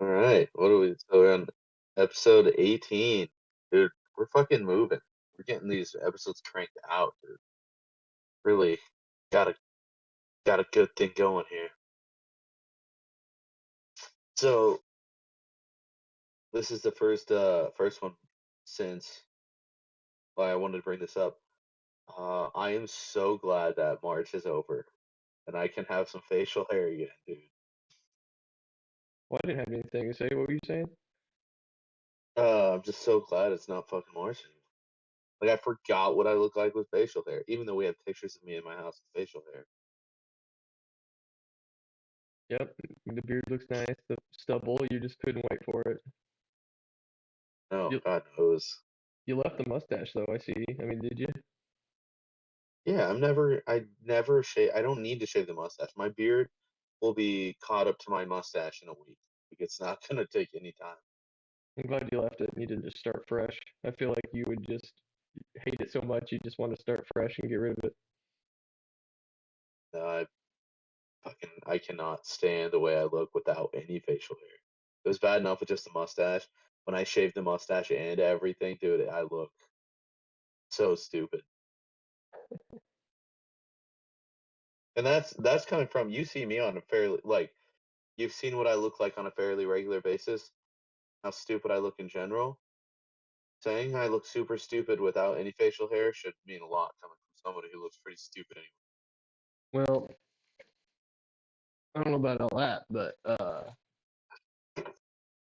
All right. What are we? So we're on episode 18. Dude, we're fucking moving. We're getting these episodes cranked out, dude. Really got a got a good thing going here. So this is the first one since I wanted to bring this up. I am so glad that March is over and I can have some facial hair again, dude. Well, I didn't have anything to say. What were you saying? I'm just so glad it's not fucking March anymore. Like I forgot what I look like with facial hair, even though we have pictures of me in my house with facial hair. Yep, the beard looks nice. The stubble, you just couldn't wait for it. No, You God knows. you left the mustache though. I see. I mean, did you? Yeah, I never shave. I don't need to shave the mustache. My beard will be caught up to my mustache in a week. Like it's not gonna take any time. I'm glad you left it and you didn't just start fresh. I feel like you would just hate it so much you just want to start fresh and get rid of it. I I cannot stand the way I look without any facial hair. It was bad enough with just the mustache. When I shaved the mustache and everything, dude, I look so stupid. And that's coming from you see me on a fairly like you've seen what I look like on a fairly regular basis, how stupid I look in general. Saying I look super stupid without any facial hair should mean a lot coming from somebody who looks pretty stupid anyway. Well, I don't know about all that, but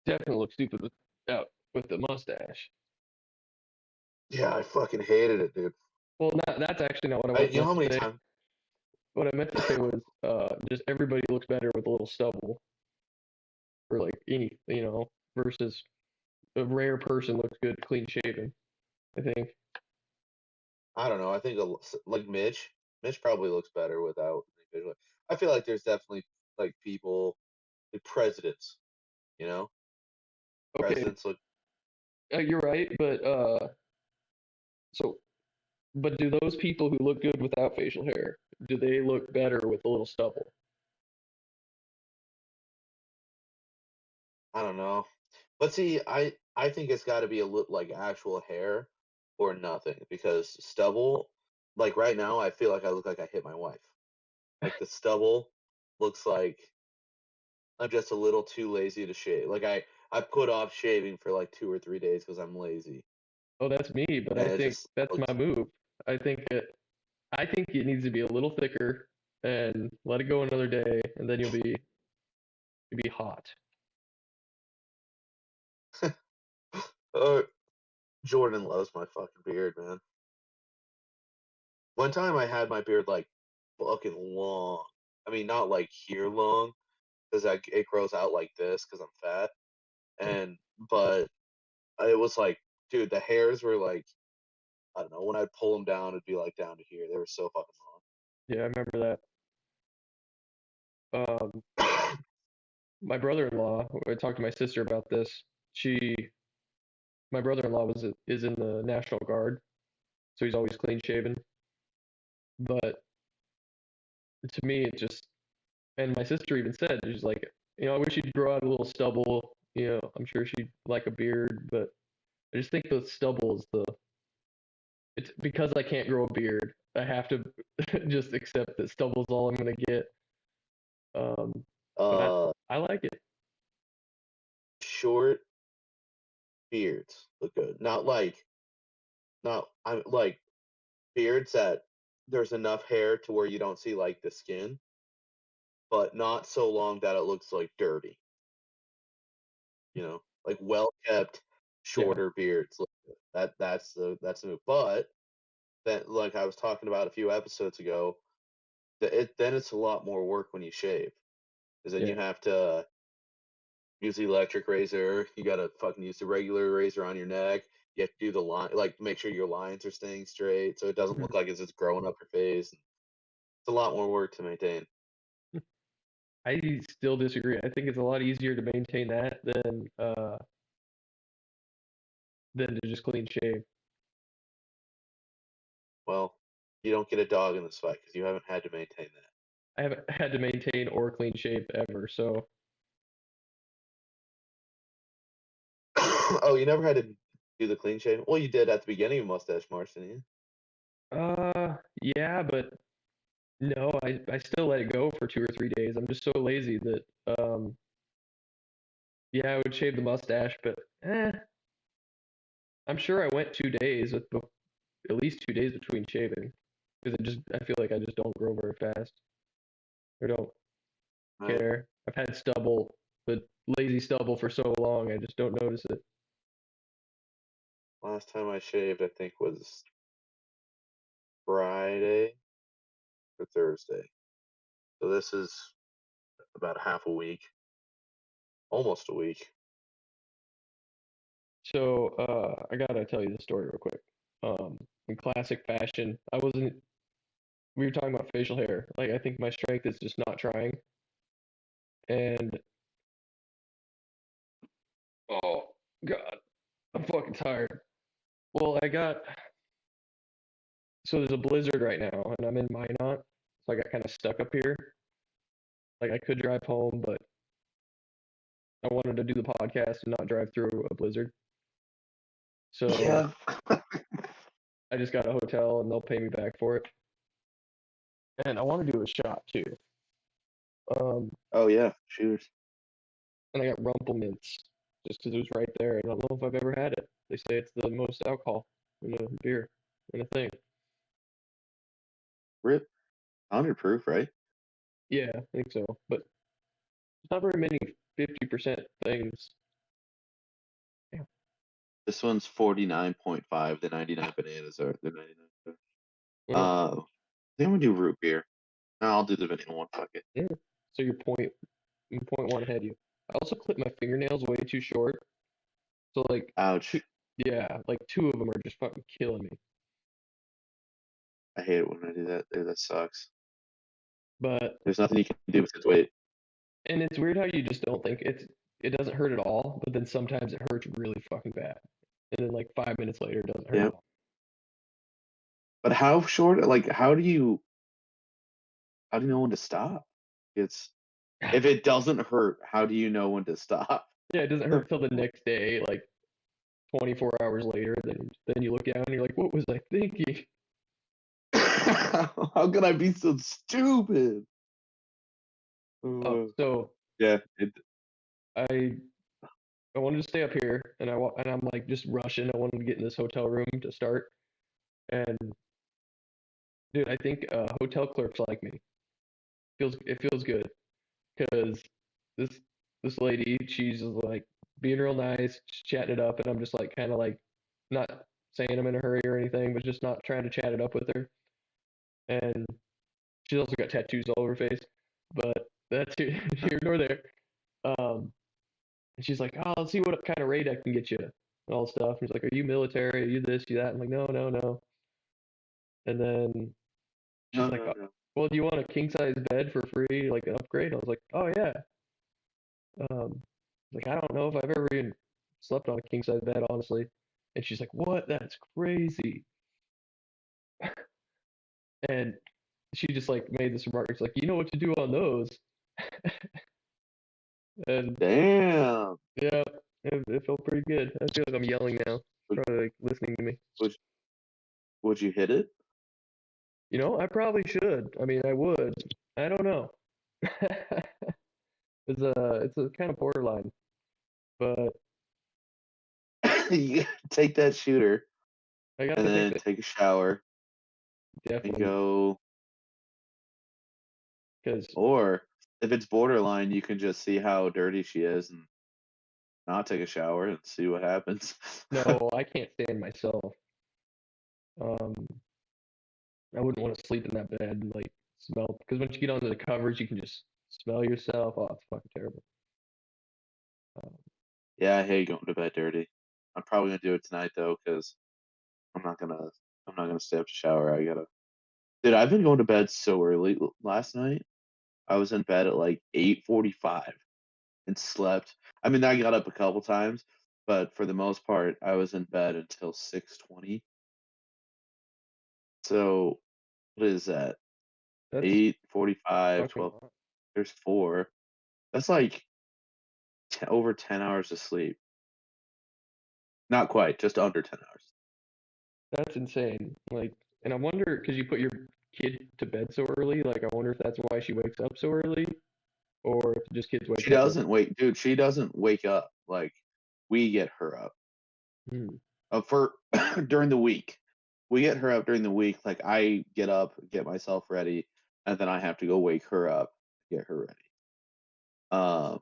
definitely look stupid with the mustache. Yeah, I fucking hated it, dude. Well, that's actually not what I You know meant how to many say. times? What I meant to say was just everybody looks better with a little stubble, or like versus a rare person looks good clean shaven. I think. I don't know. I think like Mitch probably looks better without any facial hair. I feel like there's definitely like people, like presidents. You know, Okay, presidents look. you're right, but so but do those people who look good without facial hair, do they look better with a little stubble? I don't know, but see, I think it's got to be a look like actual hair or nothing because stubble. Like right now, I feel like I look like I hit my wife. Like the stubble looks like I'm just a little too lazy to shave. Like I put off shaving for like 2 or 3 days because I'm lazy, Oh, that's me, but I and it think just that's my looks. move. I think it I think it needs to be a little thicker and let it go another day, and then you'll be hot. uh, Jordan loves my fucking beard, man. One time I had my beard like fucking long. I mean, not like here long because it grows out like this because I'm fat, and but it was like, dude, the hairs were like I don't know when I'd pull them down, it'd be like down to here. They were so fucking Yeah, I remember that. long. My brother-in-law, I talked to my sister about this. She, my brother-in-law is in the National Guard, so he's always clean shaven. But to me, it just, and my sister even said, she's like, I wish you'd grow out a little stubble. I'm sure she'd like a beard, but I just think the stubble is it's because I can't grow a beard. I have to just accept that stubble's all I'm gonna get. Um, but uh, I like it. Short beards look good. Not I'm like beards that there's enough hair to where you don't see like the skin, but not so long that it looks like dirty. Like well kept, Yeah, shorter beards. Look good. That's the move. But then, like I was talking about a few episodes ago, then it's a lot more work when you shave, because then yeah. you have to use the electric razor. You gotta fucking use the regular razor on your neck. You have to do the line, like make sure your lines are staying straight, so it doesn't Mhm. look like it's just growing up your face. It's a lot more work to maintain. I still disagree. I think it's a lot easier to maintain that than to just clean shave. Well, you don't get a dog in this fight because you haven't had to maintain that. I haven't had to maintain or clean shave ever, so Oh, you never had to do the clean shave? Well, you did at the beginning of Mustache March, didn't you? Yeah, but no, I still let it go for 2 or 3 days. I'm just so lazy that yeah, I would shave the mustache, but I'm sure I went 2 days with at least 2 days between shaving because I feel like I just don't grow very fast or don't Right. care. I've had stubble, but lazy stubble for so long, I just don't notice it. Last time I shaved, I think was Friday or Thursday. So this is about half a week, almost a week. So, I gotta tell you the story real quick. In classic fashion, I wasn't. We were talking about facial hair. Like, I think my strength is just not trying. And oh God, I'm fucking tired. Well, so there's a blizzard right now, and I'm in Minot, so I got kind of stuck up here. Like, I could drive home, but I wanted to do the podcast and not drive through a blizzard. So Yeah. I just got a hotel, and they'll pay me back for it. And I want to do a shot too. Um, Oh yeah, shooters. and I got Rumple Mints just because it was right there. I don't know if I've ever had it. They say it's the most alcohol in a beer in a thing. Rip. 100 proof, right? Yeah, I think so. But there's not very many 50% things. Yeah. This one's 49.5. The 99 bananas are the 99. Yeah. I think I'm gonna do root beer. No, I'll do the vanilla one. Fuck it. Yeah. So point one ahead of you. I also clipped my fingernails way too short. So like, two, Ouch. yeah, like two of them are just fucking killing me. I hate it when I do that. Dude, that sucks. But There's nothing you can do besides wait. and it's weird how you just don't think it doesn't hurt at all, but then sometimes it hurts really fucking bad. And then like 5 minutes later it doesn't hurt Yeah. at all. But like, how do you know when to stop? It's if it doesn't hurt, how do you know when to stop? Yeah, it doesn't hurt till the next day, like 24 hours later. Then you look down and you're like, what was I thinking? How could I be so stupid? Oh, Uh, so yeah, I I wanted to stay up here, and I'm like just rushing. I wanted to get in this hotel room to start, and dude, I think hotel clerks like me. It feels good because this this lady, she's like being real nice, chatting it up, and I'm just like kind of like not saying I'm in a hurry or anything, but just not trying to chat it up with her. And she's also got tattoos all over her face, but that's here nor there. Um, and she's like, "Oh, let's see what kind of rate I can get you," and all this stuff. And she's like, "Are you military? Are you this? You that?" I'm like, "No, no, no." And then no, she's like, no, "Oh, no. well, do you want a king size bed for free, like an upgrade?" I was like, "Oh yeah." Like I don't know if I've ever even slept on a king size bed, honestly. And she's like, "What? That's crazy." And she just like made this remark. It's like, "You know what to do on those?" And Damn. yeah, it felt pretty good. I feel like I'm yelling now, Would, probably like listening to me. would would you hit it? I probably should. I mean, I would. I don't know. It's a kind of borderline, but You take that shooter I got and to take then that take a shower and definitely go. because Or if it's borderline, you can just see how dirty she is and not take a shower and see what happens. no, I can't stand myself. Um, I wouldn't want to sleep in that bed and like smell because once you get onto the covers, you can just smell yourself. Oh, it's fucking terrible. Um, Yeah, I hate going to bed dirty. I'm probably gonna do it tonight though, because I'm not gonna I'm not gonna stay up to shower. I gotta. Dude, I've been going to bed so early. Last night, I was in bed at like 8:45 and slept. I mean, I got up a couple times, but for the most part, I was in bed until 6:20. So what is that? that's 8:45, fucking 12. lot. There's four. That's like over 10 hours of sleep. Not quite, just under 10 hours. That's insane. Like, and I wonder because you put your kid to bed so early. Like, I wonder if that's why she wakes up so early, or if just kids She wake up early. doesn't wake, dude. She doesn't wake up. Like we get her up. Hmm. For during the week. We get her up during the week. Like I get up, get myself ready, and then I have to go wake her up, get her ready. Um,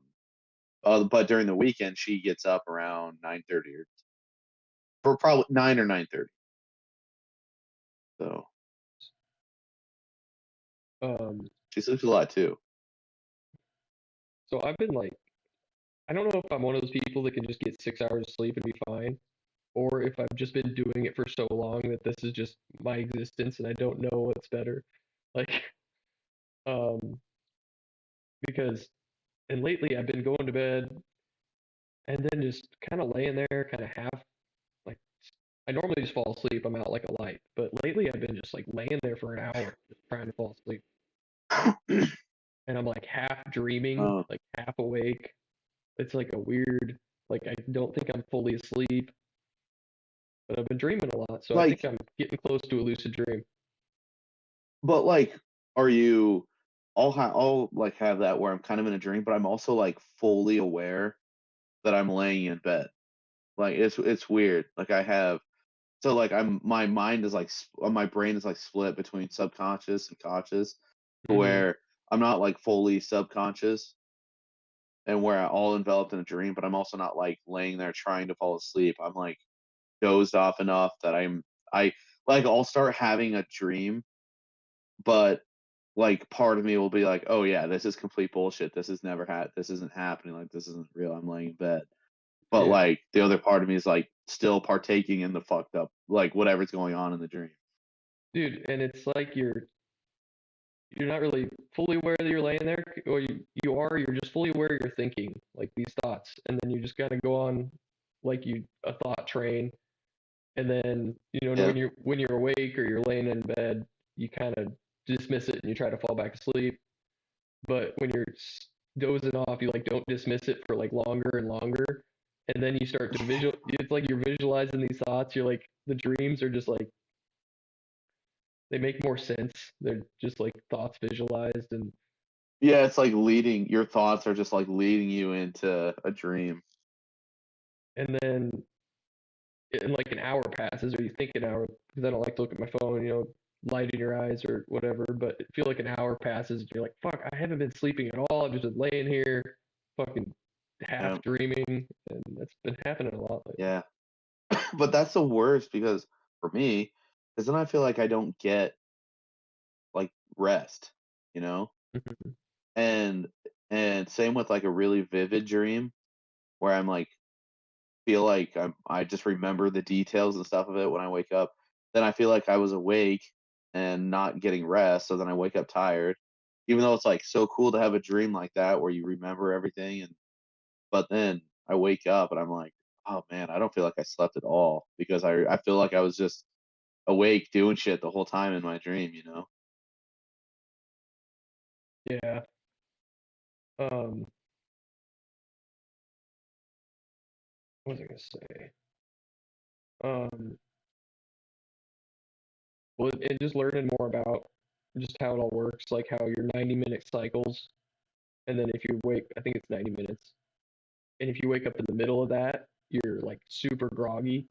but during the weekend, she gets up around 9:30 or for probably 9 or 9:30. So Um, she sleeps a lot too. so I've been like, I don't know if I'm one of those people that can just get 6 hours of sleep and be fine, or if I've just been doing it for so long that this is just my existence and I don't know what's better. Like, um, because and lately I've been going to bed and then just kind of laying there, kind of half like I normally just fall asleep. I'm out like a light, but lately I've been just like laying there for an hour just trying to fall asleep, and I'm like half dreaming, uh, like half awake. It's like a weird, like I don't think I'm fully asleep, but I've been dreaming a lot, so I think like, I'm getting close to a lucid dream. but like, are you? I'll like have that where I'm kind of in a dream, but I'm also like fully aware that I'm laying in bed. Like it's weird. Like I have so like my mind is like my brain is like split between subconscious and conscious, to Hmm. where I'm not like fully subconscious and where I all enveloped in a dream, but I'm also not like laying there trying to fall asleep. I'm like dozed off enough that I like I'll start having a dream, but like part of me will be like, oh yeah, this is complete bullshit. This isn't happening. Like this isn't real. I'm laying in bed. But Yeah, like the other part of me is like still partaking in the fucked up like whatever's going on in the dream. dude, and it's like you're not really fully aware that you're laying there, or you are. You're just fully aware you're thinking like these thoughts, and then you just gotta go on like you a thought train, and then Yeah. when you're awake or you're laying in bed, you kind of dismiss it and you try to fall back asleep. But when you're dozing off, you like don't dismiss it for like longer and longer, and then you start to visual. It's like you're visualizing these thoughts. You're like the dreams are just like they make more sense. They're just like thoughts visualized, Yeah, it's like leading your thoughts are just like leading you into a dream. and then and like an hour passes, or you think an hour because I don't like to look at my phone. Light in your eyes or whatever. But I feel like an hour passes, and you're like, "Fuck, I haven't been sleeping at all. I've just been laying here, fucking half Yeah. dreaming," and that's been happening a lot lately. Yeah. But that's the worst because for me, because then I feel like I don't get like rest, you know? Mhm. And same with like a really vivid dream where I'm like feel like I just remember the details and stuff of it when I wake up. Then I feel like I was awake and not getting rest, so then I wake up tired. Even though it's like so cool to have a dream like that where you remember everything, and but then I wake up and I'm like, oh man, I don't feel like I slept at all because I feel like I was just awake doing shit the whole time in my dream, you know? Yeah. Um. What was I gonna say? Um. Well, and just learning more about just how it all works, like how your 90-minute cycles, and then if you wake, I think it's 90 minutes, and if you wake up in the middle of that, you're like super groggy.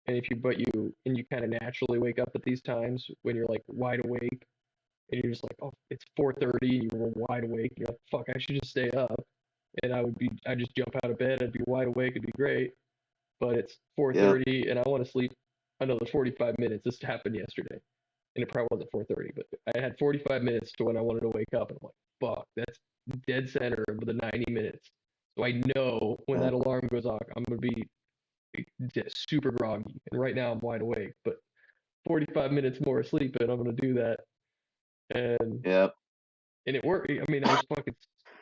And if you but you and you kind of naturally wake up at these times when you're like wide awake and you're just like, oh, it's 4:30 and you're wide awake. You're like, fuck, I should just stay up. And I just jump out of bed. I'd be wide awake. It'd be great. But it's Yeah, 4:30 and I want to sleep another 45 minutes. This happened yesterday, and it probably wasn't 4:30, but I had 45 minutes to when I wanted to wake up, and I'm like, fuck, that's dead center of the 90 minutes. So I know when yeah, that alarm goes off, I'm gonna be just super groggy. And right now I'm wide awake, but 45 minutes more asleep, and I'm gonna do that. And yeah. and it worked. I mean, I was fucking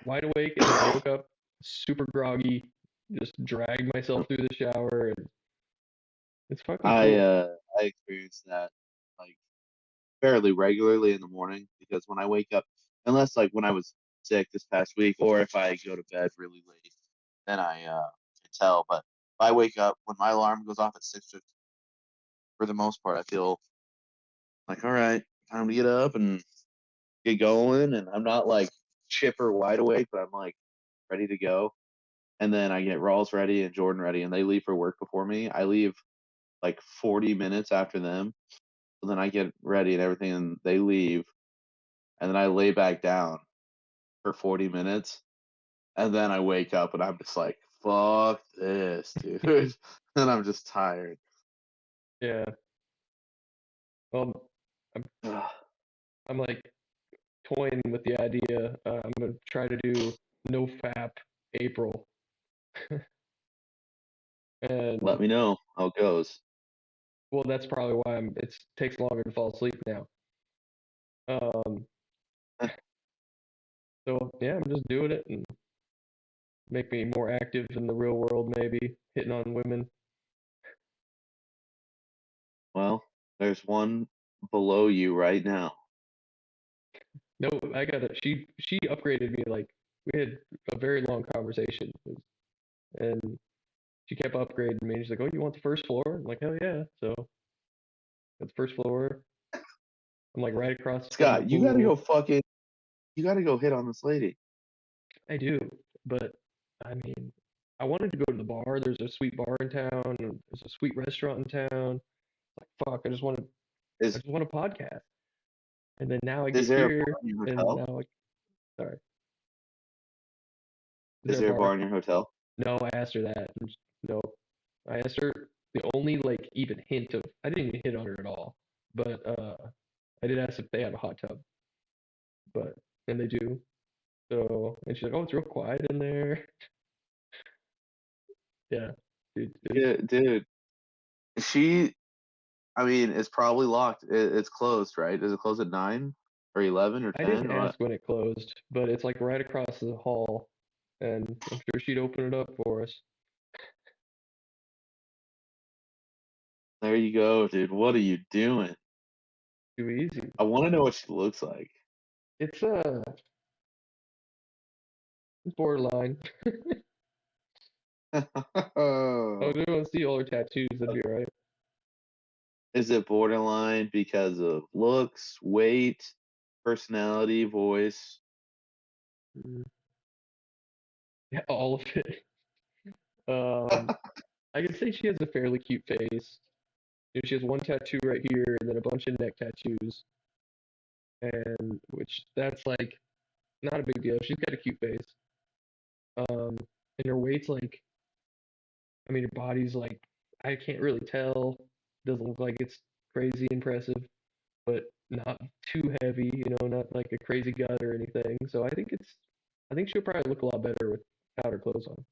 wide awake, and then I woke up super groggy, just dragged myself through the shower, and it's fucking I cool. I experience that like fairly regularly in the morning because when I wake up, unless like when I was sick this past week, or if I go to bed really late, then I can tell. But I wake up when my alarm goes off at 6:50. For the most part, I feel like, all right, time to get up and get going. And I'm not like chipper wide awake, but I'm like ready to go. And then I get Rawls ready and Jordan ready, and they leave for work before me. I leave like 40 minutes after them. So then I get ready and everything, and they leave, and then I lay back down for 40 minutes, and then I wake up and I'm just like, fuck this, dude. And I'm just tired. Yeah. Well, I'm Ugh, I'm like toying with the idea. I'm gonna try to do no fap April, let and me know how it goes. well, that's probably why it takes longer to fall asleep now. Um, so yeah, I'm just doing it and make me more active in the real world, maybe hitting on women. Well, there's one below you right now. No, I got it. She upgraded me like we had a very long conversation, and she kept upgrading me. She's like, "Oh, you want the first floor?" I'm like, "Hell yeah!" So got the first floor. I'm like right across from the Scott, pool. you gotta go hit on this lady. I do, but I mean, I wanted to go to the bar. There's a sweet bar in town. And there's a sweet restaurant in town. Like fuck, I Is just want a podcast. And then now I is get there a bar here, in your and hotel? now sorry, is Is there a there a bar? bar in your hotel? No, I asked her that. And no, I asked her the only like even hint of I didn't even hit on her at all. But I did ask if they have a hot tub, but and they do. So and she's like, oh, it's real quiet in there. Yeah, dude, Yeah, dude. She, I mean, it's probably locked. It's closed, right? Is it closed at 9 or 11 or I 10 didn't or what? ask when it closed, but it's like right across the hall, and I'm sure she'd open it up for us. There you go, dude. What are you doing? Too easy. I want to know what she looks like. It's it's borderline. Oh, we want to see all her tattoos. That'd be right. Is it borderline because of looks, weight, personality, voice? Mm, yeah, all of it. Um, I can say she has a fairly cute face. You know, she has one tattoo right here, and then a bunch of neck tattoos, and which that's like not a big deal. She's got a cute face. And her weight's like, I mean, her body's like, I can't really tell. Doesn't look like it's crazy impressive, but not too heavy, you know, not like a crazy gut or anything. So I think she'll probably look a lot better without her clothes on.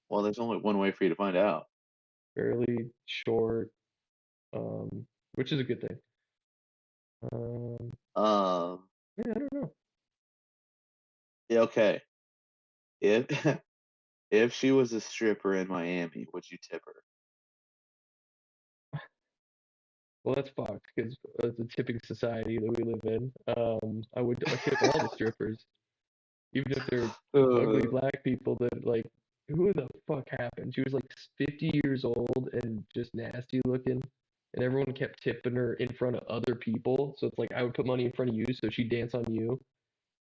Well, there's only one way for you to find out. Fairly short, which is a good thing. Um, Um, yeah, I don't know. yeah, okay. If if she was a stripper in Miami, would you tip her? Well, that's fucked because it's a tipping society that we live in. I would tip all the strippers, even if they're ugly Uh, black people that like who the fuck happened? She was like 50 years old and just nasty looking, and everyone kept tipping her in front of other people. So it's like I would put money in front of you, so she'd dance on you,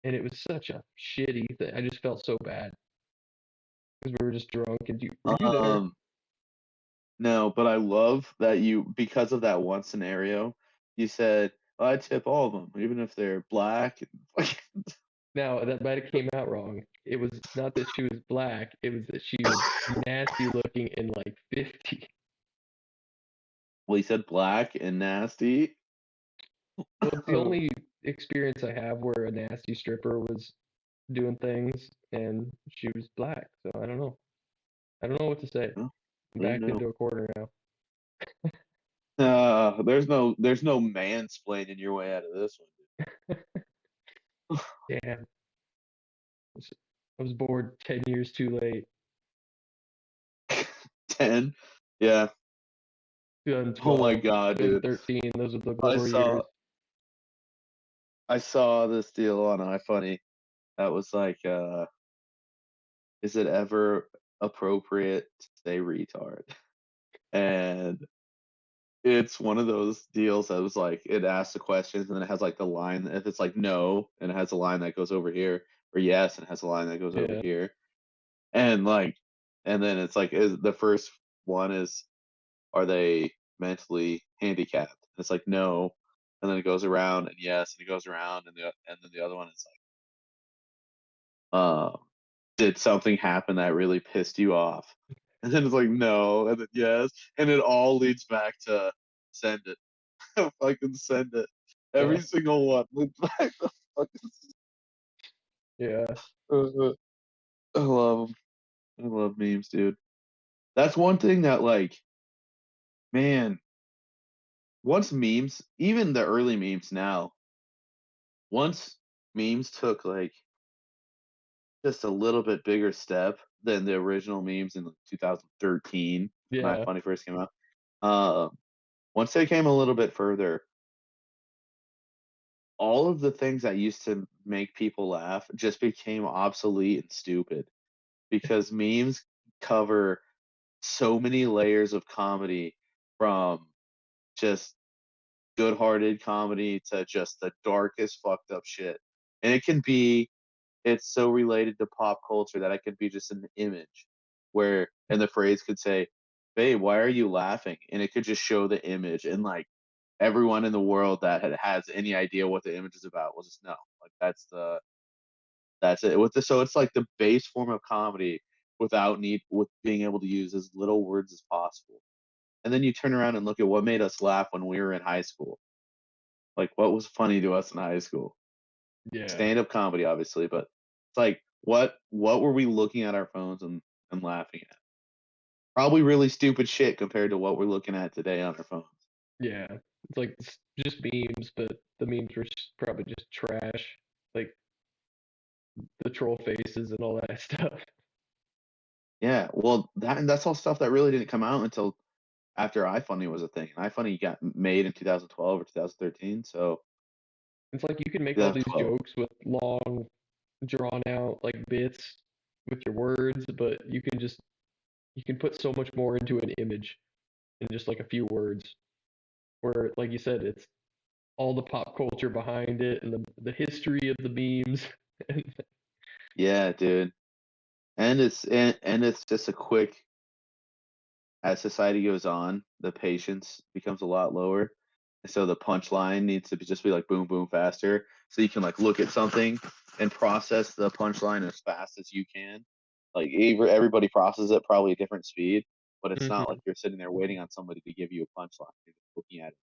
and it was such a shitty thing. I just felt so bad because we were just drunk. And were you there? um, no, but I love that you, because of that one scenario, you said, "Oh, I tip all of them, even if they're black." Now that might have came out wrong. It was not that she was black; it was that she was nasty looking and like 50. Well, he said black and nasty. Well, it's the only experience I have where a nasty stripper was doing things and she was black. So I don't know. I don't know what to say. Well, I'm you backed know. into a corner now. There's no mansplaining your way out of this one. Damn. I was bored 10 years too late. 10. Yeah. Oh my 2012, God, dude. 2013, those are the I glory saw years. I saw this deal on iFunny that was like, is it ever appropriate to say retard. And it's one of those deals that was like it asks the questions and then it has like the line if it's like no and it has a line that goes over here or yes and it has a line that goes over Yeah. here. And like and then it's like is the first one is are they mentally handicapped? And it's like no. And then it goes around and yes and it goes around and then the other one is like did something happen that really pissed you off? And then it's like no and then yes and it all leads back to send it. Fucking send it. Uh, Every single one. Leads back to fucking yeah. uh, I love 'em. I love memes, dude. That's one thing that like, man, once memes, even the early memes now, once memes took like just a little bit bigger step than the original memes in like, 2013 when Yeah. iFunny first came out. Uh, once they came a little bit further, all of the things that used to make people laugh just became obsolete and stupid because memes cover so many layers of comedy from just good-hearted comedy to just the darkest fucked up shit. And it's so related to pop culture that it could be just an image where and the phrase could say, "Babe, why are you laughing?" And it could just show the image and like everyone in the world that has any idea what the image is about will just know. Like that's it. With the so it's like the base form of comedy with being able to use as little words as possible. And then you turn around and look at what made us laugh when we were in high school. Like what was funny to us in high school? Yeah. Stand up comedy, obviously, but it's like what were we looking at our phones and laughing at? Probably really stupid shit compared to what we're looking at today on our phones. Yeah. It's like just memes, but the memes were probably just trash. Like the troll faces and all that stuff. Yeah, well, that's all stuff that really didn't come out until after iFunny was a thing. And iFunny got made in 2012 or 2013, so It's like you can make all these 2012. jokes with long, drawn out like bits with your words, but you can put so much more into an image in just like a few words. Where, like you said, it's all the pop culture behind it and the history of the memes. Yeah, dude. And it's just a quick as society goes on, the patience becomes a lot lower. And so the punchline needs to just be like boom, boom, faster. So you can like look at something and process the punchline as fast as you can. Like everybody processes it probably a different speed, but it's not like Hmm. you're sitting there waiting on somebody to give you a punchline. You're just looking at it.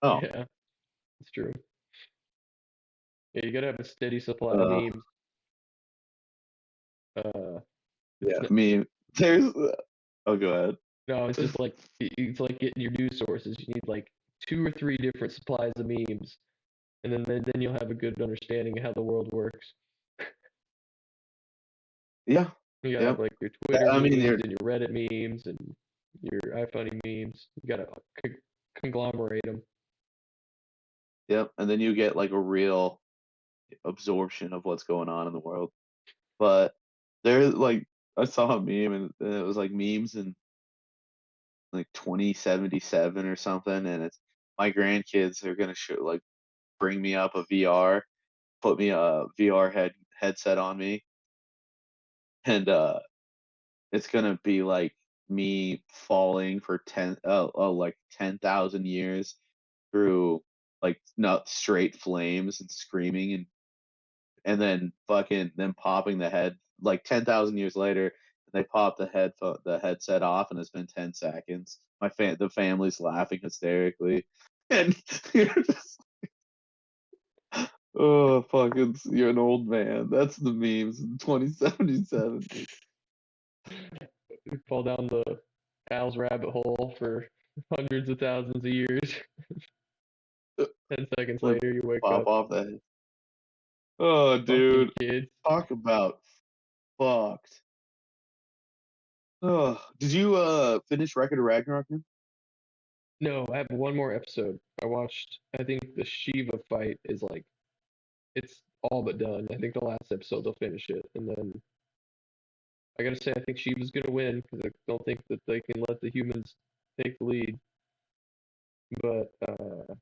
Oh, Yeah, it's true. Yeah, you gotta have a steady supply of uh, memes. Uh, yeah. I mean, there's. Oh, go ahead. no, it's just like it's like getting your news sources. You need like two or three different supplies of memes, and then you'll have a good understanding of how the world works. Yeah. You gotta have Yep. like your Twitter I mean, memes and your Reddit memes and your iFunny memes. You gotta conglomerate them. yep. And then you get like a real absorption of what's going on in the world. But there's like I saw a meme and it was like memes in like 2077 or something, and it's my grandkids are gonna show like bring me up a VR, put me a VR headset on me, and it's gonna be like me falling for like 10,000 years through like not straight flames and screaming and then fucking then popping the head like 10,000 years later they pop the headset off and it's been 10 seconds the family's laughing hysterically and you're just oh fucking you're an old man that's the memes in 2077 dude. You fall down the Al's rabbit hole for hundreds of thousands of years. 10 seconds Like later, you wake pop up. off the head. Oh Fucking dude, kids. talk about fucked. Oh, did you finish Record of Ragnarok? Man? No, I have one more episode. I watched. I think the Shiva fight is like it's all but done. I think the last episode they'll finish it, and then I gotta say, I think she was gonna win because I don't think that they can let the humans take the lead. But that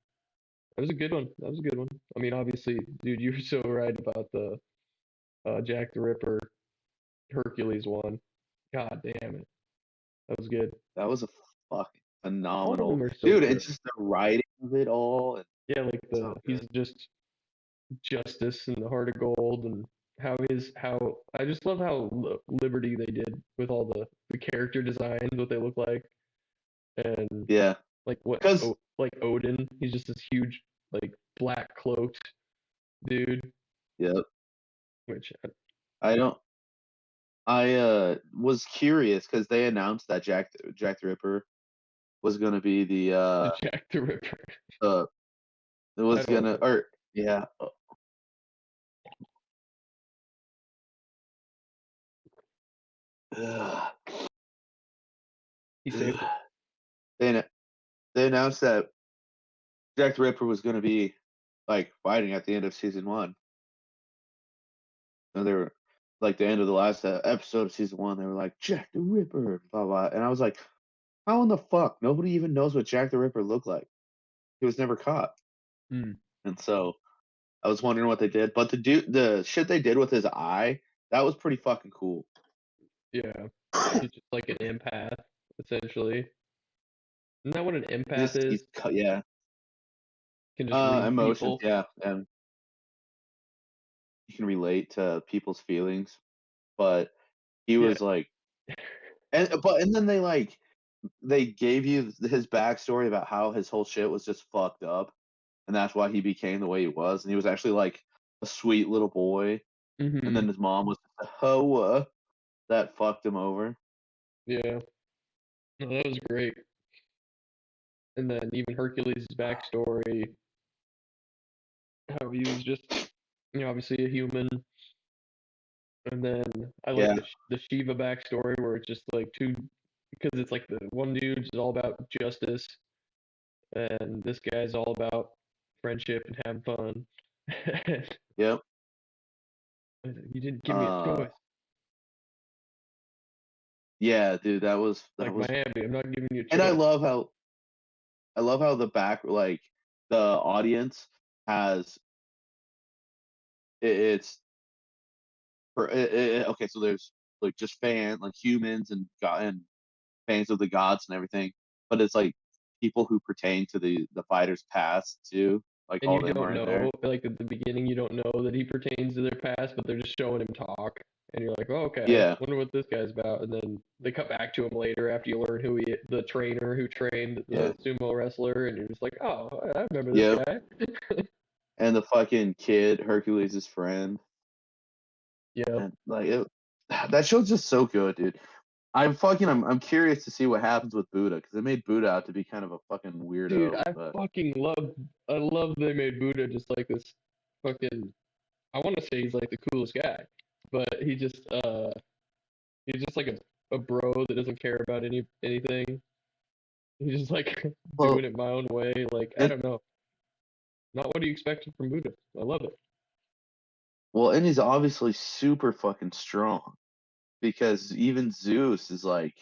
was a good one. That was a good one. I mean, obviously, dude, you were so right about the Jack the Ripper Hercules one. God damn it, that was good. That was a fucking All of phenomenal, them are so dude. And good. just the writing of it all, and Yeah, like so he's good. just justice and the heart of gold, and how I just love how liberty they did with all the character designs, what they look like, and Yeah, like what because like Odin, he's just this huge like black cloaked dude, yeah, which I don't. I was curious because they announced that Jack the Ripper was gonna be the Jack the Ripper. uh it I was don't gonna know. or yeah uh, He saved it. they ann- they announced that Jack the Ripper was gonna be like fighting at the end of season one. And they were like the end of the last episode of season one. They were like Jack the Ripper, blah blah. And I was like, how in the fuck? Nobody even knows what Jack the Ripper looked like. He was never caught. Mm, And so I was wondering what they did. But the shit they did with his eye, that was pretty fucking cool. yeah, he's just like an empath essentially. Isn't that what an empath He's is? yeah. Can just read Emotions, people. yeah. And you can relate to people's feelings. But he Yeah. was like and then they gave you his backstory about how his whole shit was just fucked up, and that's why he became the way he was. And he was actually like a sweet little boy, and Hmm. then his mom was a hoa that fucked him over. Yeah. No, that was great. And then even Hercules' backstory, how he was just, obviously a human. And then I like Yeah, the Shiva backstory where it's just like two, because it's like the one dude is all about justice, and this guy's all about friendship and having fun. yep. You didn't give me a Uh, choice. yeah, dude, that Like was, Miami, I'm not giving you a and choice. I love how the audience has it's okay. So there's like just like humans and god and fans of the gods and everything, but it's like people who pertain to the fighters past too. Like And all you of them don't are in know, there. like at the beginning, you don't know that he pertains to their past, but they're just showing him talk, and you're like, oh, okay, Yeah, wonder what this guy's about. And then they cut back to him later after you learn who the trainer who trained yeah, the sumo wrestler, and you're just like, oh, I remember this yep. guy. And the fucking kid, Hercules' friend, Yep. and that show's just so good, dude. I'm curious to see what happens with Buddha because they made Buddha out to be kind of a fucking Dude, weirdo, but I love they made Buddha just like this fucking, I want to say he's like the coolest guy, but he's just like a bro that doesn't care about anything. He's just like well, doing it my own way. Like I and don't know, not what he expected from Buddha. I love it. and he's obviously super fucking strong because even Zeus is like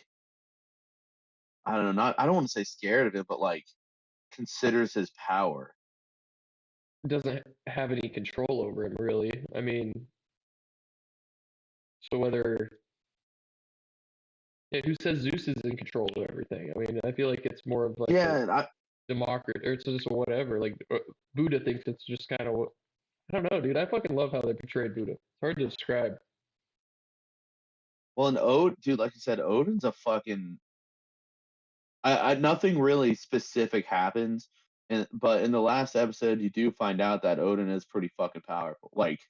I don't know, not I don't want to say scared of him, but like considers his power. Doesn't have any control over him really. I mean, so whether, yeah, who says Zeus is in control of everything? I mean, I feel like it's more of like a Yeah, and democracy, or it's just whatever. Like Buddha thinks it's just kind of, I don't know, dude. I fucking love how they portrayed Buddha. It's hard to describe. well, and dude, like you said, Odin's a fucking nothing really specific happens, and but in the last episode, you do find out that Odin is pretty fucking powerful. Like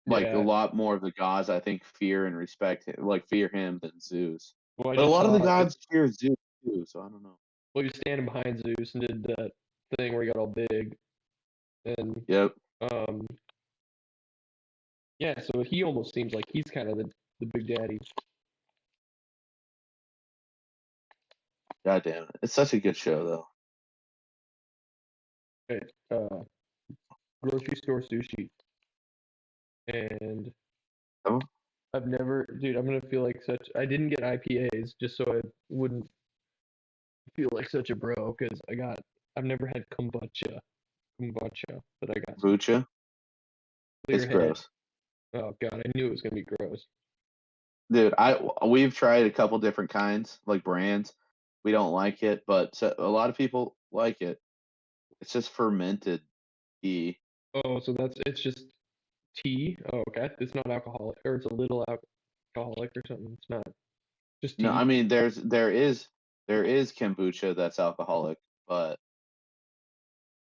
a Yeah. lot more of the gods, I think, fear and respect him, like fear him than Zeus. Well, I But a just lot of saw the it. gods fear Zeus too, so I don't know. Well, he was standing behind Zeus and did that thing where he got all big, and Yep. um, yeah. So he almost seems like he's kind of the big daddy. God damn it. It's such a good show though. Right. Grocery store sushi, and Oh. I've never, dude. I'm gonna feel like such. I didn't get IPAs just so I wouldn't feel like such a bro because I've never had kombucha, but I got some. Kombucha, it's Clear head. gross. Oh god, I knew it was gonna be gross. Dude, we've tried a couple different kinds, like brands. We don't like it, but a lot of people like it. It's just fermented tea. Oh, so it's just tea. Oh, okay. It's not alcoholic, or it's a little alcoholic or something. It's not just No, tea. I mean there is kombucha that's alcoholic, but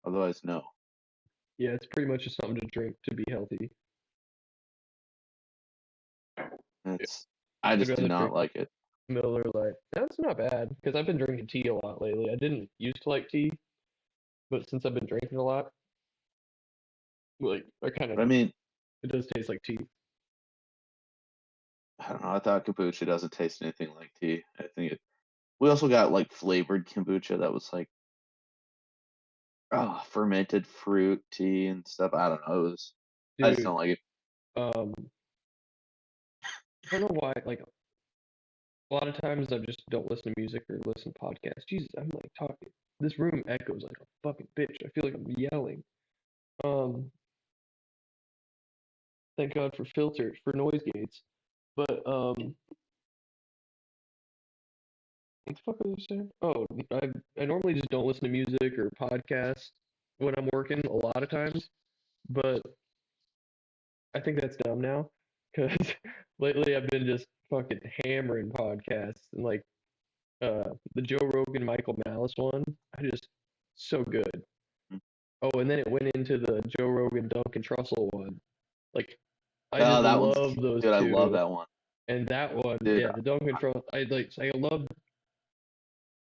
otherwise no. Yeah, it's pretty much just something to drink to be healthy. Yeah, It's I I'd just do rather not drink like it. Miller Lite. That's not bad because I've been drinking tea a lot lately. I didn't used to like tea, but since I've been drinking a lot, like I kind of But I mean, it does taste like tea. I don't know. I thought kombucha doesn't taste anything like tea. I think it. We also got like flavored kombucha that was like fermented fruit tea and stuff. I don't know. I just Dude, don't like it. um, I don't know why. Like a lot of times, I just don't listen to music or listen to podcasts. Jesus, I'm like talking. This room echoes like a fucking bitch. I feel like I'm yelling. Um, thank God for filters for noise gates. But what the fuck was I saying? Oh, I normally just don't listen to music or podcasts when I'm working a lot of times, but I think that's dumb now because lately I've been just fucking hammering podcasts and like the Joe Rogan Michael Malice one. I just so good. Oh, and then it went into the Joe Rogan Duncan Trussell one. Like I just Oh, that one's love those dude. I love two. that one, And that one, dude. yeah, the Duncan Trussell. I love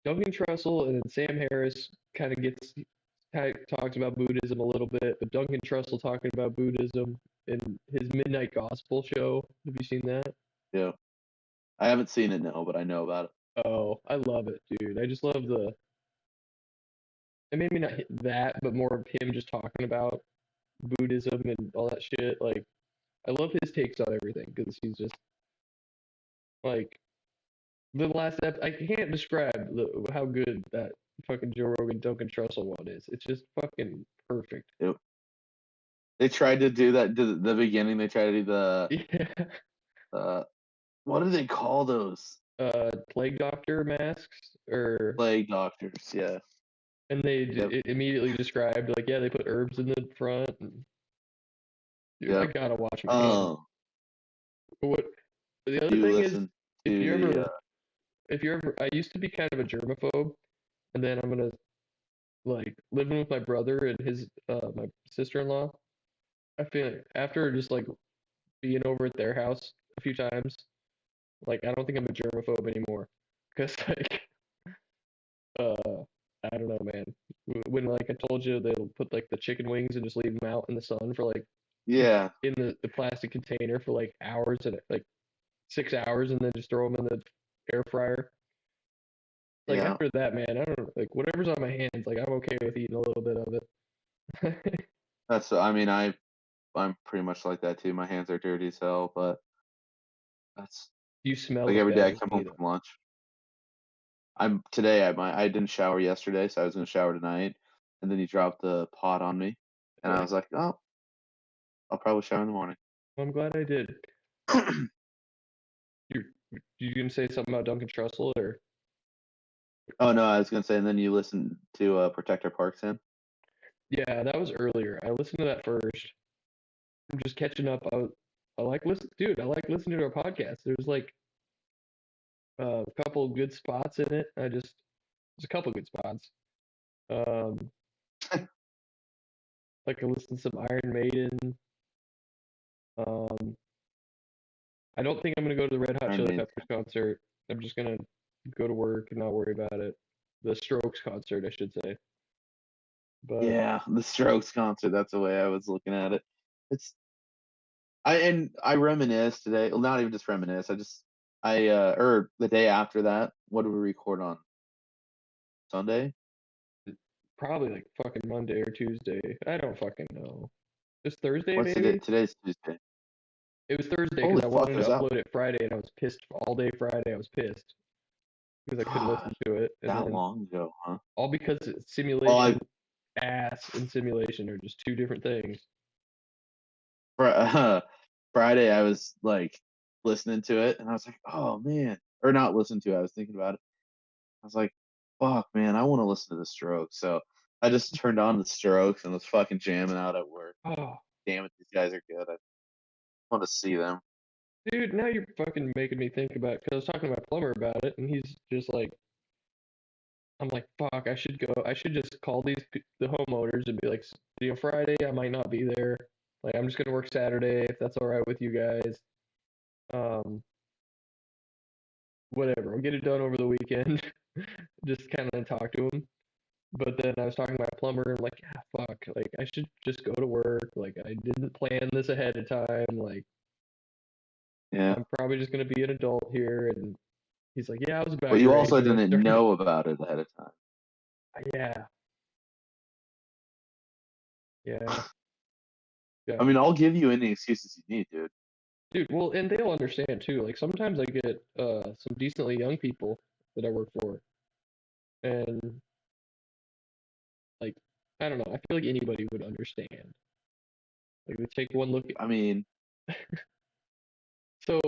Duncan Trussell, and then Sam Harris kind of talks about Buddhism a little bit, but Duncan Trussell talking about Buddhism in his Midnight Gospel show. Have you seen that? Yeah, I haven't seen it no, but I know about it. Oh, I love it, dude. I just love the. And maybe not that, but more of him just talking about Buddhism and all that shit. Like, I love his takes on everything because he's just like the last ep. I can't describe how good that fucking Joe Rogan Duncan Trussell one is. It's just fucking perfect. Yep. They tried to do that. The beginning. They tried to do Yeah. uh, what do they call those? Plague Doctor masks, or Plague doctors. Yeah. and they Yep. immediately described like, yeah, they put herbs in the front. And, dude, I Yep. gotta watch them again. Um, But what the other do you thing is, listen if to you the ever, if you're ever, I used to be kind of a germaphobe, and then I'm gonna like living with my brother and his my sister-in-law. I feel like after just like being over at their house a few times, like I don't think I'm a germaphobe anymore, because like uh I don't know, man. When like I told you they'll put like the chicken wings and just leave them out in the sun for like yeah, in the plastic container for like hours and like 6 hours and then just throw them in the air fryer. Like yeah. after that, man, I don't know, like whatever's on my hands, like I'm okay with eating a little bit of it. That's I mean I'm pretty much like that too. My hands are dirty as hell, but that's You smell like it every day I better than come me home though. from lunch. I didn't shower yesterday, so I was gonna shower tonight, and then he dropped the pot on me, and I Yeah, was like, oh, I'll probably shower in the morning. I'm glad I did. You you gonna say something about Duncan Trussell or? Oh no, I was gonna say, and then you listen to Protect Our Parks in. Yeah, that was earlier. I listened to that first. I'm just catching up. I like dude. I like listening to our podcast. There's like a couple good spots in it. There's a couple good spots. Um, like I listened to some Iron Maiden. Um, I don't think I'm gonna go to the Red Hot Iron Chili Maiden. Peppers concert. I'm just gonna go to work and not worry about it. The Strokes concert, I should say. But Yeah, the Strokes concert. That's the way I was looking at it. It's I reminisce today. Well, not even just reminisce. I or the day after that. What did we record on Sunday? probably like fucking Monday or Tuesday. I don't fucking know. It's Thursday What's the day? maybe. Today's Tuesday. It was Thursday because Holy I fuck, wanted it was to that upload it Friday, and I was pissed all day Friday. I was pissed because I couldn't listen God, to it, and that then long ago, huh? all because Well, simulation ass and simulation are just two different things. fr- Friday I was like listening to it, and I was like, oh man, or not listening to it. I was thinking about it. I was like, fuck, man, I want to listen to the Strokes. So I just turned on the Strokes and was fucking jamming out at work. Oh, Damn it, these guys are good. I want to see them. dude, now you're fucking making me think about it because I was talking to my plumber about it, and he's just like, I'm like, fuck, I should go. I should just call the homeowners and be like, Friday I might not be there. Like, I'm just gonna work Saturday if that's all right with you guys. Um, whatever. I'll get it done over the weekend. Just kind of talk to him. But then I was talking to my plumber, and I'm like, yeah, fuck. Like, I should just go to work. Like, I didn't plan this ahead of time. Like, Yeah, I'm probably just gonna be an adult here. And he's like, yeah, I was but about you your age also when I didn't started. know about it ahead of time. Yeah, yeah, yeah. I mean, I'll give you any excuses you need, dude. Dude, well, and they'll understand too. Like sometimes I get some decently young people that I work for, and like I don't know, I feel like anybody would understand. Like they take one look at. I mean, So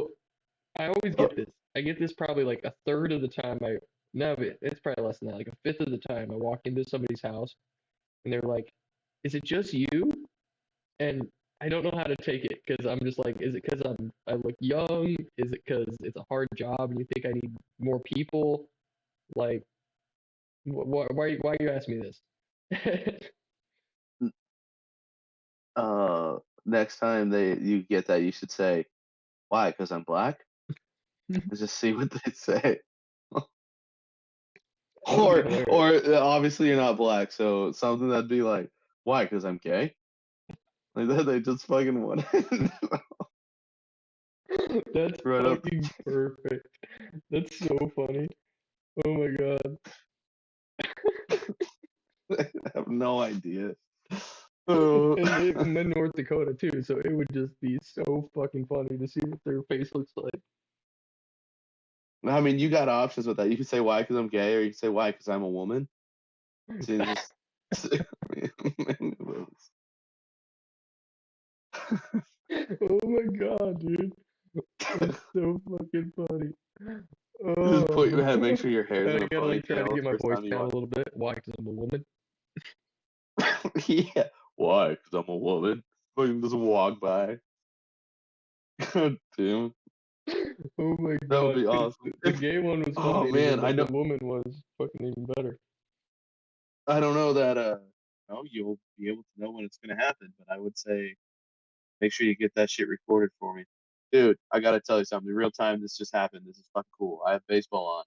I always uh, get this. I get this probably like a third of the time I no, but it's probably less than that. Like a fifth of the time I walk into somebody's house and they're like, "Is it just you?" And I don't know how to take it because I'm just like, is it because I look young? Is it because it's a hard job and you think I need more people? Like, why you ask me this? uh, next time you get that, you should say, "Why? Because I'm black." And just see what they say. That would be hilarious. Or obviously you're not black, so something that'd be like, "Why? Because I'm gay." Like that, they just fucking want That's right up. fucking perfect. That's so funny. Oh my god. I have no idea. Uh, And then North Dakota too, so it would just be so fucking funny to see what their face looks like. I mean, you got options with that. You can say why because I'm gay, or you can say why because I'm a woman. So you just, I mean, Oh my god, dude. That's so fucking funny. just put Oh, your head, make sure your hair's in I a gotta like try to ponytail the get my first voice time you down a watch. little bit. Why? Because I'm a woman. Yeah, why? Because I'm a woman. Fucking just walk by. God damn, Oh my that would god, be dude. awesome. The gay one was Oh funny to me, man, but the woman was fucking even better. I don't know that no, you'll be able to know when it's gonna happen, but I would say make sure you get that shit recorded for me. Dude, I gotta tell you something. In real time, this just happened. This is fucking cool. I have baseball on.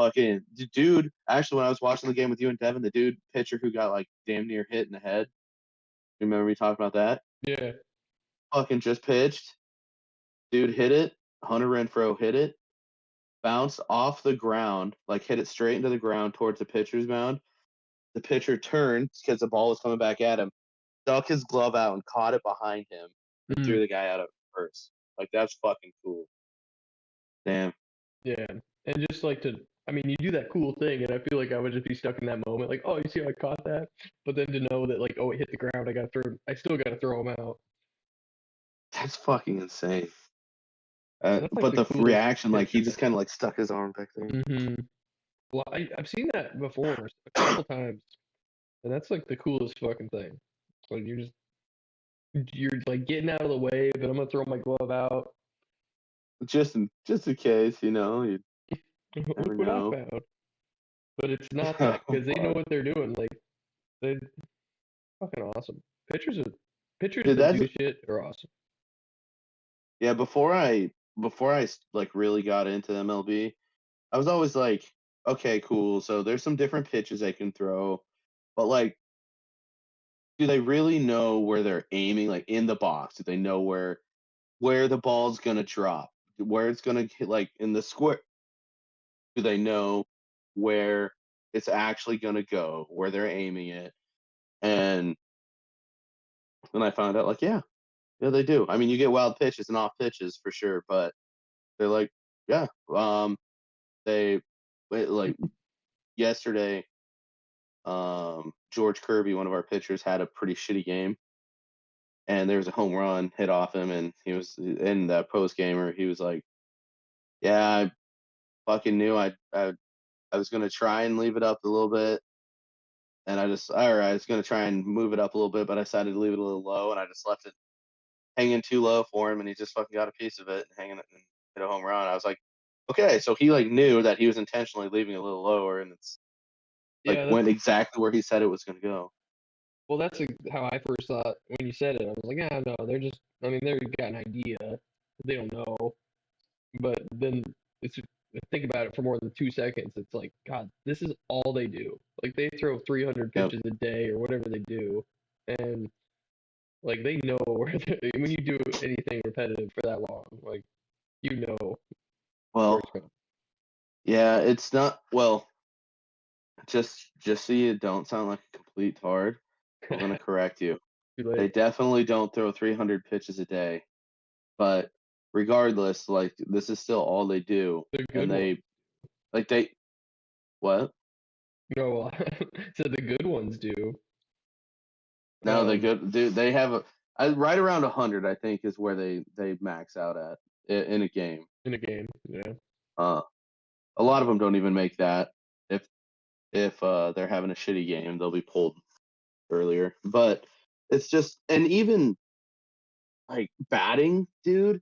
Fucking dude, actually when I was watching the game with you and Devin, the dude pitcher who got like damn near hit in the head. You remember me talking about that? Yeah. Fucking just pitched. Dude hit it. Hunter Renfro hit it. Bounced off the ground, like hit it straight into the ground towards the pitcher's mound. The pitcher turned because the ball was coming back at him, stuck his glove out and caught it behind him and Mm, threw the guy out at first. Like that's fucking cool. Damn. yeah. And just like to, I mean, you do that cool thing, and I feel like I would just be stuck in that moment, like, oh, you see how I caught that? But then to know that, like, oh, it hit the ground, I still gotta throw him out. That's fucking insane. And that's like But the the coolest reaction, like he pitcher just kind of like stuck his arm back there. thing. Well, I've seen that before a couple times, and that's like the coolest fucking thing. When you're like getting out of the way, but I'm gonna throw my glove out. Just in case, you never Look what I know. found. But it's not that Oh, because they know fuck. what they're doing. Like they fucking awesome. Pitchers Dude, that that's do shit are awesome. yeah. Before I like really got into MLB, I was always like, okay, cool. So there's some different pitches they can throw, but like, do they really know where they're aiming? Like in the box, do they know where the ball's gonna drop, where it's gonna hit? Like in the square, do they know where it's actually gonna go, where they're aiming it? And then I found out, like, yeah. Yeah, they do. I mean, you get wild pitches and off pitches for sure, but they're like, yeah. They like yesterday. George Kirby, one of our pitchers, had a pretty shitty game, and there was a home run hit off him, and he was in that post gamer. He was like, "Yeah, I fucking knew I was gonna try and leave it up a little bit, and I was gonna try and move it up a little bit, but I decided to leave it a little low, and I just left it hanging too low for him, and he just fucking got a piece of it and hanging it and hit a home run." I was like, okay, so he like knew that he was intentionally leaving it a little lower, and it's like Yeah, went that's exactly where he said it was gonna go. well, that's how I first thought when you said it. I was like, yeah, no, they're just. I mean, they've got an idea. They don't know. But then it's think about it for more than 2 seconds. It's like, God, this is all they do. Like they throw 300 Yep. pitches a day or whatever they do, and like they know where when you do anything repetitive for that long, like you know where Well, it's going. yeah, it's not well. Just so you don't sound like a complete tard, I'm gonna correct you. Too They late. definitely don't throw 300 pitches a day, but regardless, like this is still all they do, The and good one. they what? No, so the good ones do. No, they Um, good. They have right around 100. I think is where they max out at in a game. in a game, yeah. Uh, a lot of them don't even make that. If they're having a shitty game, they'll be pulled earlier. But it's just and even like batting, dude.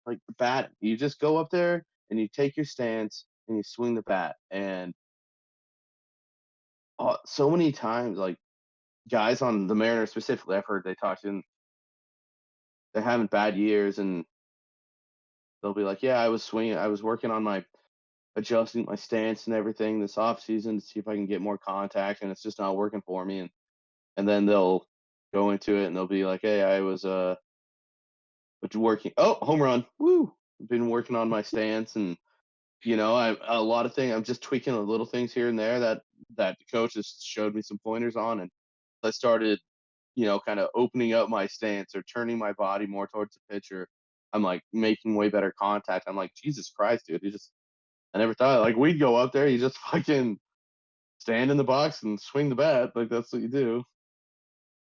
Like bat, you just go up there and you take your stance and you swing the bat. And so many times, like guys on the Mariners specifically, I've heard they talk to them, they're having bad years, and they'll be like, "Yeah, I was working on my adjusting my stance and everything this off season to see if I can get more contact, and it's just not working for me." And then they'll go into it and they'll be like, "Hey, I was working. Oh, home run! Woo! I've been working on my stance and." I a lot of things. I'm just tweaking the little things here and there that the coach has showed me some pointers on, and I started, kind of opening up my stance or turning my body more towards the pitcher. I'm like making way better contact. I'm like, Jesus Christ, dude! I never thought like we'd go up there. You just fucking stand in the box and swing the bat. Like that's what you do.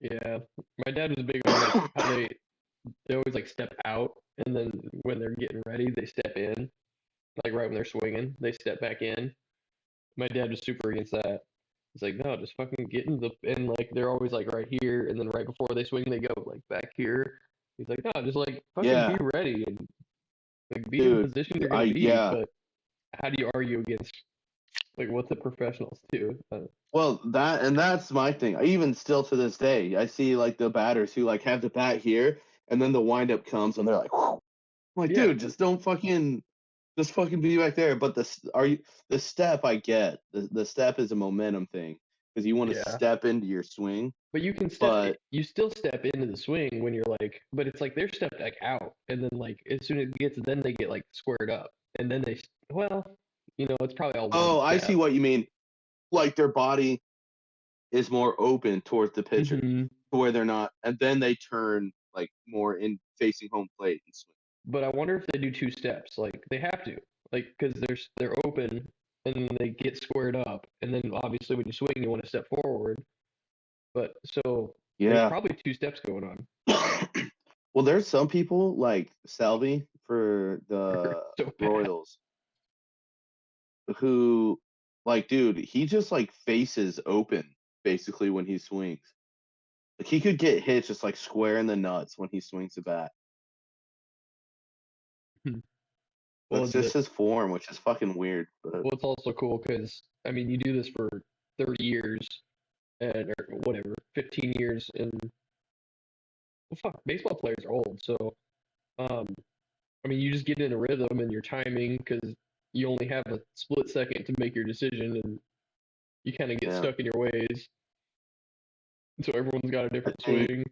Yeah, my dad was big on like how they always like step out, and then when they're getting ready, they step in. Like right when they're swinging, they step back in. My dad was super against that. He's like, no, just fucking get in the and like they're always like right here, and then right before they swing, they go like back here. He's like, no, just like fucking be Yeah, ready and like be in the dude. position you're I gonna be. yeah. But how do you argue against like what the professionals do? Well, that's my thing. I even still to this day, I see like the batters who like have the bat here, and then the windup comes, and they're like, "Whew." I'm like, Yeah, dude, just fucking be back there. But the step I get the step is a momentum thing because you want to yeah. step into your swing, But but you still step into the swing when you're like, but it's like they're stepped like out, and then like as soon as it gets, then they get like squared up, and then well, it's probably all one oh, I see step. what you mean. Like their body is more open towards the pitcher, Hmm. to where they're not, and then they turn like more in facing home plate and swing. But I wonder if they do two steps, like they have to, like because they're open, and then they get squared up, and then obviously when you swing, you want to step forward. But so there's Yeah. probably two steps going on. Well, there's some people like Salvi for the So bad. Royals who, like, dude, he just like faces open basically when he swings. Like he could get hit just like square in the nuts when he swings the bat. Well, That's just his form, which is fucking weird. But it's also cool because I mean you do this for 30 years and or whatever, 15 years, and well, fuck, baseball players are old, so um, I mean you just get in a rhythm and your timing because you only have a split second to make your decision, and you kind of get yeah, stuck in your ways. So everyone's got a I different think swing.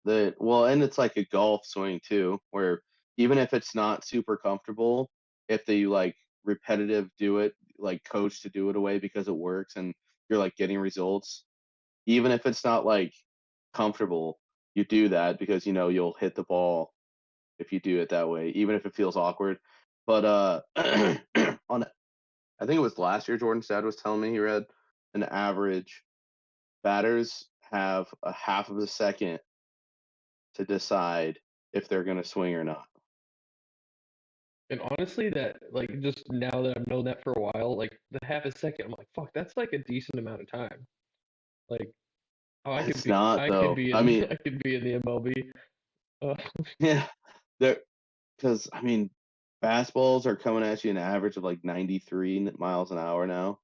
that well, and it's like a golf swing too, where even if it's not super comfortable, if they like repetitive do it, like coach to do it away because it works and you're like getting results, even if it's not like comfortable, you do that because you know you'll hit the ball if you do it that way, even if it feels awkward. But on I think it was last year, Jordan's dad was telling me he read an average batters have a half of a second to decide if they're going to swing or not. And honestly, that like just now that I've known that for a while, like the half a second, I'm like, fuck, that's like a decent amount of time. Like, oh, It's not I could though. be I in, mean, I could be in the MLB. Uh, yeah, there because I mean, fastballs are coming at you an average of like 93 miles an hour now,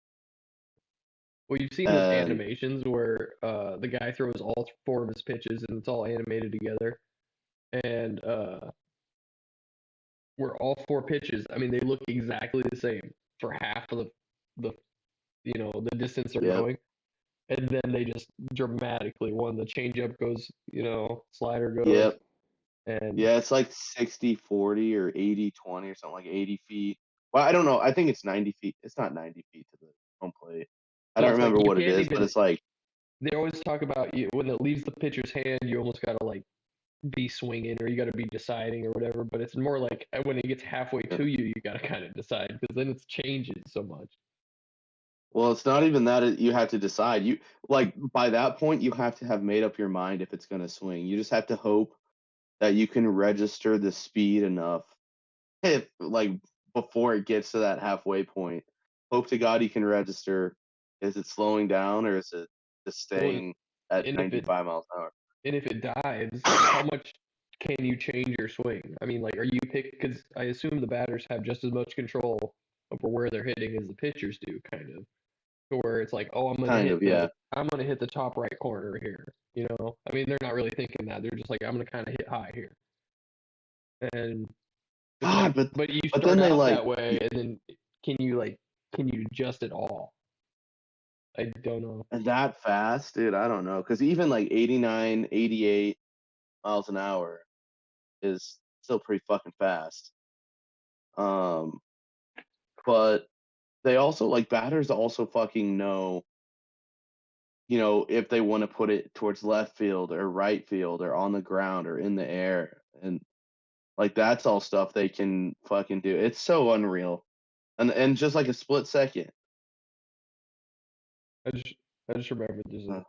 well, you've seen those and animations where the guy throws all four of his pitches and it's all animated together, and where all four pitches, I mean, they look exactly the same for half of the the distance they're yep, going, and then they just dramatically one the changeup goes, slider goes, yep, and yeah, it's like 60-40 or 80-20 or something like 80 feet. Well, I don't know. I think it's 90 feet. It's not 90 feet to the home plate. I so don't it's like remember you what it can't is, but even. it's like They always talk about you when it leaves the pitcher's hand, you almost gotta like be swinging or you gotta be deciding or whatever. But it's more like when it gets halfway yeah. to you, you gotta kind of decide because then it's changes so much. Well, it's not even that you have to decide. You like by that point you have to have made up your mind if it's going to swing. You just have to hope that you can register the speed enough if like before it gets to that halfway point. Hope to God you can register, is it slowing down or is it just Well, staying at and if it 95 miles an hour? and if it dives, like how much can you change your swing? I mean, like, are you pick? Because I assume the batters have just as much control over where they're hitting as the pitchers do, kind of. To where it's like, oh, Kind of, yeah. I'm gonna hit the top right corner here. I mean, they're not really thinking that. They're just like, I'm gonna kind of hit high here. And it's God, like, but you but then start they out like that way, and then can you adjust it all? I don't know. that fast, dude, I don't know cuz even like 89, 88 miles an hour is still pretty fucking fast. Um but they also like batters also fucking know, if they want to put it towards left field or right field or on the ground or in the air. And like that's all stuff they can fucking do. It's so unreal. And just like a split second. I just I just remember Uh,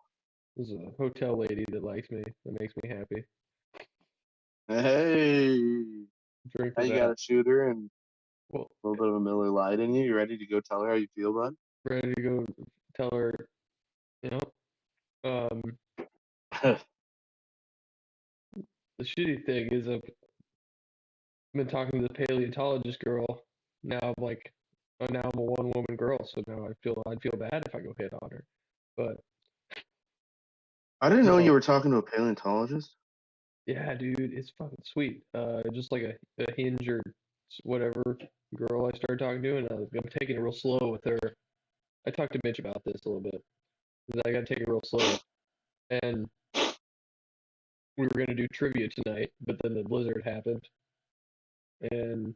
there's a hotel lady that likes me that makes me happy. hey, Drink now to you got that. a shooter and Well, a little bit of a Miller Lite in you. You ready to go tell her how you feel, bud? ready to go tell her, you know. Um, the shitty thing is I've been talking to the paleontologist girl. Now I'm like, now I'm a one woman girl, so now I'd feel bad if I go hit on her. But I didn't know you no, were talking to a paleontologist. yeah, dude, it's fucking sweet. Just like a hinge or whatever girl I started talking to, and I'm taking it real slow with her. I talked to Mitch about this a little bit. 'Cause I gotta take it real slow, and we were gonna do trivia tonight, but then the blizzard happened, and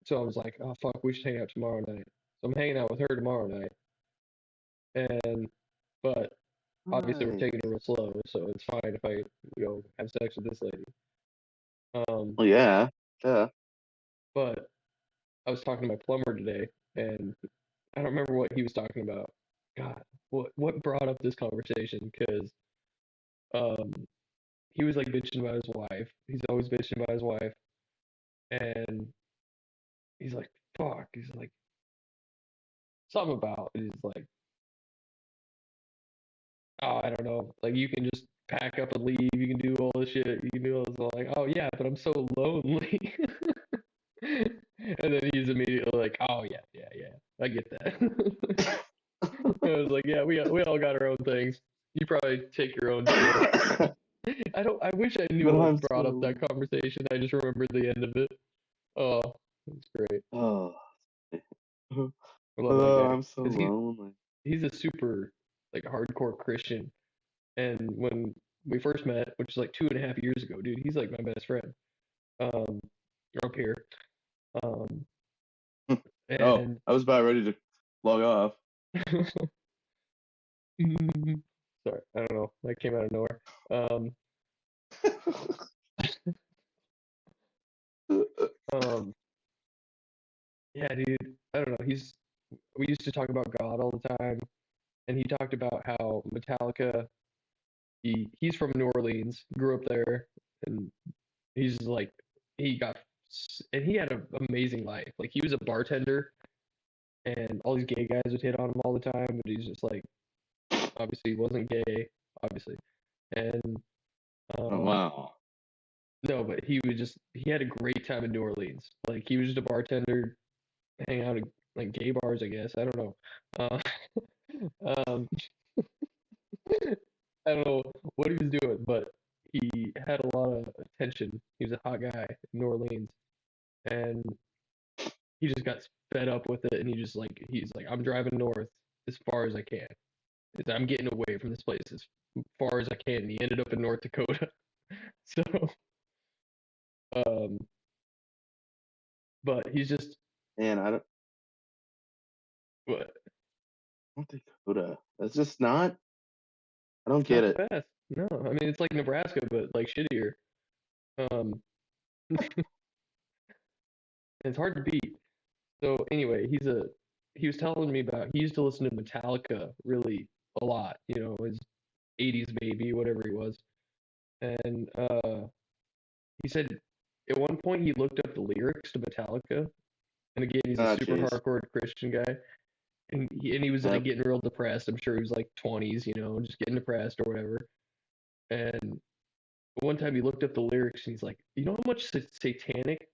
so I was like, oh fuck, we should hang out tomorrow night. So I'm hanging out with her tomorrow night, and but obviously we're taking Nice. it real slow, so it's fine if I go have sex with this lady. Um, Well, yeah. Yeah. but I was talking to my plumber today, and I don't remember what he was talking about. God, what brought up this conversation? Because um, he was like bitching about his wife. He's always bitching about his wife, and he's like, "Fuck." He's like, something about. He's like, "Oh, I don't know. Like, you can just pack up and leave. You can do all this shit. You can do all this." I'm like, "Oh yeah, but I'm so lonely." And then he's immediately like, "Oh yeah, yeah, yeah. I get that." I was like, "Yeah, we all got our own things. You probably take your own shit." I don't. I wish I knew But what I'm brought up so. that conversation. I just remembered the end of it. Oh, it's great. Oh. I love that Oh, guy I'm so because lonely. he's a super like hardcore Christian. And when we first met, which is like 2.5 years ago, dude, he's like my best friend. Um, up here. Um, Oh, and I was about ready to log off. Sorry, I don't know. That came out of nowhere. Um, um, yeah, dude. I don't know. We used to talk about God all the time, and he talked about how Metallica. He's from New Orleans, grew up there, and he's like he got and he had an amazing life. Like he was a bartender, and all these gay guys would hit on him all the time, but he's just like obviously he wasn't gay, obviously, and Oh, um wow. no, but he had a great time in New Orleans. Like he was just a bartender, hanging out at like gay bars, I guess. I don't know. Uh, um, I don't know what he was doing, but he had a lot of attention. He was a hot guy in New Orleans, and he just got fed up with it, and he's like, I'm driving north as far as I can. I'm getting away from this place as far as I can. And he ended up in North Dakota. So, um, but he's just Man, what? North Dakota. That's just not. I don't It's get not it. the best. No, I mean it's like Nebraska, but like shittier. Um, it's hard to beat. So anyway, he was telling me about he used to listen to Metallica really a lot. You know, his '80s baby, whatever he was, and he said at one point he looked up the lyrics to Metallica, and again he's a Oh, super jeez. hardcore Christian guy, and he was like Yep. getting real depressed. I'm sure he was like 20s, you know, just getting depressed or whatever. And one time he looked up the lyrics and he's like, you know how much satanic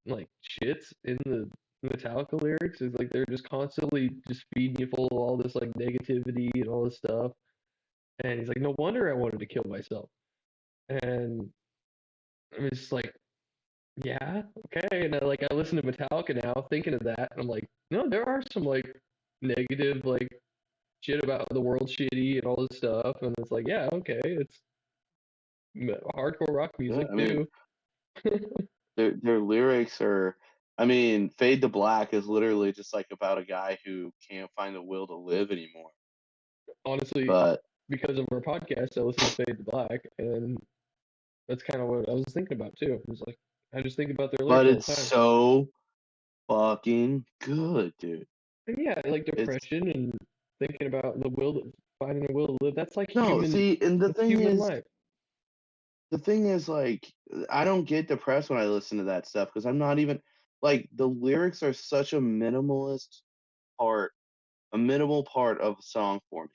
like shits in the Metallica lyrics is like they're just constantly just feeding you full of all this like negativity and all this stuff. And he's like, no wonder I wanted to kill myself. And I'm just like, yeah, okay. And I listen to Metallica now, thinking of that, and I'm like, no, there are some like negative like shit about the world shitty and all this stuff, and it's like, yeah, okay, it's hardcore rock Yeah. music I mean, too. their lyrics are. I mean, "Fade to Black" is literally just like about a guy who can't find the will to live anymore. Honestly, But because of our podcast, I listen to Fade to Black, and that's kind of what I was thinking about too. It was like I just think about their lyrics all it's the time. so fucking good, dude. And yeah, like It's depression and thinking about finding a will to live. That's like no, see, and that's human life. the thing is, like, I don't get depressed when I listen to that stuff because I'm not even like the lyrics are such part, a minimal part of a song for me.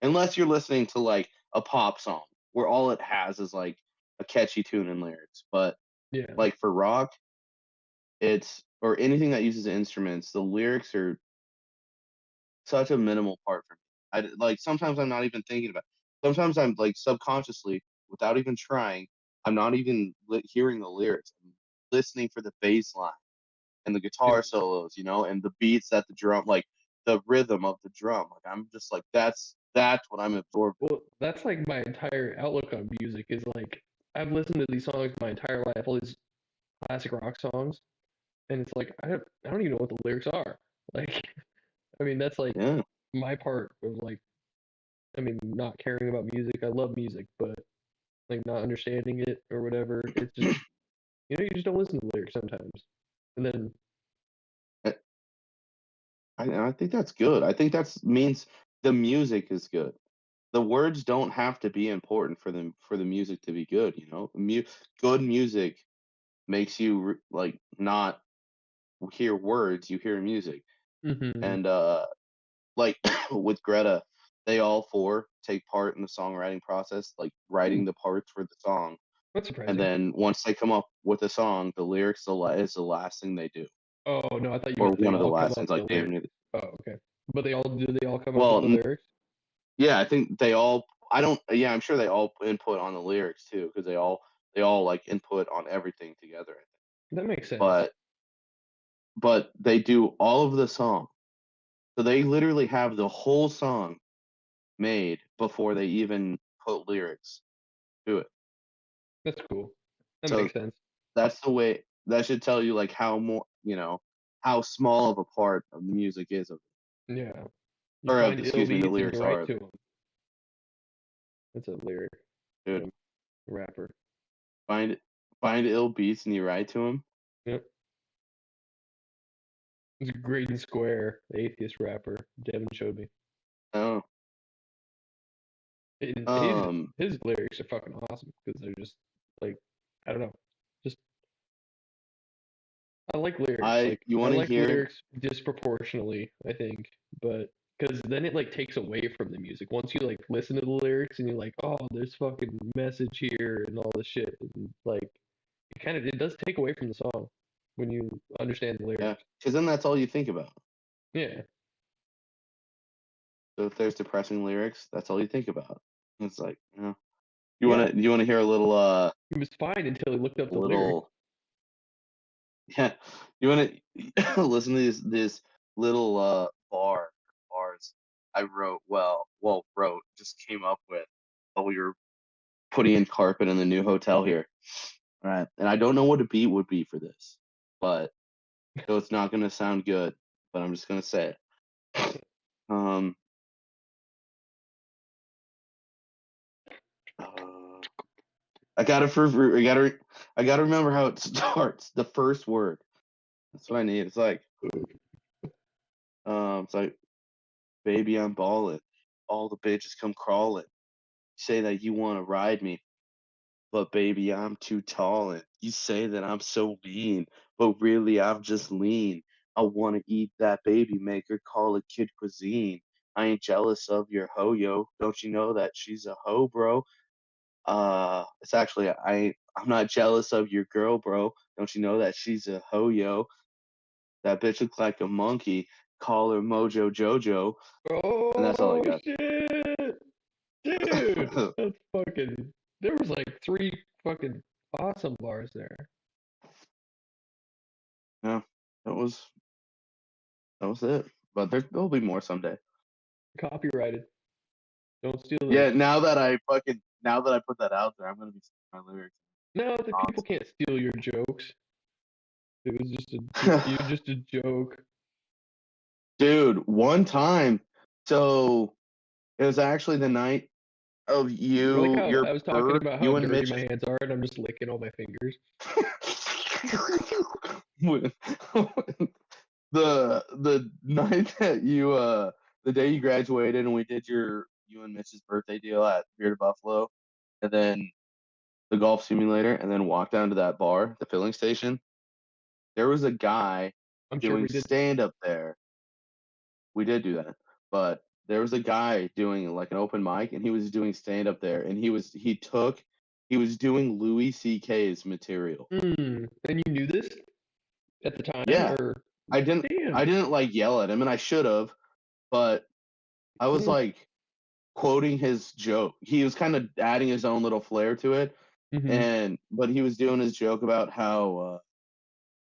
Unless you're listening to like a pop song where all it has is like a catchy tune and lyrics. But Yeah. like for rock, it's or anything that uses instruments, the lyrics are such a minimal part for me. Like sometimes I'm not even thinking about. Sometimes I'm like subconsciously, without even trying, I'm not even hearing the lyrics. I'm listening for the bass line and the guitar Dude, solos, and the beats that the drum, like the rhythm of the drum. Like I'm just like that's what I'm absorbed well, that's like my entire outlook on music is like I've listened to these songs my entire life, all these classic rock songs, and it's like I don't even know what the lyrics are. Like, I mean, that's like in. Yeah. my part of like, I mean, not caring about music. I love music, but like not understanding it or whatever. It's just you just don't listen to the lyrics sometimes, and then I think that's good. I think that's means the music is good. The words don't have to be important for the music to be good. Good music makes you like not hear words, you hear music. hmm And like with Greta, they all four take part in the songwriting process, like writing the parts for the song. that's And surprising. then once they come up with a song, the lyrics is the last thing they do, Oh no, I thought you or meant they one of the all come last up things with like the they lyrics. even. Oh, okay. But they all come up with Well, the lyrics? yeah, I think they all. I don't. Yeah, I'm sure they all input on the lyrics too, because they all like input on everything together. I think, That makes sense. but they do all of the song, so they literally have the whole song made before they even put lyrics to it. That's cool. That So makes sense. that's the way. That should tell you like how small of a part of the music is of, Yeah. You or find excuse me, the it'll be easy lyrics to write are. to them. That's a lyric dude. from a rapper. Find find ill beats and you write to him. Yep. It's Graydon Square, the atheist rapper. Devin showed me. Oh, And um, his lyrics are fucking awesome because they're just like I don't know, just I like lyrics. I Like you I want to like hear? lyrics disproportionately, I think, but because then it like takes away from the music. Once you like listen to the lyrics and you're like, oh, there's fucking message here and all this shit, and like it does take away from the song when you understand the Yeah, lyrics. because then that's all you think about. Yeah, So if there's depressing lyrics, that's all you think about. It's like, yeah. you wanna hear He was fine until he looked up a the lyrics. little yeah, you wanna listen to this little bars I wrote, just came up with while we were putting in carpet in the new hotel here. All right. And I don't know what a beat would be for this, but so it's not gonna sound good, but I'm just gonna say it. Um uh, I gotta remember how it starts. The first word. That's what I need. It's like, baby, I'm ballin'. All the bitches come crawling. Say that you wanna ride me, but baby, I'm too tall. And you say that I'm so mean, but really I'm just lean. I wanna eat that baby maker, call it kid cuisine. I ain't jealous of your ho yo. Don't you know that she's a hoe, bro? It's actually I'm not jealous of your girl, bro. Don't you know that she's a ho yo? That bitch looks like a monkey. Call her Mojo Jojo, and that's all I Oh got. shit, dude, that's fucking. There was like three fucking awesome bars there. Yeah, that was that was it. But there'll be more someday. Copyrighted. Don't steal those. Yeah, now that I put that out there, I'm gonna be singing my lyrics No, the people constantly. can't steal your jokes. It was you're just a joke. Dude, one time, so it was actually the night of I like how your I was talking birth, about how you and dirty my Mitch's. hands are, and I'm just licking all my fingers. When- the night that the day you graduated and we did you and Mitch's birthday deal at Bearded Buffalo, and then the golf simulator, and then walked down to that bar, the filling station. There was a guy I'm sure doing we did that. stand up there. We did do that, but there was a guy doing like an open mic, and he was doing stand up there, and he was doing Louis C.K.'s material. And you knew this at the time, Yeah, or I damn? didn't like yell at him, and I should have, but I was Mm-hmm. like quoting his joke. He was kind of adding his own little flair to it, and but he was doing his joke about how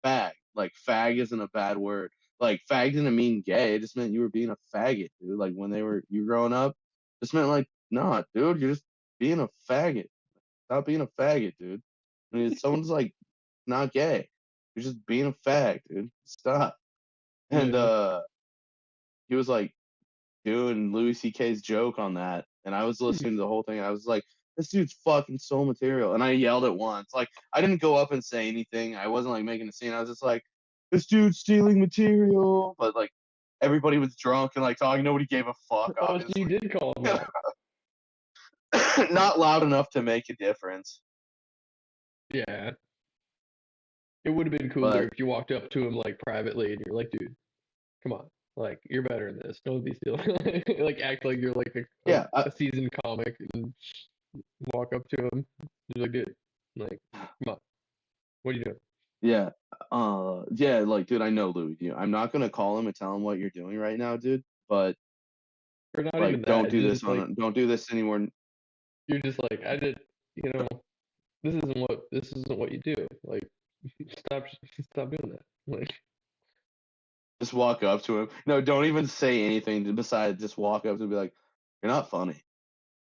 fag. Like fag isn't a bad word. Like fag didn't mean gay. It just meant you were being a faggot, dude. Like when you growing up, just meant like, nah, dude, you're just being a faggot. Stop being a faggot, dude. I mean, if someone's like not gay, you're just being a fag, dude. Stop. And Yeah. he was like doing Louis C.K.'s joke on that, and I was listening to the whole thing. I was like, this dude's fucking so material. And I yelled at once. Like I didn't go up and say anything. I wasn't like making a scene. I was just like, this dude's stealing material. But like everybody was drunk and like talking. Nobody gave a fuck, Oh, so you obviously. did call him out. Not loud enough to make a difference. Yeah. It would have been cooler But if you walked up to him like privately and you're like, dude, come on. Like, you're better than this. Don't be still. Like, act like you're like yeah, a seasoned comic and walk up to him. You're like, dude, like, come on. What are you doing? yeah, yeah. Like, dude, I know Louis. Dude. I'm not gonna call him and tell him what you're doing right now, dude. But Or not even like, that. It's just like, don't do this anymore. you're just like, I did, you know, this isn't what you do. Like, stop, stop doing that. Like, Just walk up to him. No, don't even say anything besides just walk up to him and be like, "You're not funny."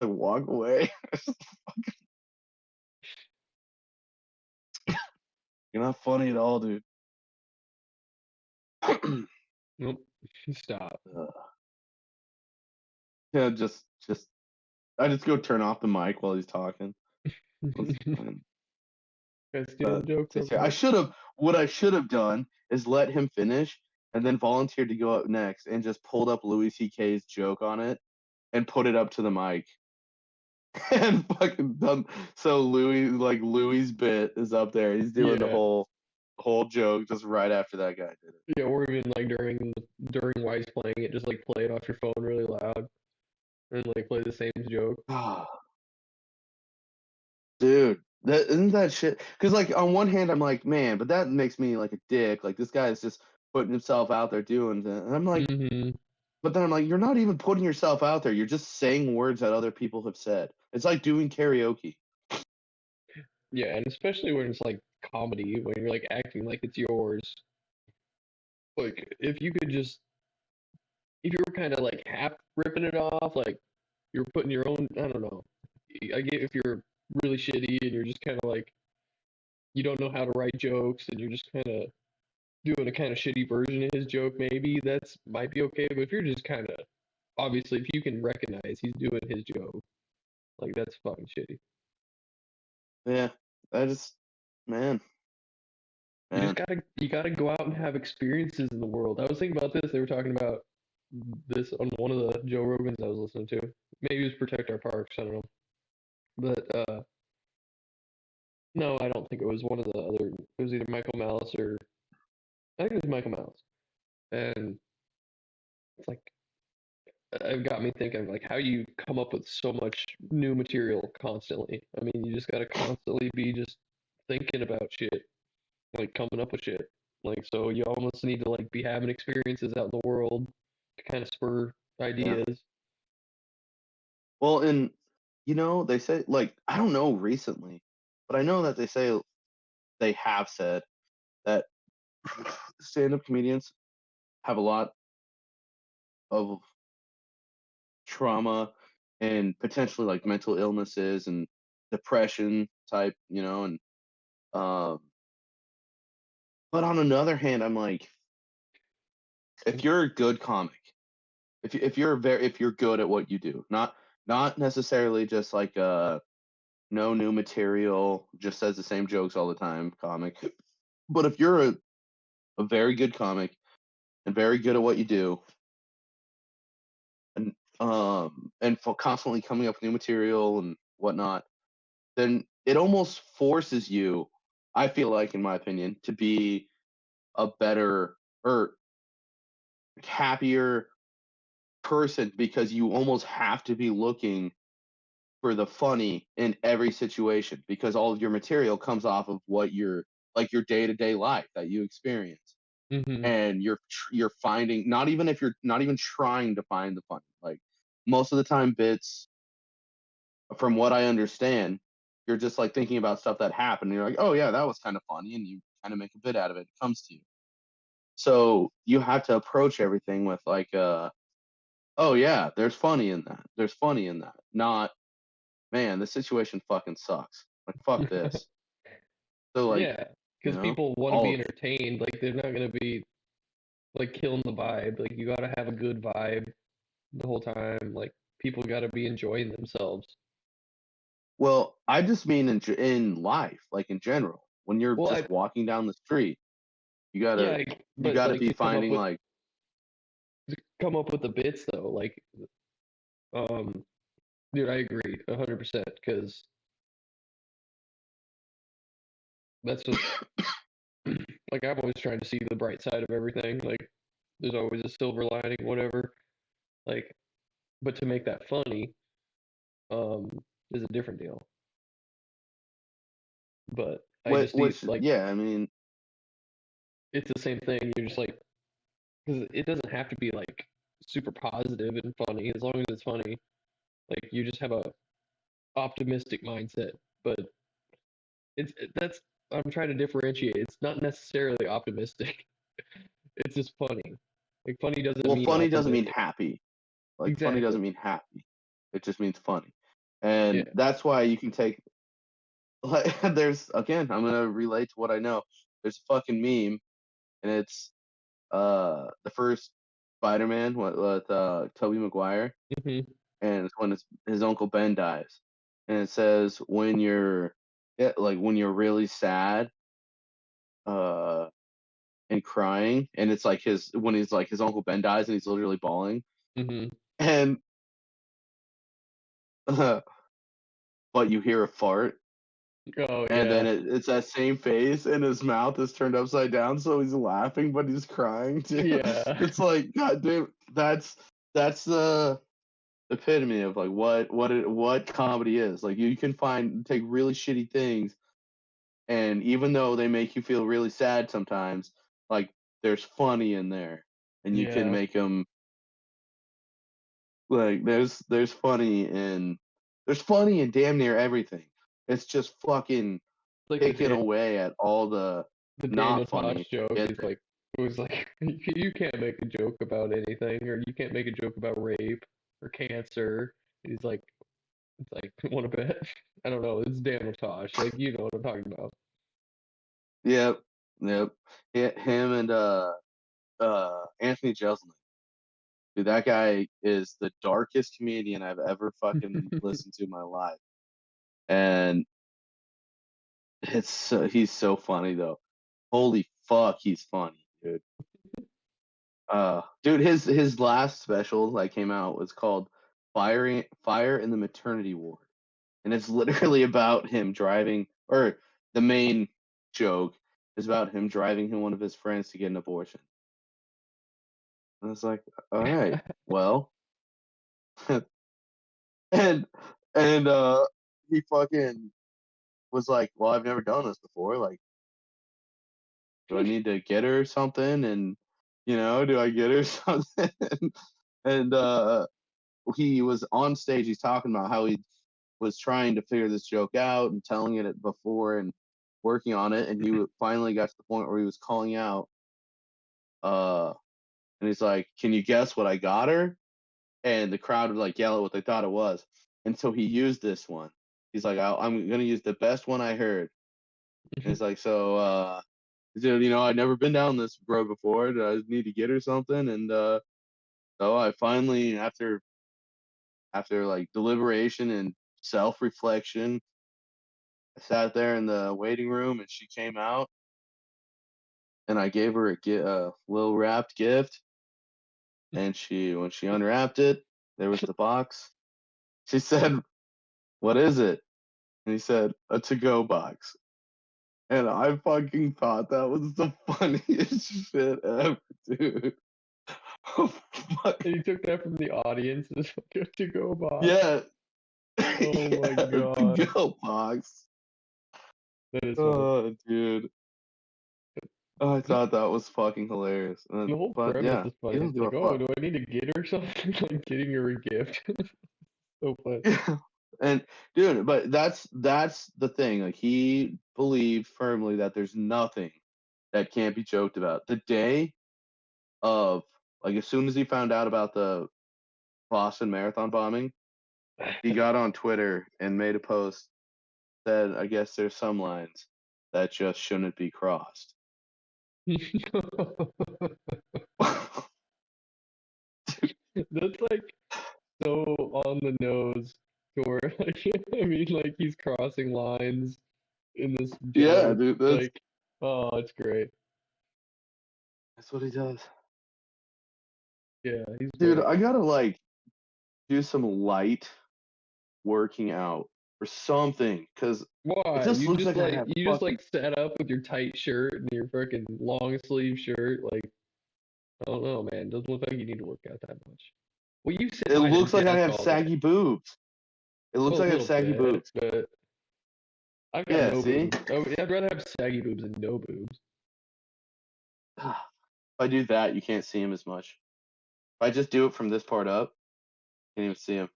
Like, walk away. You're not funny at all, dude. nope, stop. Yeah, just I just go turn off the mic while he's talking. And, I steal the joke from I me. should have. What I should have done is let him finish, and then volunteered to go up next, and just pulled up Louis C.K.'s joke on it, and put it up to the mic, and fucking done. So Louis's bit is up there. He's doing the Yeah, whole joke just right after that guy did yeah, or even like during Wise playing it, just like play it off your phone really loud and like play the same joke. it. Dude, that isn't that shit. Because like on one hand, I'm like, man, but that makes me like a dick. Like this guy is just putting himself out there doing that. And I'm like, Hmm. but then I'm like, you're not even putting yourself out there. You're just saying words that other people have said. It's like doing karaoke. Yeah, and especially when it's like comedy, when you're like acting like it's yours. Like if you could just, if you were kind of like half ripping it off, like you're putting your own, I don't know. I get if you're really shitty and you're just kind of like you don't know how to write jokes and you're just kind of doing a kind of shitty version of his joke, maybe that's might be okay. But if you're just kind of obviously, if you can recognize he's doing his joke, like that's fucking shitty. Yeah, I just, man, man. You gotta go out and have experiences in the world. I was thinking about this. They were talking about this on one of the Joe Rogans I was listening to. Maybe it was Protect Our Parks. I don't know, but no, I don't think it was one of the other. It was either Michael Malice or I think it was Michael Malice, and it's like it got me thinking like how you come up with so much new material constantly. I mean, you just gotta constantly be just thinking about shit, like coming up with shit. Like so, you almost need to like be having experiences out in the world to kind of spur Yeah. ideas. Well, and they say like I don't know recently, but I know that they have said that stand-up comedians have a lot of trauma and potentially like mental illnesses and depression type, and um but on another hand, I'm like, if you're a good comic, if you're good at what you do, not necessarily just like no new material, just says the same jokes all the time comic, but if you're a very good comic and very good at what you do, and for constantly coming up with new material and whatnot, then it almost forces you, I feel like, in my opinion, to be a better or happier person because you almost have to be looking for the funny in every situation because all of your material comes off of what your day-to-day life that you experience, Hmm. and you're finding, not even if you're not even trying to find the funny, like most of the time bits, from what I understand, you're just like thinking about stuff that happened and you're like, oh yeah, that was kind of funny, and you kind of make a bit out of it. It comes to you. So you have to approach everything with like oh yeah, there's funny in that. There's funny in that. Not, man, this situation fucking sucks. Like fuck this. So like, Yeah, because people want to all be of it. entertained. Like they're not gonna be like killing the vibe. Like you gotta have a good vibe the whole time. Like people gotta be enjoying themselves. Well, I just mean in life, like in general. When you're Well, just walking down the street, you yeah, gotta you but gotta like be finding like, to come up with the bits though. Like, um, dude, I agree 100% because that's just like I'm always trying to see the bright side of everything. Like, there's always a silver lining, whatever. Like, but to make that funny, um, is a different deal. But I just need which like yeah, I mean, it's the same thing. You're just like because it doesn't have to be like super positive and funny as long as it's funny. Like you just have a optimistic mindset. But that's I'm trying to differentiate. It's not necessarily optimistic. It's just funny. Like funny doesn't well, mean funny doesn't mean optimistic. happy. Like funny Exactly. doesn't mean happy. It just means funny. And Yeah. that's why you can take like there's, again, I'm gonna relate to what I know. There's a fucking meme, and it's the first Spider-Man with Tobey Maguire, Hmm. and it's when his Uncle Ben dies, and it says when you're like when you're really sad, uh, and crying, and it's like his when he's like his Uncle Ben dies and he's literally bawling, Hmm. and but you hear a fart, Oh and then yeah, it's that same face, and his mouth is turned upside down, so he's laughing, but he's crying too. yeah, It's like, God damn, that's the epitome of like what comedy is. Like you can take really shitty things, and even though they make you feel really sad sometimes, like there's funny in there, and you can yeah. make them like there's funny in damn near everything. It's just fucking Like picking away at all the the Daniel not Tosh funny to joke get is there. like it was like you can't make a joke about anything, or you can't make a joke about rape or cancer. He's like, it's like, want to bet? I don't know. It's Daniel Tosh. Like, you know what I'm talking about. Yep, yep. Him and Anthony Jeselnik. Dude, that guy is the darkest comedian I've ever fucking listened to in my life, and he's so funny though. Holy fuck, he's funny, dude. Dude, his last special that came out was called Fire in the Maternity Ward, and it's literally about him driving, or the main joke is about him driving one of his friends to get an abortion. And I was like, all right, well, and he fucking was like, well, I've never done this before. Like, do I need to get her something? And do I get her something? and he was on stage. He's talking about how he was trying to figure this joke out and telling it before and working on it, and finally got to the point where he was calling out. Uh, and he's like, "Can you guess what I got her?" And the crowd would like yell at what they thought it was. And so he used this one. He's like, I'm gonna use the best one I heard. And it's like, so he said, I'd never been down this road before. Do I need to get her something? And so I finally, after like deliberation and self reflection, I sat there in the waiting room, and she came out, and I gave her a little wrapped gift. And when she unwrapped it, there was the box. She said, "What is it?" And he said, "A to-go box." And I fucking thought that was the funniest shit ever, dude. Oh, fuck. And he took that from the audience as like a to-go box. Yeah, Oh my yeah, god, to-go box. that is funny. Oh, dude. I thought that was fucking hilarious. The whole But premise yeah, is funny. he doesn't It's give like, a oh, fuck. do I need to get her something? Like getting her a gift. So funny. Yeah. And dude, but that's the thing. Like he believed firmly that there's nothing that can't be joked about. The day of like as soon as he found out about the Boston Marathon bombing, he got on Twitter and made a post said, I guess there's some lines that just shouldn't be crossed. That's like so on the nose to where like I mean like he's crossing lines in this Yeah, joke. dude, Like, oh, it's great. that's what he does. Yeah, he's Dude, great. I gotta like do some light working out or something, because it Why? just looks like I have You just fucking. like set up with your tight shirt and your freaking long sleeve shirt. Like, I don't know, man. Doesn't look like you need to work out that much. Well, you sit It behind looks a like I desk have all day. saggy boobs. It looks Well, a like I have little saggy bit, boobs. but I've got Yeah, no see? boobs. Oh, yeah, I'd rather have saggy boobs than no boobs. If I do that, you can't see him as much. If I just do it from this part up, you can't even see him.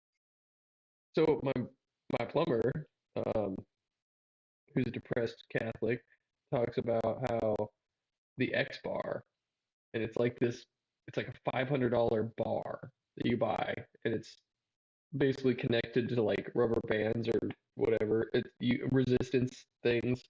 So my plumber, um, who's a depressed Catholic, talks about how the X bar, and it's like a $500 bar that you buy, and it's basically connected to like rubber bands or whatever. It's resistance things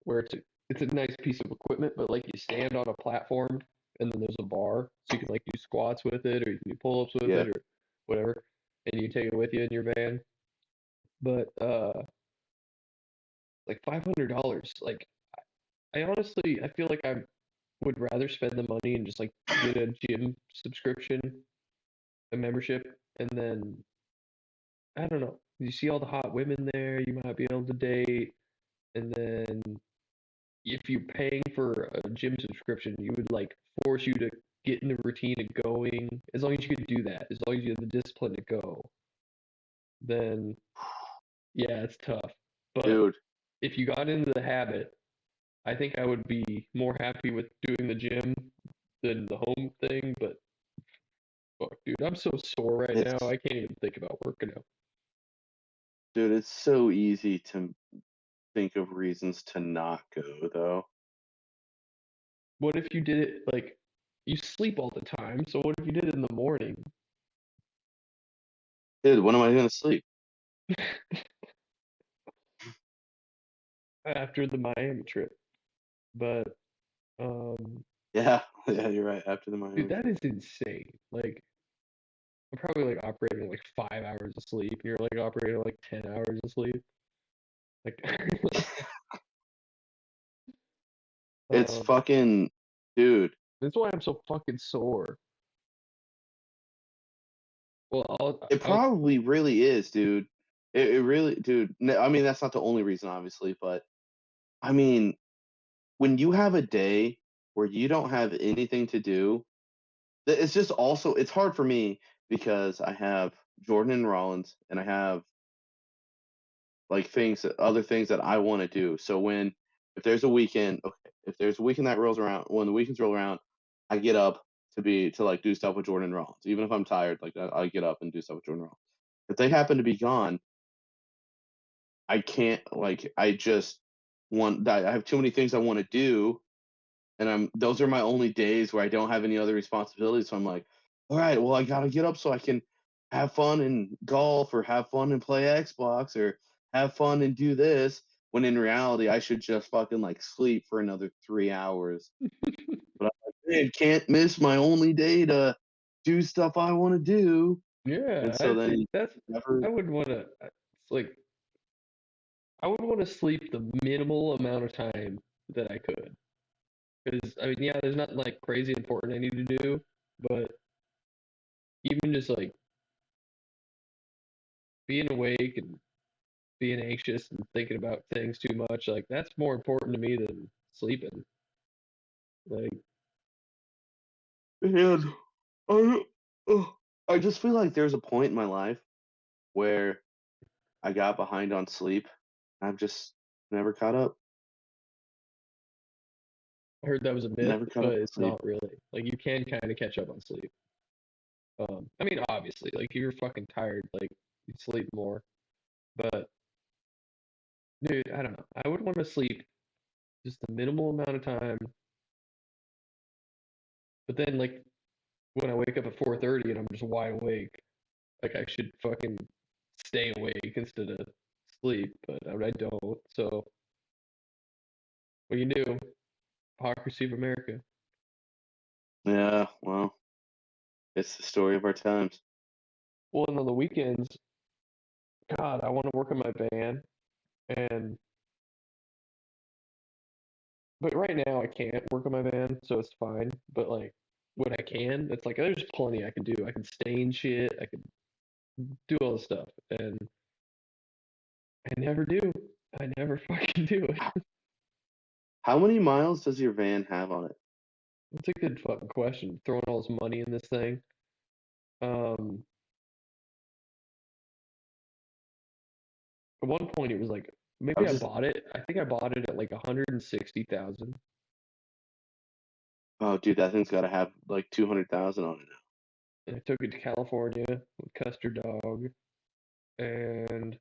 where it's a nice piece of equipment, but like you stand on a platform and then there's a bar, so you can like do squats with it or you can do pull-ups with Yeah. it or whatever. and you take it with you in your van. But like $500, like I honestly I feel like I would rather spend the money and just like get a gym subscription, a membership, and then I don't know. You see all the hot women there, you might be able to date, and then if you're paying for a gym subscription, you would like force you to get in the routine of going. As long as you could do that, as long as you have the discipline to go, then yeah, it's tough. But dude. if you got into the habit, I think I would be more happy with doing the gym than the home thing. But fuck, dude, I'm so sore right now. It's I can't even think about working out. dude. It's so easy to think of reasons to not go though. What if you did it like you sleep all the time? So what if you did it in the morning Dude, when am I gonna sleep? after the Miami trip? But um, Yeah, yeah, you're right. After the dude, Miami that trip. is insane. Like I'm probably like operating like 5 hours of sleep. You're like operating like 10 hours of sleep. Like, It's um, fucking, dude. that's why I'm so fucking sore. Well, It probably really is, dude. It really, dude. I mean, that's not the only reason, obviously, but I mean, when you have a day where you don't have anything to do, it's just also it's hard for me because I have Jordan and Rollins, and I have like other things that I want to do. So when if there's a weekend, okay, if there's a weekend that rolls around, when the weekends roll around, I get up to like do stuff with Jordan and Rollins. Even if I'm tired, like I get up and do stuff with Jordan and Rollins. If they happen to be gone, I can't like I just want I have too many things I want to do, and I'm those are my only days where I don't have any other responsibilities. So I'm like, all right, well I gotta get up so I can have fun and golf or have fun and play Xbox or have fun and do this. When in reality, I should just fucking like sleep for another 3 hours. But I'm like, man, can't miss my only day to do stuff I want to do. And yeah, so I think then that's. never. I would want to. It's like I would want to sleep the minimal amount of time that I could. Because I mean, yeah, there's nothing like crazy important I need to do, but even just like being awake and being anxious and thinking about things too much, like that's more important to me than sleeping. Like, And I, oh, I just feel like there's a point in my life where I got behind on sleep. I've just never caught up. I heard that was a myth, Never caught but up with it's sleep. not really. Like, you can kind of catch up on sleep. I mean, obviously, like if you're fucking tired, like you sleep more. But dude, I don't know. I would want to sleep just a minimal amount of time. But then, like when I wake up at 4:30 and I'm just wide awake, like I should fucking stay awake instead of sleep. But I don't. So what you do? Hypocrisy of America. Yeah, well, it's the story of our times. Well, and on the weekends, God, I want to work on my van, and but right now I can't work on my van, so it's fine. But like when I can, it's like there's plenty I can do. I can stain shit. I can do all this stuff, and I never do. I never fucking do it. How many miles does your van have on it? It's a good fucking question. Throwing all this money in this thing. Um, at one point it was like I maybe was I just, bought it. I think I bought it at like 160,000. oh, dude, that thing's got to have like 200,000 on it And I took it to California with Custer Dog, and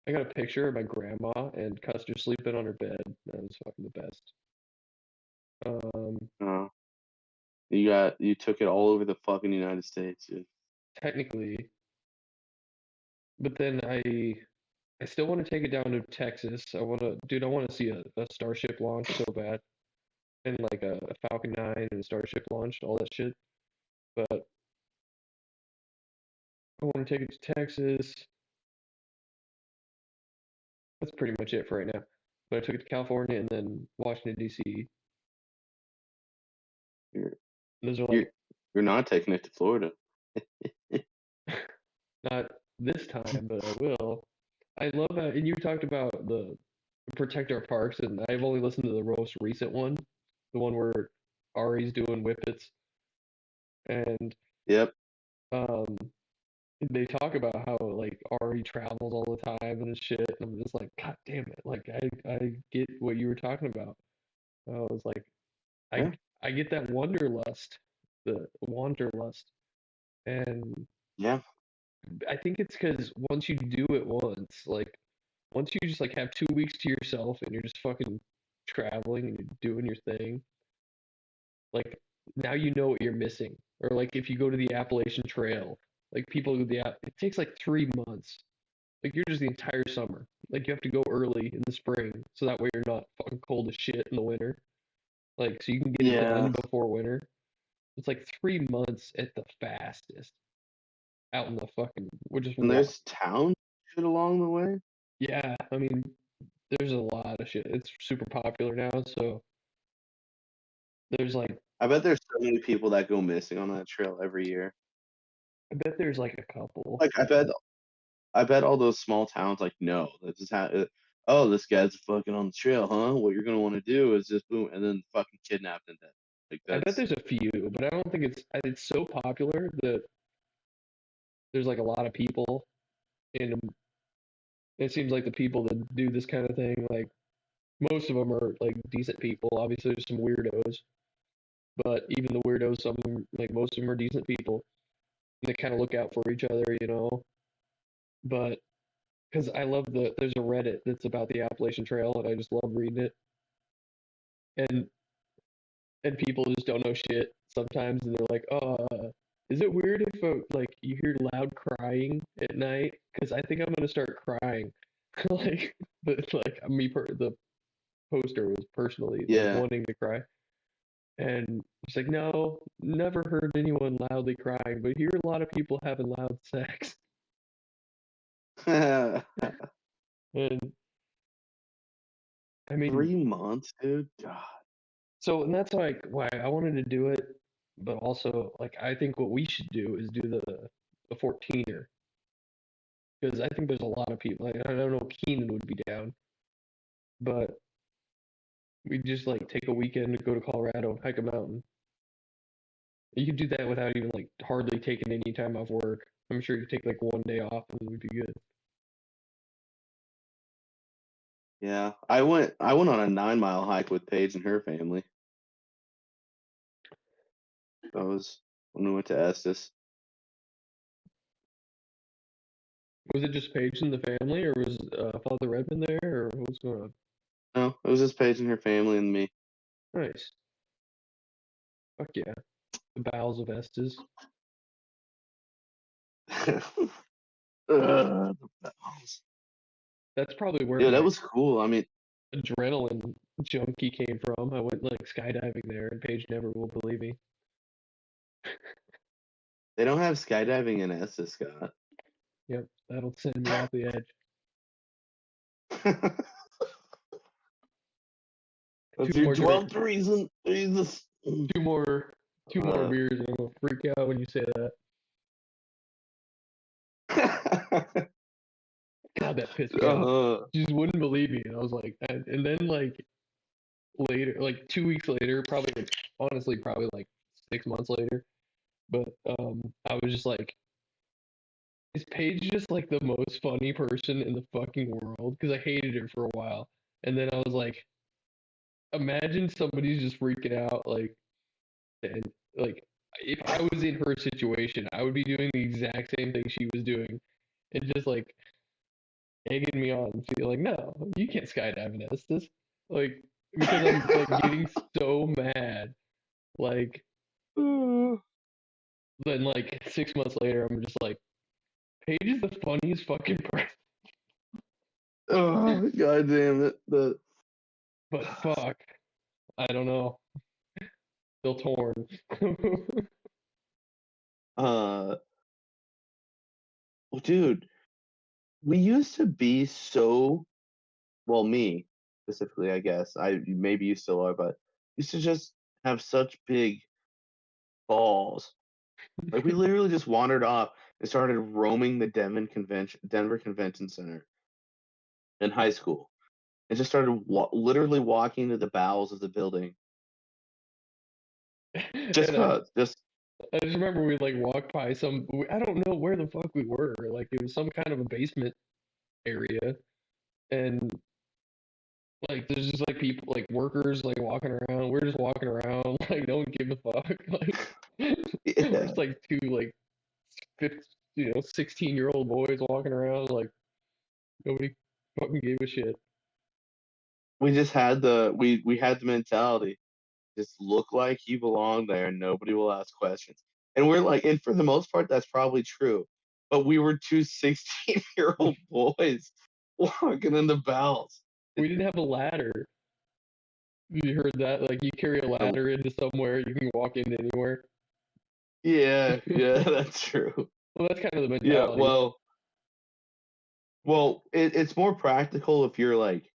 I got a picture of my grandma and Custer sleeping on her bed. That was fucking the best. Um, now. You took it all over the fucking United States, dude. technically, but then I still want to take it down to Texas. I want to see a Starship launch so bad, and like a Falcon 9 and a Starship launch, all that shit. But I want to take it to Texas. That's pretty much it for right now. But I took it to California and then Washington D.C. You're Those are you're like you're not taking it to Florida. not this time, but I will. I love that. And you talked about the protect our parks, and I've only listened to the most recent one, the one where Ari's doing whippets, and Yep. um, they talk about how like Ari travels all the time and shit. And I'm just like, God damn it! Like I get what you were talking about. I was like, I Yeah. I get that wanderlust, the wanderlust, and Yeah. I think it's because once you do it once, like once you just like have 2 weeks to yourself and you're just fucking traveling and you're doing your thing, like now you know what you're missing. Or like if you go to the Appalachian Trail, like people do the it takes like 3 months. Like you're just the entire summer. Like you have to go early in the spring, so that way you're not fucking cold as shit in the winter. Like so you can get it Yeah. done before winter. It's like 3 months at the fastest out in the fucking. We're just And walk. there's town shit along the way. Yeah, I mean, there's a lot of shit. It's super popular now, so there's like I bet there's so many people that go missing on that trail every year. I bet there's like a couple. Like I bet all those small towns like no, that just oh, this guy's fucking on the trail, huh? What you're gonna want to do is just boom, and then fucking kidnapped and dead. Like I bet that's there's a few, but I don't think it's so popular that there's like a lot of people, and it seems like the people that do this kind of thing, like most of them are like decent people. Obviously, there's some weirdos, but even the weirdos, some of them, like most of them are decent people. And they kind of look out for each other, you know. But because I love there's a Reddit that's about the Appalachian Trail, and I just love reading it. And people just don't know shit sometimes, and they're like, "Oh, is it weird if like you hear loud crying at night? Because I think I'm gonna start crying." Like, the poster was personally like yeah. wanting to cry, and it's like, no, never heard anyone loudly crying, but hear a lot of people having loud sex, and I mean, 3 months, dude. God. so and that's why I wanted to do it, but also like I think what we should do is do the 14er because I think there's a lot of people. Like, I don't know if Keenan would be down, but we just like take a weekend to go to Colorado, hike a mountain. You could do that without even like hardly taking any time off work. I'm sure you take like one day off and we'd be good. Yeah. I went on a 9 mile hike with Paige and her family. That was when we went to Estes. Was it just Paige and the family, or was Father Redmond there, or what was going on? No, it was just Paige and her family and me. Nice. Fuck yeah. The bowels of Estes. The bells. That's probably where Yeah, that my was cool. I mean, adrenaline junkie came from. I went like skydiving there, and Paige never will believe me. they don't have skydiving in Estes, Scott. Yep, that'll send me off the edge. Two That's your more drink, 12th reason. Jesus. two more, two more Uh, beers, and I'm gonna freak out when you say that. God, that pissed me off. uh, She just wouldn't believe me, and I was like, and then like later, like 2 weeks later, probably honestly, probably like 6 months later, but I was just like, is Paige just like the most funny person in the fucking world? Because I hated her for a while, and then I was like, imagine somebody's just freaking out, like, and like, if I was in her situation, I would be doing the exact same thing she was doing, and just like egging me on, feel like, no, you can't skydive in Estes, like, because I'm like getting so mad, like, then like 6 months later, I'm just like, Paige is the funniest fucking person, oh, God damn it. but fuck, I don't know, still torn. Uh, Well, dude, we used to be so well, me specifically, I guess. Maybe you still are, but used to just have such big balls. Like we literally just wandered off and started roaming the Denver Convention Center in high school, and just started literally walking to the bowels of the building just And cause. Just I just remember we like walked by I don't know where the fuck we were. Like it was some kind of a basement area, and like there's just like people like workers like walking around. We're just walking around like no one gave a fuck. Like we're yeah, just like two like 15, 16-year-old boys walking around like nobody fucking gave a shit. we just had we had the mentality. Just look like you belong there and nobody will ask questions. And we're like, and for the most part, that's probably true. But we were two 16-year-old boys walking in the bowels. We didn't have a ladder. You heard that? Like you carry a The, ladder into somewhere, you can walk in anywhere. yeah, yeah, that's true. Well, that's kind of the Yeah, mentality. well, it's more practical if you're like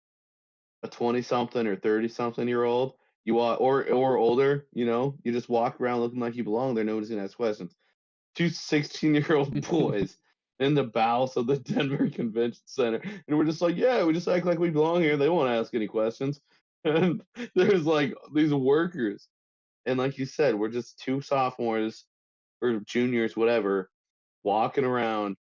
a 20 something or 30 something year old. You want or older, you just walk around looking like you belong there. Nobody's gonna ask questions. Two 16-year-old boys in the bowels of the Denver Convention Center. And we're just like, yeah, we just act like we belong here. They won't ask any questions. And there's like these workers. And like you said, we're just two sophomores or juniors, whatever, walking around.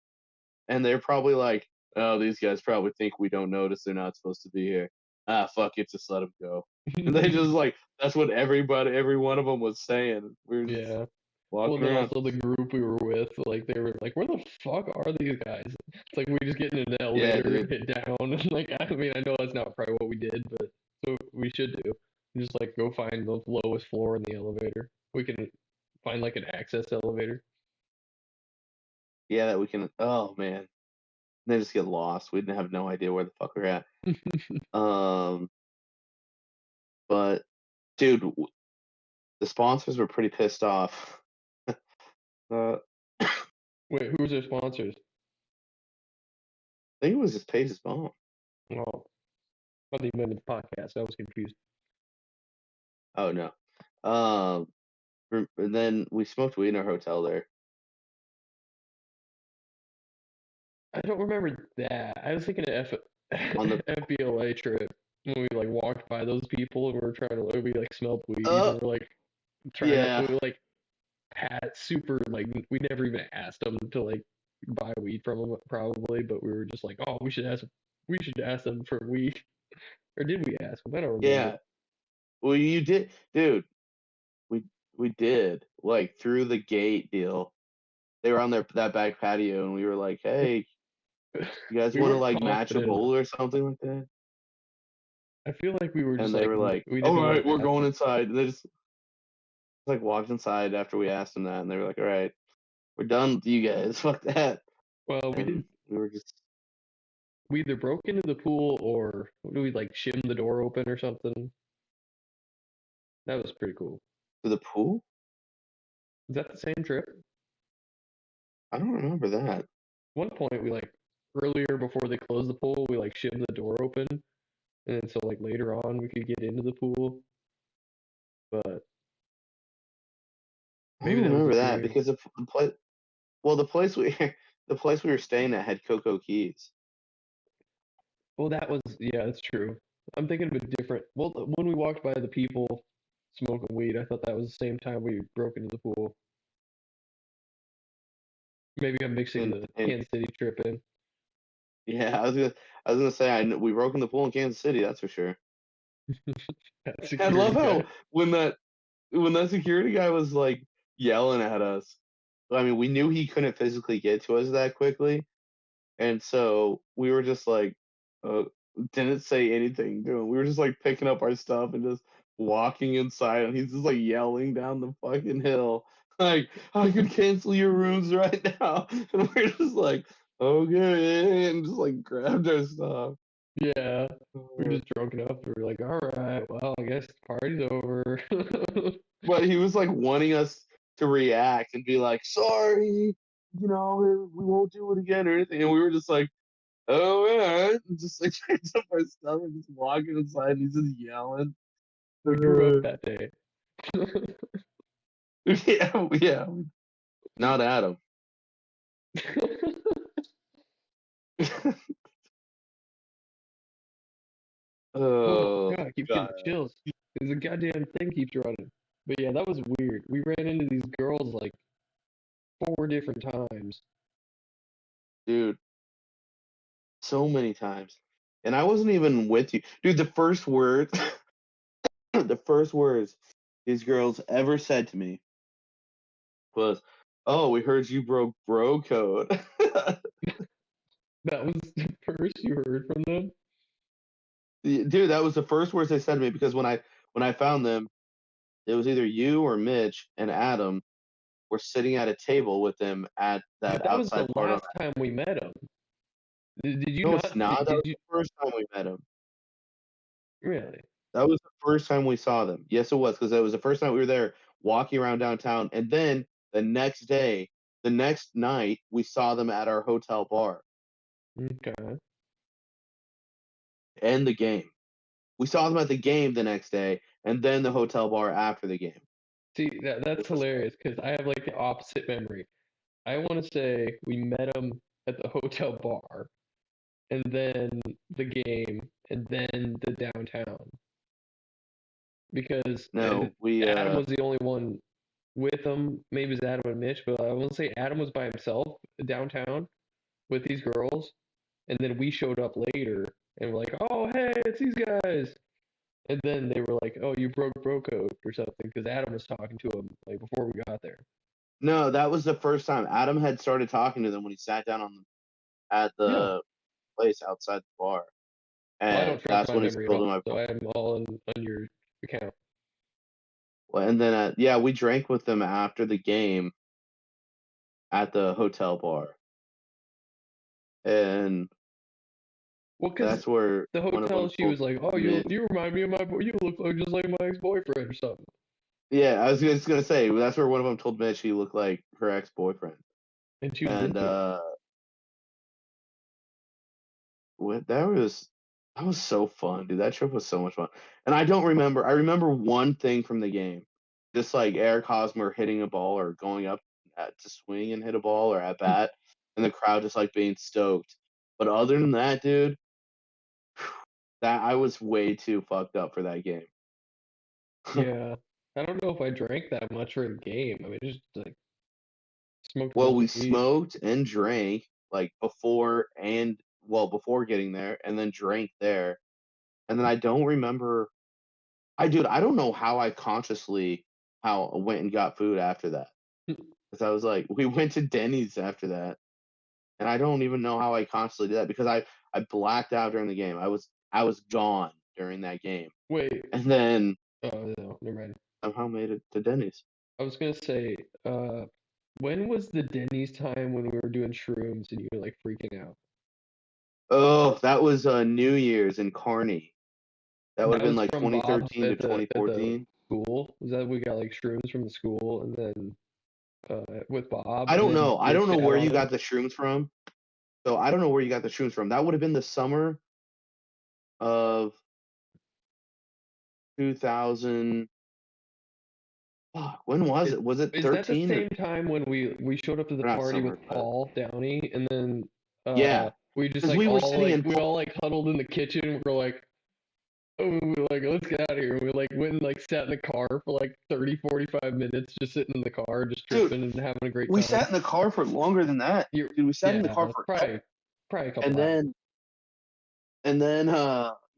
And they're probably like, oh, these guys probably think we don't notice they're not supposed to be here. Ah, fuck it, just let them go. And they just like, that's what every one of them was saying. We were just Yeah. Well, walking then around. also the group we were with, like they were like, "Where the fuck are these guys?" It's like we just get in an Yeah, elevator and dude. hit down, and like I mean, I know that's not probably what we did, but so we should do. Just like go find the lowest floor in the elevator. We can find like an access elevator. Yeah, that we can. Oh man, they just get lost. We didn't have no idea where the fuck we're at. Um, but dude, the sponsors were pretty pissed off. I Wait, who's their sponsors? think it was just Page's mom. Oh, I thought you meant the podcast. I was confused. Oh no. And then we smoked weed in our hotel there. I don't remember that. I was thinking of On the FBLA trip when we like walked by those people and we are trying to we like smelled weed uh and we're like trying to yeah, we like had super like we never even asked them to like buy weed from them probably, but we were just like, oh, we should ask them for weed, or did we ask them? I don't remember. yeah. Well, you did, dude. We we did like through the gate deal. They were on that back patio, and we were like, "Hey, you guys We want to weren't like match a confident enough. bowl or something like that?" I feel like we were just And they like were like, we "All didn't want right, to we're ask going them. inside." And they just like walked inside after we asked them that, and they were like, "All right, we're done with you guys. Fuck that." Well, we And did. we were just We either broke into the pool or we like shimmed the door open or something. That was pretty cool. to the pool. Is that the same trip? I don't remember that. One point we like earlier before they closed the pool, we like shimmed the door open, and then so like later on we could get into the pool. But I don't maybe that was remember the that period. because the place, well, the place we the place we were staying at had Cocoa Keys. Well, that was yeah, that's true. I'm thinking of a different. Well, when we walked by the people smoking weed, I thought that was the same time we broke into the pool. Maybe I'm mixing the And Kansas City trip in. yeah, I was gonna say we broke in the pool in Kansas City. That's for sure. That I love security guy. how when that security guy was like yelling at us. I mean, we knew he couldn't physically get to us that quickly, and so we were just like, uh, didn't say anything to him. We were just like picking up our stuff and just walking inside, and he's just like yelling down the fucking hill, like, I could cancel your rooms right now. And we're just like, okay, and just like grabbed our stuff. Yeah, we were Uh, just drunk enough. We were like, all right, well, I guess the party's over. But he was like wanting us to react and be like, sorry. we won't do it again or anything. And we were just like, oh, yeah, and just like picked up our stuff and just walking inside, and he's just yelling. We grew up that day. Yeah, yeah. Not Adam. Oh Oh god, I keep getting God, the chills. Because the goddamn thing keeps running. But yeah, that was weird. We ran into these girls like 4 different times. dude, so many times, and I wasn't even with you, dude. The first words, the first words these girls ever said to me was, "Oh, we heard you broke bro code." That was the first you heard from them? Dude, that was the first words they said to me because when I found them, it was either you or Mitch and Adam were sitting at a table with them at But that that was the outside part on last that. time we met them. Did you No, it's not see? not. That was Did you the first time we met them. really? That was the first time we saw them. Yes, it was because it was the first night we were there walking around downtown, and then the next day, the next night, we saw them at our hotel bar Okay. and the game. We saw them at the game the next day, and then the hotel bar after the game. See, that's This was hilarious because I have like the opposite memory. I want to say we met them at the hotel bar, and then the game, and then the downtown. Because no, we Adam was the only one with them. Maybe it was Adam and Mitch, but I will say Adam was by himself downtown with these girls, and then we showed up later and we're like, "Oh, hey, it's these guys." And then they were like, "Oh, you broke bro code or something," because Adam was talking to him like before we got there. no, that was the first time Adam had started talking to them when he sat down at Yeah. the place outside the bar, Well, I and don't trust that's my when he memory at told all, him I so broke. I am all on your account. Well, and then yeah, we drank with them after the game at the hotel bar, and Well, because that's where the one of hotel, them she told was like, "Oh, you Mitch. you remind me of my boy. You look like just like my ex-boyfriend or something." Yeah, I was just gonna say that's where one of them told Mitch he looked like her ex boyfriend, And she was and into it. that was so fun, dude. That trip was so much fun, and I don't remember. I remember one thing from the game, just like Eric Hosmer hitting a ball or going up to swing and hit a ball or at bat, and the crowd just like being stoked. But other than that, dude, that I was way too fucked up for that game. Yeah. I don't know if I drank that much for a game. I mean, just like smoked a Well, bunch we of weed. smoked and drank like before getting there, and then drank there, and then I don't remember. I don't know how I consciously how went and got food after that because I was like, we went to Denny's after that, and I don't even know how I consciously did that because I blacked out during the game. I was gone during that game, Wait. and then Oh no, never mind. somehow made it to Denny's. I was gonna say, when was the Denny's time when we were doing shrooms and you were like freaking out? Oh, that was New Year's in Kearney. That would have That been was like from Bob's 2013 to at the 2014. school. Was that we got like shrooms from the school and then with Bob I and don't then know. I we don't know shat where on you him? got the shrooms from. So I don't know where you got the shrooms from. That would have been the summer of 2000. Fuck, when was Is it? Was it is that the 13 same time when we showed up to the or not party with summer? But Paul Downey and then yeah, we just because like we were sitting in we Paul. all like huddled in the kitchen. We're like, oh, we're like, let's get out of here. And we like went and like sat in the car for like 30, 45 minutes, just sitting in the car, just Dude, tripping and having a great we time. sat in the car for longer than that. You Dude, we sat in the yeah, car forever. probably a And couple hours. then and then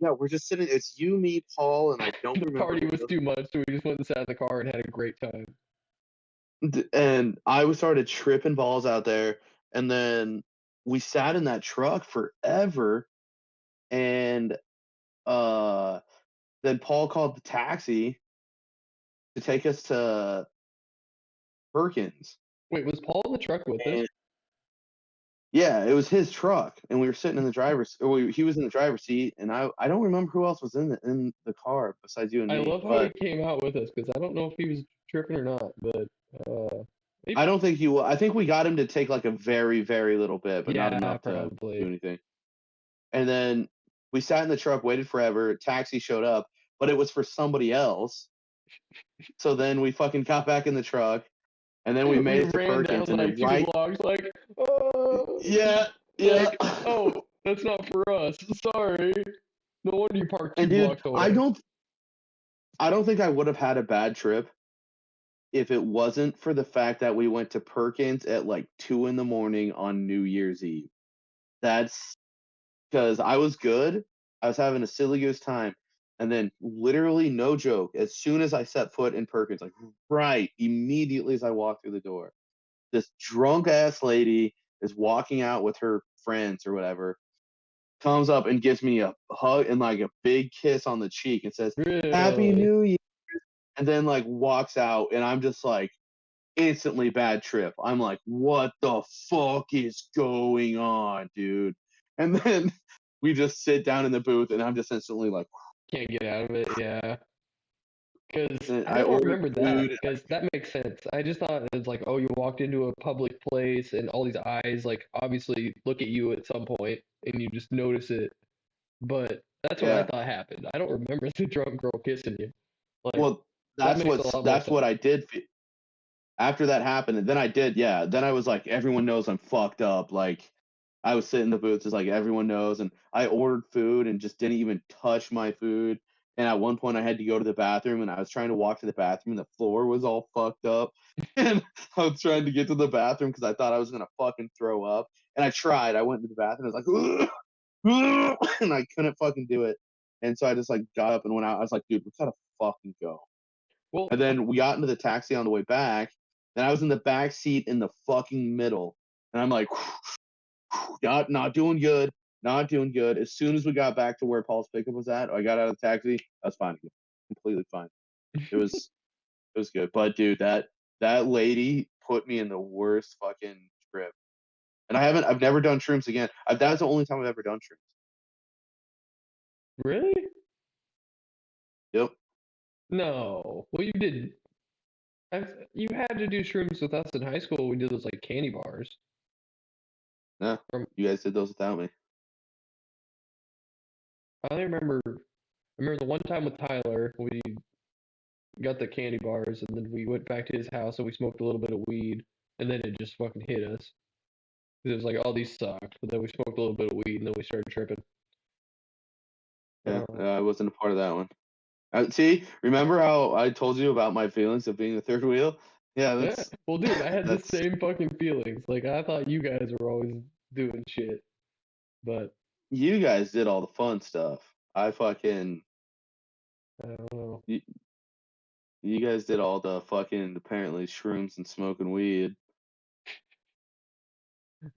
yeah, we're just sitting. It's you, me, Paul, and I don't The remember party who was else. too much, so we just went and sat in the car and had a great time. And started tripping balls out there, and then we sat in that truck forever, and uh, then Paul called the taxi to take us to Perkins, Wait, was Paul in the truck with us? and yeah, it was his truck, and we were sitting in the driver's, or he was in the driver's seat, and I don't remember who else was in the car besides you and I me, love how he but came out with us because I don't know if he was tripping or not, but uh, I Maybe, don't think he will. I think we got him to take like a very, very little bit, but not yeah, enough to do probably. anything. And then we sat in the truck, waited forever. Taxi showed up, but it was for somebody else. So then we fucking got back in the truck, and then we We made it to ran down Perkins, and then like two right, blocks, like, oh, yeah, yeah. like, oh, that's not for us. Sorry. No wonder you parked And two dude, blocks away. I don't think I would have had a bad trip if it wasn't for the fact that we went to Perkins at like 2 in the morning on New Year's Eve. That's because I was good. I was having a silly goose time. And then, literally, no joke, as soon as I set foot in Perkins, like right immediately as I walked through the door, this drunk ass lady is walking out with her friends or whatever, comes up and gives me a hug and like a big kiss on the cheek and says, "Happy Really? New Year." And then like walks out, and I'm just like, instantly bad trip. I'm like, what the fuck is going on, dude? And then we just sit down in the booth, and I'm just instantly like, Can't get out of it, yeah. Because I I never ordered remembered that. food. Because that makes sense. I just thought it's like, oh, you walked into a public place and all these eyes, like, obviously look at you at some point and you just notice it. But that's what I Yeah. thought happened. I don't remember the drunk girl kissing you. Like, Well, that makes a lot more that's sense. what I did. After that happened, and then I did, yeah. Then I was like, everyone knows I'm fucked up. Like, I was sitting in the booth, just like everyone knows, and I ordered food and just didn't even touch my food. And at one point, I had to go to the bathroom, and I was trying to walk to the bathroom, and the floor was all fucked up, and I was trying to get to the bathroom because I thought I was gonna fucking throw up. And I tried. I went to the bathroom. I was like, "Ugh," and I couldn't fucking do it. And so I just like got up and went out. I was like, dude, we gotta fucking go. Well, And then we got into the taxi on the way back, and I was in the back seat in the fucking middle. And I'm like, not doing good, not doing good. As soon as we got back to where Paul's pickup was at, I got out of the taxi. I was fine again, completely fine. It was it was good. But dude, that lady put me in the worst fucking trip. And I've never done shrooms again. That's the only time I've ever done shrooms. really? Yep. No. Well, you did. You had to do shrooms with us in high school. We did those like candy bars. Nah. From You guys did those without me. I remember. I remember the one time with Tyler, we got the candy bars, and then we went back to his house and we smoked a little bit of weed, and then it just fucking hit us. 'Cause it was like, all these sucked, but then we smoked a little bit of weed, and then we started tripping. Yeah, Uh, I wasn't a part of that one. See, remember how I told you about my feelings of being the third wheel? Yeah, yeah. that's Well, dude, I had the that's same fucking feelings. Like, I thought you guys were always doing shit, but you guys did all the fun stuff. I fucking I don't know. you, you guys did all the fucking apparently shrooms and smoking weed.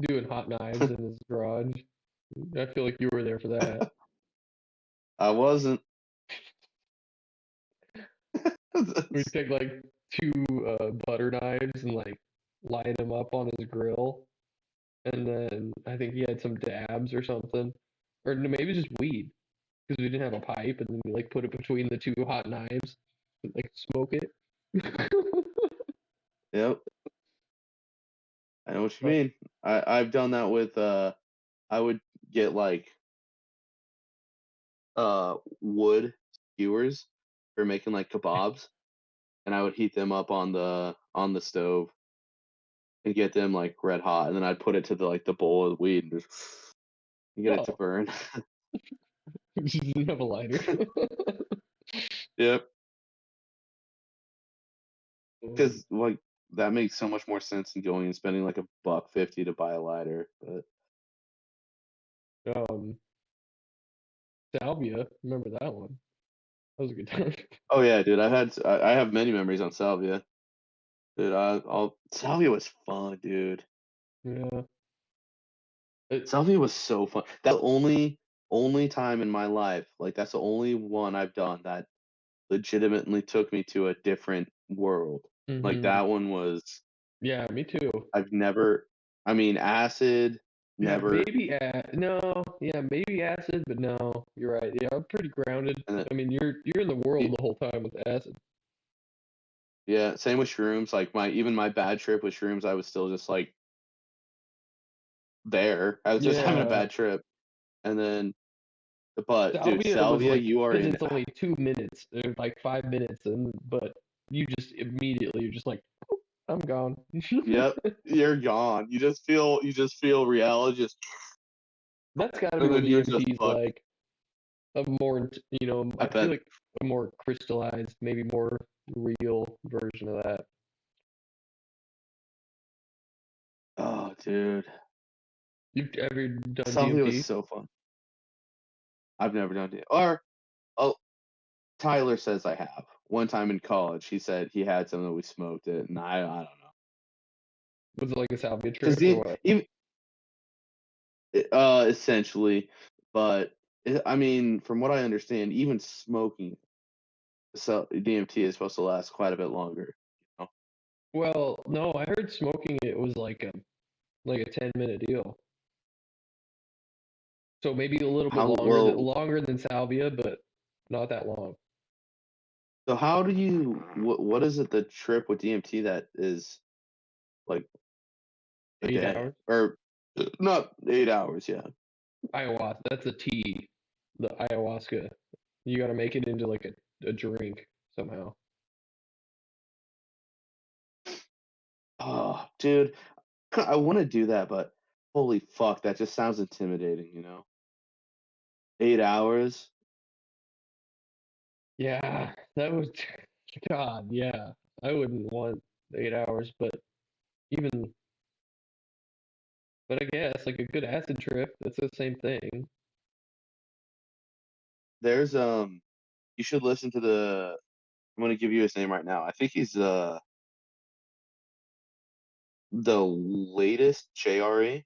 Doing hot knives in his garage. I feel like you were there for that. I wasn't. We take like two butter knives and like line them up on his grill, and then I think he had some dabs or something, or no, maybe just weed because we didn't have a pipe, and then we like put it between the two hot knives, and, like smoke it. Yep, I know what you But mean. I've done that with I would get like wood skewers for making like kebabs, and I would heat them up on the stove and get them like red hot, and then I'd put it to the like the bowl of weed and just get it to oh, burn. we just didn't have a lighter. Yep, because like that makes so much more sense than going and spending like $1.50 to buy a lighter. But um, Salvia, remember that one? That was a good time. oh yeah, dude, I have many memories on Salvia. Dude, I'll Salvia was fun, dude. Yeah. It, Salvia was so fun. That only time in my life, like that's the only one I've done that legitimately took me to a different world. Like hmm. that one was Yeah, me too. I've never I mean acid, Yeah, never maybe no, yeah, maybe acid, but no, you're right. Yeah, I'm pretty grounded. and then I mean, you're in the world you, the whole time with acid. Yeah, same with shrooms. Like my bad trip with shrooms, I was still just like there. I was just having a Yeah, bad trip. And then, but dude, salvia was salvia, like you are because in. it's only 2 minutes, like 5 minutes, and but you just immediately you're just like I'm gone. Yep, you're gone. You just feel reality just, That's got to be and what then you're just DMT's fucked. like. A more, I I feel bet. like a more crystallized, maybe more real version of that. Oh, dude, You've ever done salvia was DMT? so fun. I've never done it. Or oh, Tyler says I have. One time in college, he said he had some that we smoked it, and I don't know. Was it like a salvia Because trip or the what? even essentially, but I mean, from what I understand, even smoking so DMT is supposed to last quite a bit longer. You know? Well, no, I heard smoking it was like a 10-minute deal. So maybe a little bit How well? longer than salvia, but not that long. So how do you? What is it? The trip with DMT that is like a 8 hours. day or not 8 hours? Yeah. Ayahuasca, that's a tea. The ayahuasca. You got to make it into like a drink somehow. Oh, dude, I want to do that, but holy fuck, that just sounds intimidating. 8 hours. Yeah, that was God, yeah. I wouldn't want 8 hours, even but I guess like a good acid trip, that's the same thing. There's you should listen to the. I'm gonna give you his name right now. I think he's the latest JRE.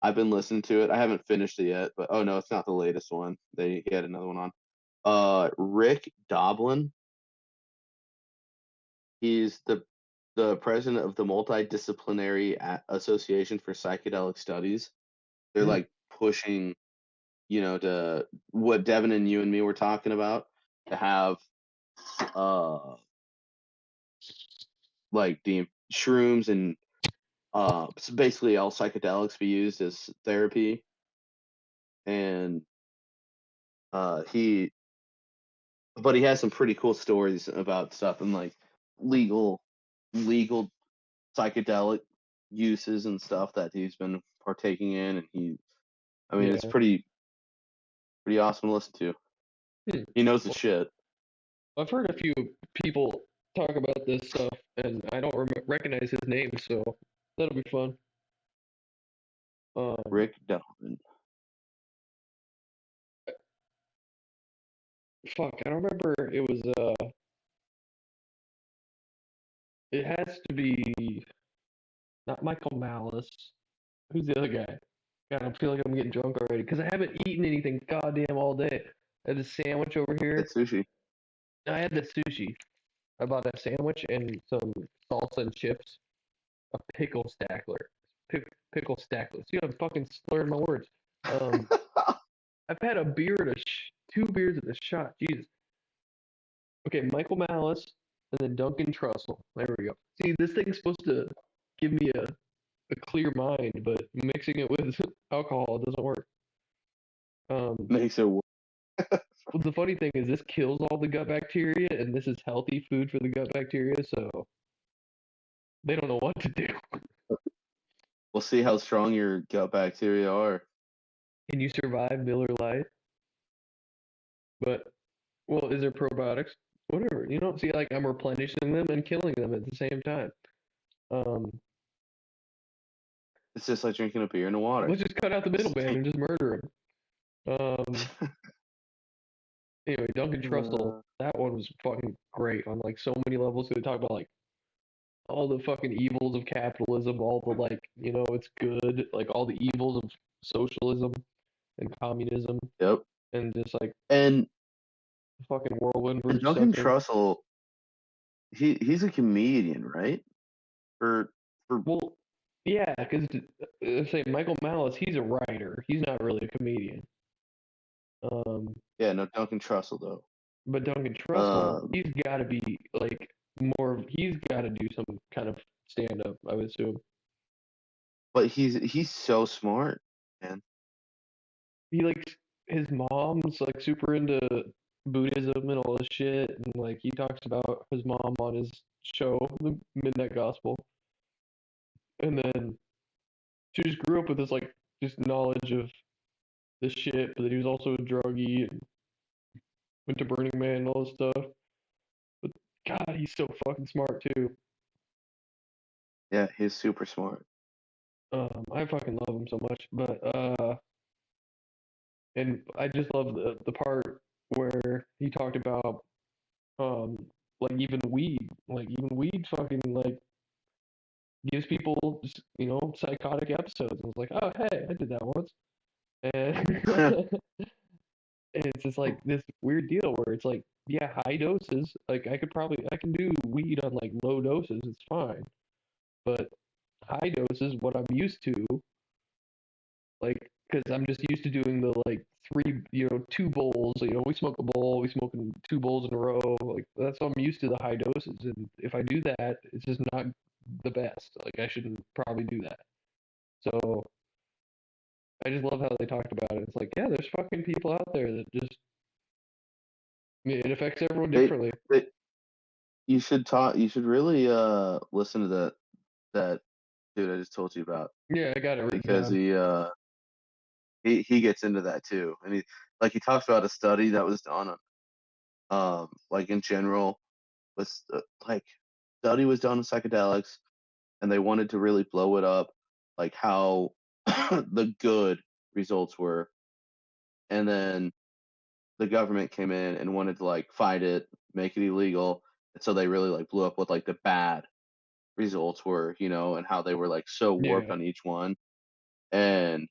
I've been listening to it. I haven't finished it yet, but oh no, it's not the latest one. He had another one on. Rick Doblin. He's the president of the Multidisciplinary Association for Psychedelic Studies. They're Mm, like pushing, to what Devin and you and me were talking about, to have uh like the shrooms and so basically all psychedelics be used as therapy. And he but he has some pretty cool stories about stuff and like legal legal psychedelic uses and stuff that he's been partaking in, and I mean, it's yeah. pretty awesome to listen to. Hmm. He knows the Well, shit. I've heard a few people talk about this stuff, and I don't recognize his name, so that'll be fun. Um, Rick Doblin. fuck, I don't remember. It has to be not Michael Malice. Who's the other guy? God, I feel like I'm getting drunk already because I haven't eaten anything goddamn all day. I had a sandwich over here. It's sushi. I had the sushi. I bought a sandwich and some salsa and chips. A pickle stackler. Pickle stackler. See, I'm fucking slurring my words. Um, I've had a beer and 2 beers and a shot. Jesus. Okay, Michael Malice and then Duncan Trussell. There we go. See, this thing's supposed to give me a clear mind, but mixing it with alcohol doesn't work. Um, Makes it work. well, the funny thing is, this kills all the gut bacteria, and this is healthy food for the gut bacteria, so they don't know what to do. We'll see how strong your gut bacteria are. Can you survive Miller Lite? But, well, is there probiotics? Whatever. See, like, I'm replenishing them and killing them at the same time. Um, It's just like drinking a beer in the water. let's just cut out the middleman and just murder him. Anyway, Duncan Trussell, Uh, that one was fucking great on, like, so many levels. They talk about, like, all the fucking evils of capitalism, all the like, it's good, like all the evils of socialism and communism, yep. and just like And fucking whirlwind and versus Duncan suffering. Trussell, he's a comedian, right? For Well, yeah, because say Michael Malice, he's a writer. He's not really a comedian. Um, yeah, no, Duncan Trussell though. but Duncan Trussell, Um, he's got to be like. he's got to do some kind of stand up, I would assume. But he's so smart, man. He like his mom's like super into Buddhism and all this shit, and like he talks about his mom on his show, the Midnight Gospel, and then she just grew up with this like just knowledge of this shit, but then he was also a druggie and went to Burning Man and all this stuff. But God, he's so fucking smart too. Yeah, he's super smart. I fucking love him so much. And I just love the part where he talked about um like even weed fucking like gives people psychotic episodes. I was like, oh hey, I did that once, and and it's just like this weird deal where it's like, yeah, high doses, like I can do weed on like low doses, it's fine, but high doses, what I'm used to, like, because I'm just used to doing the like three, two bowls. We smoke a bowl, we smoking two bowls in a row. Like that's what I'm used to the high doses, and if I do that, it's just not the best. Like I shouldn't probably do that. So I just love how they talked about it. It's like, yeah, there's fucking people out there that just it affects everyone They, differently. they you should talk. You should really listen to that dude I just told you about Yeah, I got it written because down. he gets into that too, and he talks about a study that was done on like in general was like study was done on psychedelics, and they wanted to really blow it up, like how the good results were, and then the government came in and wanted to like fight it, make it illegal, and so they really like blew up what like the bad results were, and how they were like so warped Yeah, on each one, and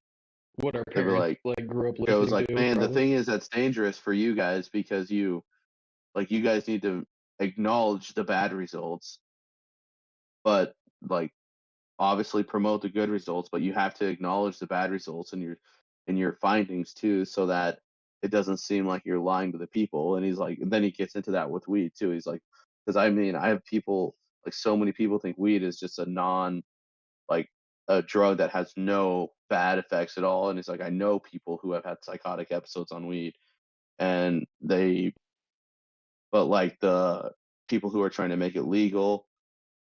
what our they were parents like, like grew up it was listening like, to, man, the probably. thing is that's dangerous for you guys because you guys need to acknowledge the bad results, but like obviously promote the good results, but you have to acknowledge the bad results in your findings too, so that it doesn't seem like you're lying to the people. And he's like, and then he gets into that with weed too. He's like, because I mean, I have people like so many people think weed is just a like a drug that has no bad effects at all. And he's like, I know people who have had psychotic episodes on weed, and but like the people who are trying to make it legal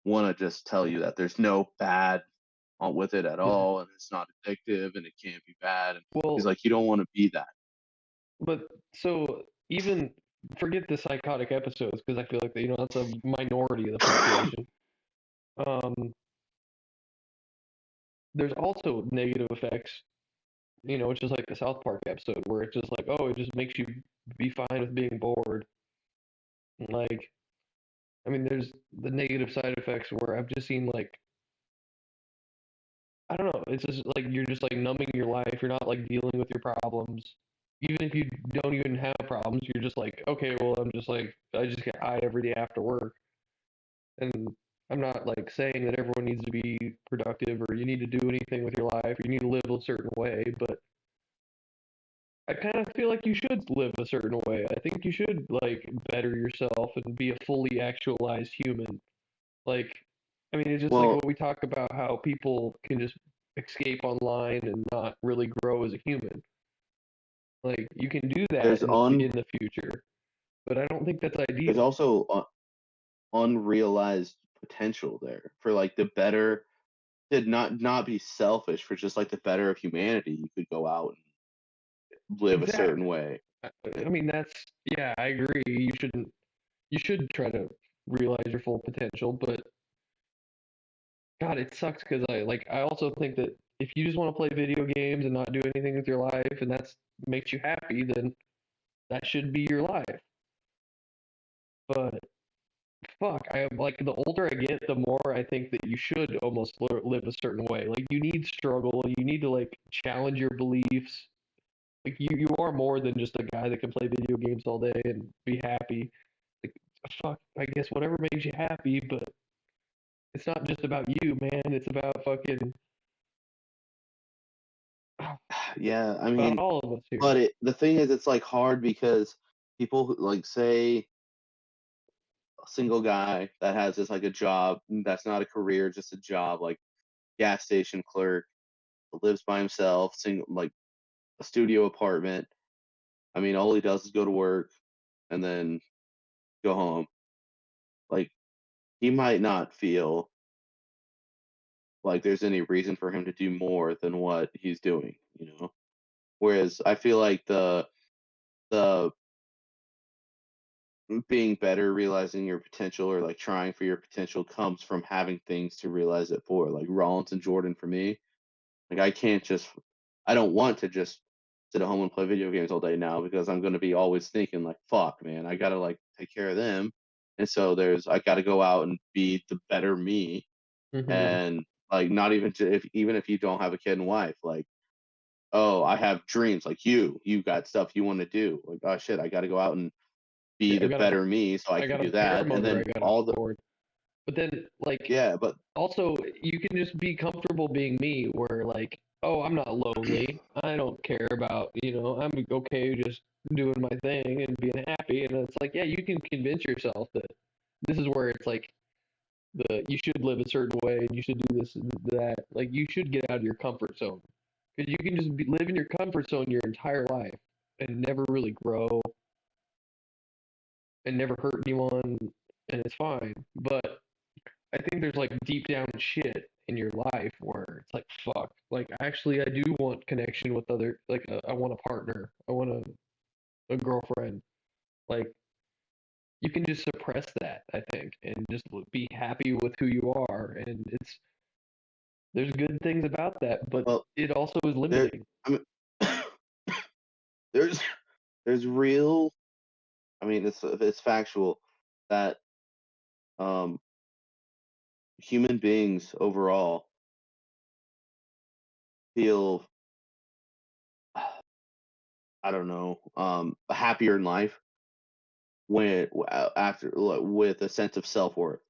want to just tell you that there's no bad on with it at Yeah. all, and it's not addictive, and it can't be bad. And he's Well, like, you don't want to be that. but so even forget the psychotic episodes because I feel like that's a minority of the population. Um, there's also negative effects. It's just like the South Park episode where it's just like, oh, it just makes you be fine with being bored. Like, I mean, there's the negative side effects where I've just seen like, I don't know, it's just like you're just like numbing your life. You're not like dealing with your problems. Even if you don't even have problems, you're just like, okay, well, I just get high every day after work. And I'm not like saying that everyone needs to be productive or you need to do anything with your life, or you need to live a certain way, but I kind of feel like you should live a certain way. I think you should like better yourself and be a fully actualized human. Like, I mean, it's just like Well, what we talk about how people can just escape online and not really grow as a human. Like, you can do that there's un in the future, but I don't think that's there's ideal. also unrealized potential there for like the better, did not be selfish, for just like the better of humanity. You could go out and live a certain Exactly. way. I mean, yeah, I agree. You should try to realize your full potential, but God, it sucks because I also think that if you just want to play video games and not do anything with your life and that's makes you happy, then that should be your life. But fuck, I like the older I get, the more I think that you should almost live a certain way. Like you need struggle, you need to like challenge your beliefs. Like you are more than just a guy that can play video games all day and be happy. Like fuck, I guess whatever makes you happy, but it's not just about you, man. It's about fucking Yeah, I about mean, all of us here. but the thing is, it's like hard because people like say single guy that has just like a job that's not a career, just a job, like gas station clerk, lives by himself, single, like a studio apartment. I mean, all he does is go to work and then go home. Like he might not feel like there's any reason for him to do more than what he's doing, you know? Whereas I feel like the being better, realizing your potential or like trying for your potential comes from having things to realize it for. Like Rollins and Jordan for me, like I don't want to just sit at home and play video games all day now because I'm going to be always thinking like, fuck, man, I got to like take care of them. And so I got to go out and be the better me. Mm-hmm. And like, not even even if you don't have a kid and wife, like, oh, I have dreams like you got stuff you want to do. Like, oh shit, I got to go out and be Yeah, the better me so I I can got a do that. And paramotor then I gotta all the, afford. But then, like, yeah, but also, you can just be comfortable being me, where, like, oh, I'm not lonely. I don't care about, I'm okay just doing my thing and being happy. And it's like, yeah, you can convince yourself that this is where it's like, you should live a certain way and you should do this and that. Like, you should get out of your comfort zone. Because you can just live in your comfort zone your entire life and never really grow and never hurt anyone, and it's fine. But I think there's like deep down shit in your life where it's like, fuck, like actually I do want connection with other, like I want a partner, I want a girlfriend. Like you can just suppress that, I think, and just be happy with who you are. And there's good things about that, but well, it also is there. limiting. I mean, there's there's real. I mean, it's factual that um human beings overall feel I don't know happier in life when after like, with a sense of self worth.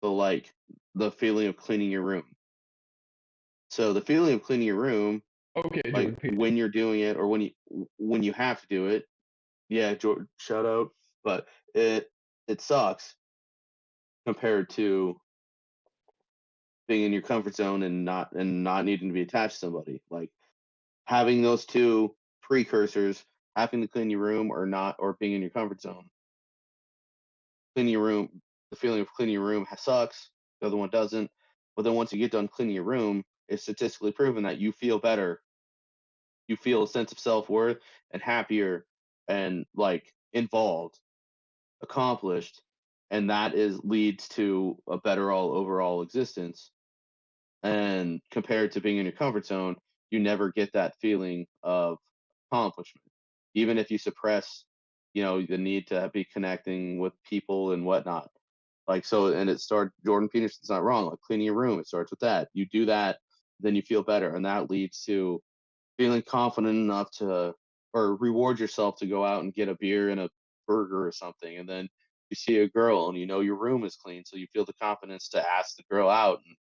So like the feeling of cleaning your room. So the feeling of cleaning your room, Okay, like Jordan Peterson. when you're doing it or when you have to do it, yeah, George, shout out. But it sucks compared to being in your comfort zone and not needing to be attached to somebody. Like having those two precursors, having to clean your room or not, or being in your comfort zone. Cleaning your room, the feeling of cleaning your room sucks. The other one doesn't. But then once you get done cleaning your room, it's statistically proven that you feel better. You feel a sense of self worth and happier and like involved, accomplished, and that is leads to a better all overall existence. And compared to being in your comfort zone, you never get that feeling of accomplishment. Even if you suppress, the need to be connecting with people and whatnot. Like so, and Jordan Peterson's not wrong. Like cleaning your room, it starts with that. You do that, then you feel better, and that leads to feeling confident enough to or reward yourself to go out and get a beer and a burger or something, and then you see a girl and you know your room is clean, so you feel the confidence to ask the girl out and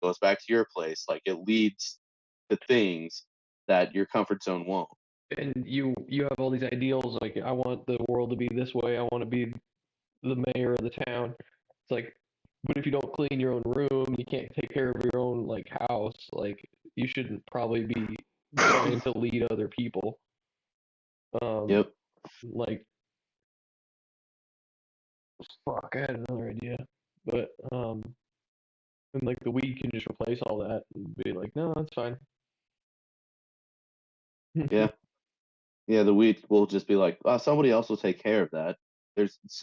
goes back to your place. Like it leads to things that your comfort zone won't. And you have all these ideals, like I want the world to be this way, I want to be the mayor of the town. It's like, but if you don't clean your own room, you can't take care of your own like house. Like you shouldn't probably be trying to lead other people. Um, Yep. like fuck, I had another idea, but and like the weed can just replace all that and be like, no, that's fine. Yeah. Yeah. The weed will just be like, oh, somebody else will take care of that.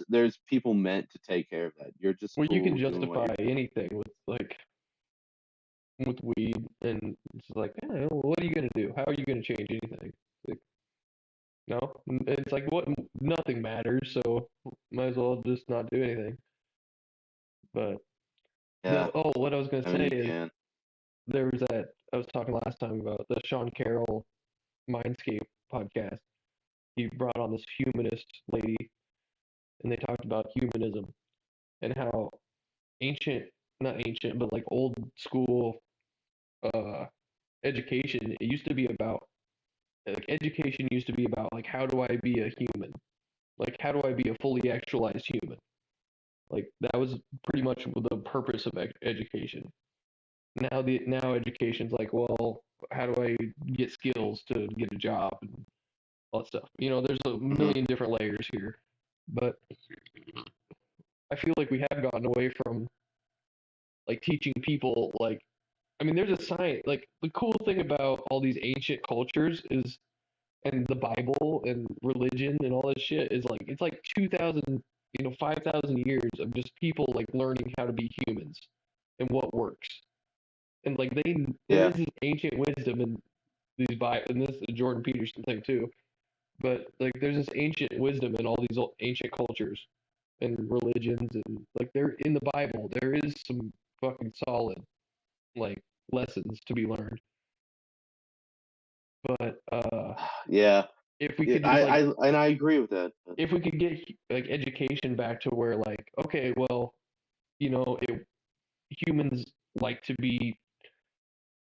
There's people meant to take care of that. You're just Well, you can cool doing what justify you're doing. anything with weed, and it's like, well, what are you gonna do? How are you gonna change anything? Like, no, it's like what? Nothing matters, so might as well just not do anything. But Yeah. no, oh, what I was gonna I mean, say you is can. there was that I was talking last time about the Sean Carroll Mindscape podcast. He brought on this humanist lady, and they talked about humanism and how ancient, not ancient, but like old school uh, education. It used to be about like education used to be about like how do I be a human? Like how do I be a fully actualized human? Like that was pretty much the purpose of education. Now education's like, well, how do I get skills to get a job and all that stuff. There's a Hmm. million different layers here, but I feel like we have gotten away from like teaching people like I mean there's a science like the cool thing about all these ancient cultures is and the Bible and religion and all this shit is like it's like 2000 5,000 years of just people like learning how to be humans and what works. And like there Yeah. is this ancient wisdom in these Bible and this is Jordan Peterson thing too. But like there's this ancient wisdom in all these ancient cultures and religions and like they're in the Bible. There is some fucking solid like lessons to be learned. But Yeah. if we Yeah, could just like I agree with that. if we could get like education back to where like okay, well, humans like to be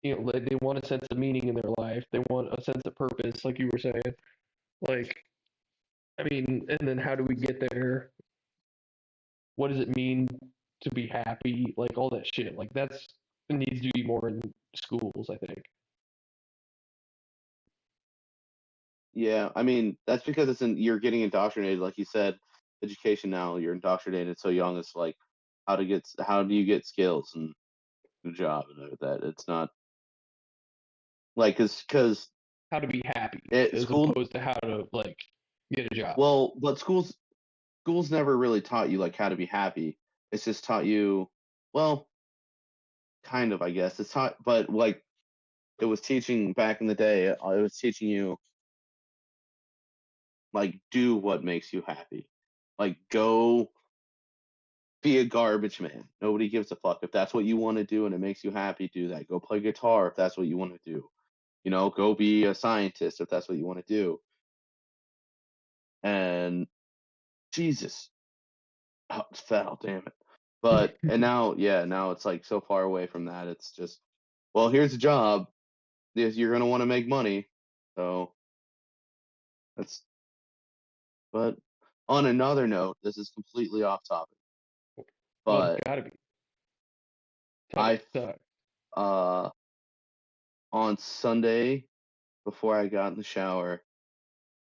like they want a sense of meaning in their life. They want a sense of purpose, like you were saying. Like I mean, and then how do we get there? What does it mean to be happy? Like all that shit. Like that's it needs to be more in schools, I think. Yeah, I mean that's because you're getting indoctrinated, like you said, education now. You're indoctrinated so young. It's like how do you get skills and a job and all that. It's not like because How to be happy it as school opposed to how to like get a job. well, but schools never really taught you like how to be happy. It's just taught you well, kind of I guess. It's taught, but like it was teaching back in the day. It was teaching you like do what makes you happy. Like go be a garbage man. Nobody gives a fuck. If that's what you want to do and it makes you happy, do that. Go play guitar if that's what you want to do. Go be a scientist if that's what you want to do. And Jesus, oh, it's foul, damn it. But and now, yeah, now it's like so far away from that. It's just, well, here's a job. Yes, you're gonna want to make money. So that's. But on another note, this is completely off topic. Well, it's But gotta be I, topics suck. uh, on Sunday before I got in the shower,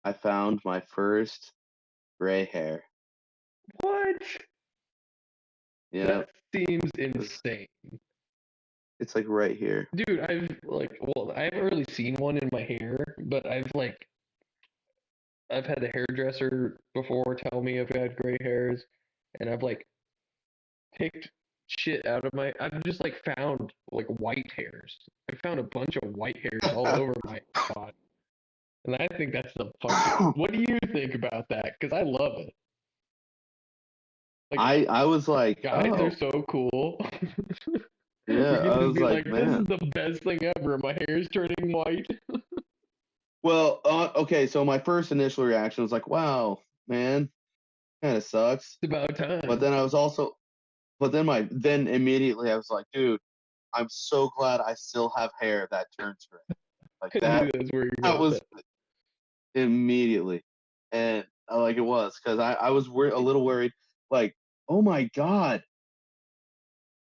I found my first gray hair. What? Yeah, That seems it's insane. it's like right here. Dude, I haven't really seen one in my hair, but I've had the hairdresser before tell me I've got gray hairs, and I've like picked shit out of my. I've just like found like white hairs. I found a bunch of white hairs all over my body, and I think that's the fucking. What do you think about that? Because I love it. Like I was like, guys are oh, so cool. yeah. We I can just was be like, like, this is man. the best thing ever. My hair is turning white. Well, okay. So my first initial reaction was like, wow, man, kind of sucks. It's about But time. then I was also, but then immediately I was like, dude, I'm so glad I still have hair that turns gray. Like I knew that's where you're that going with that. was immediately, and like it was because I was a little worried. Like, oh my god,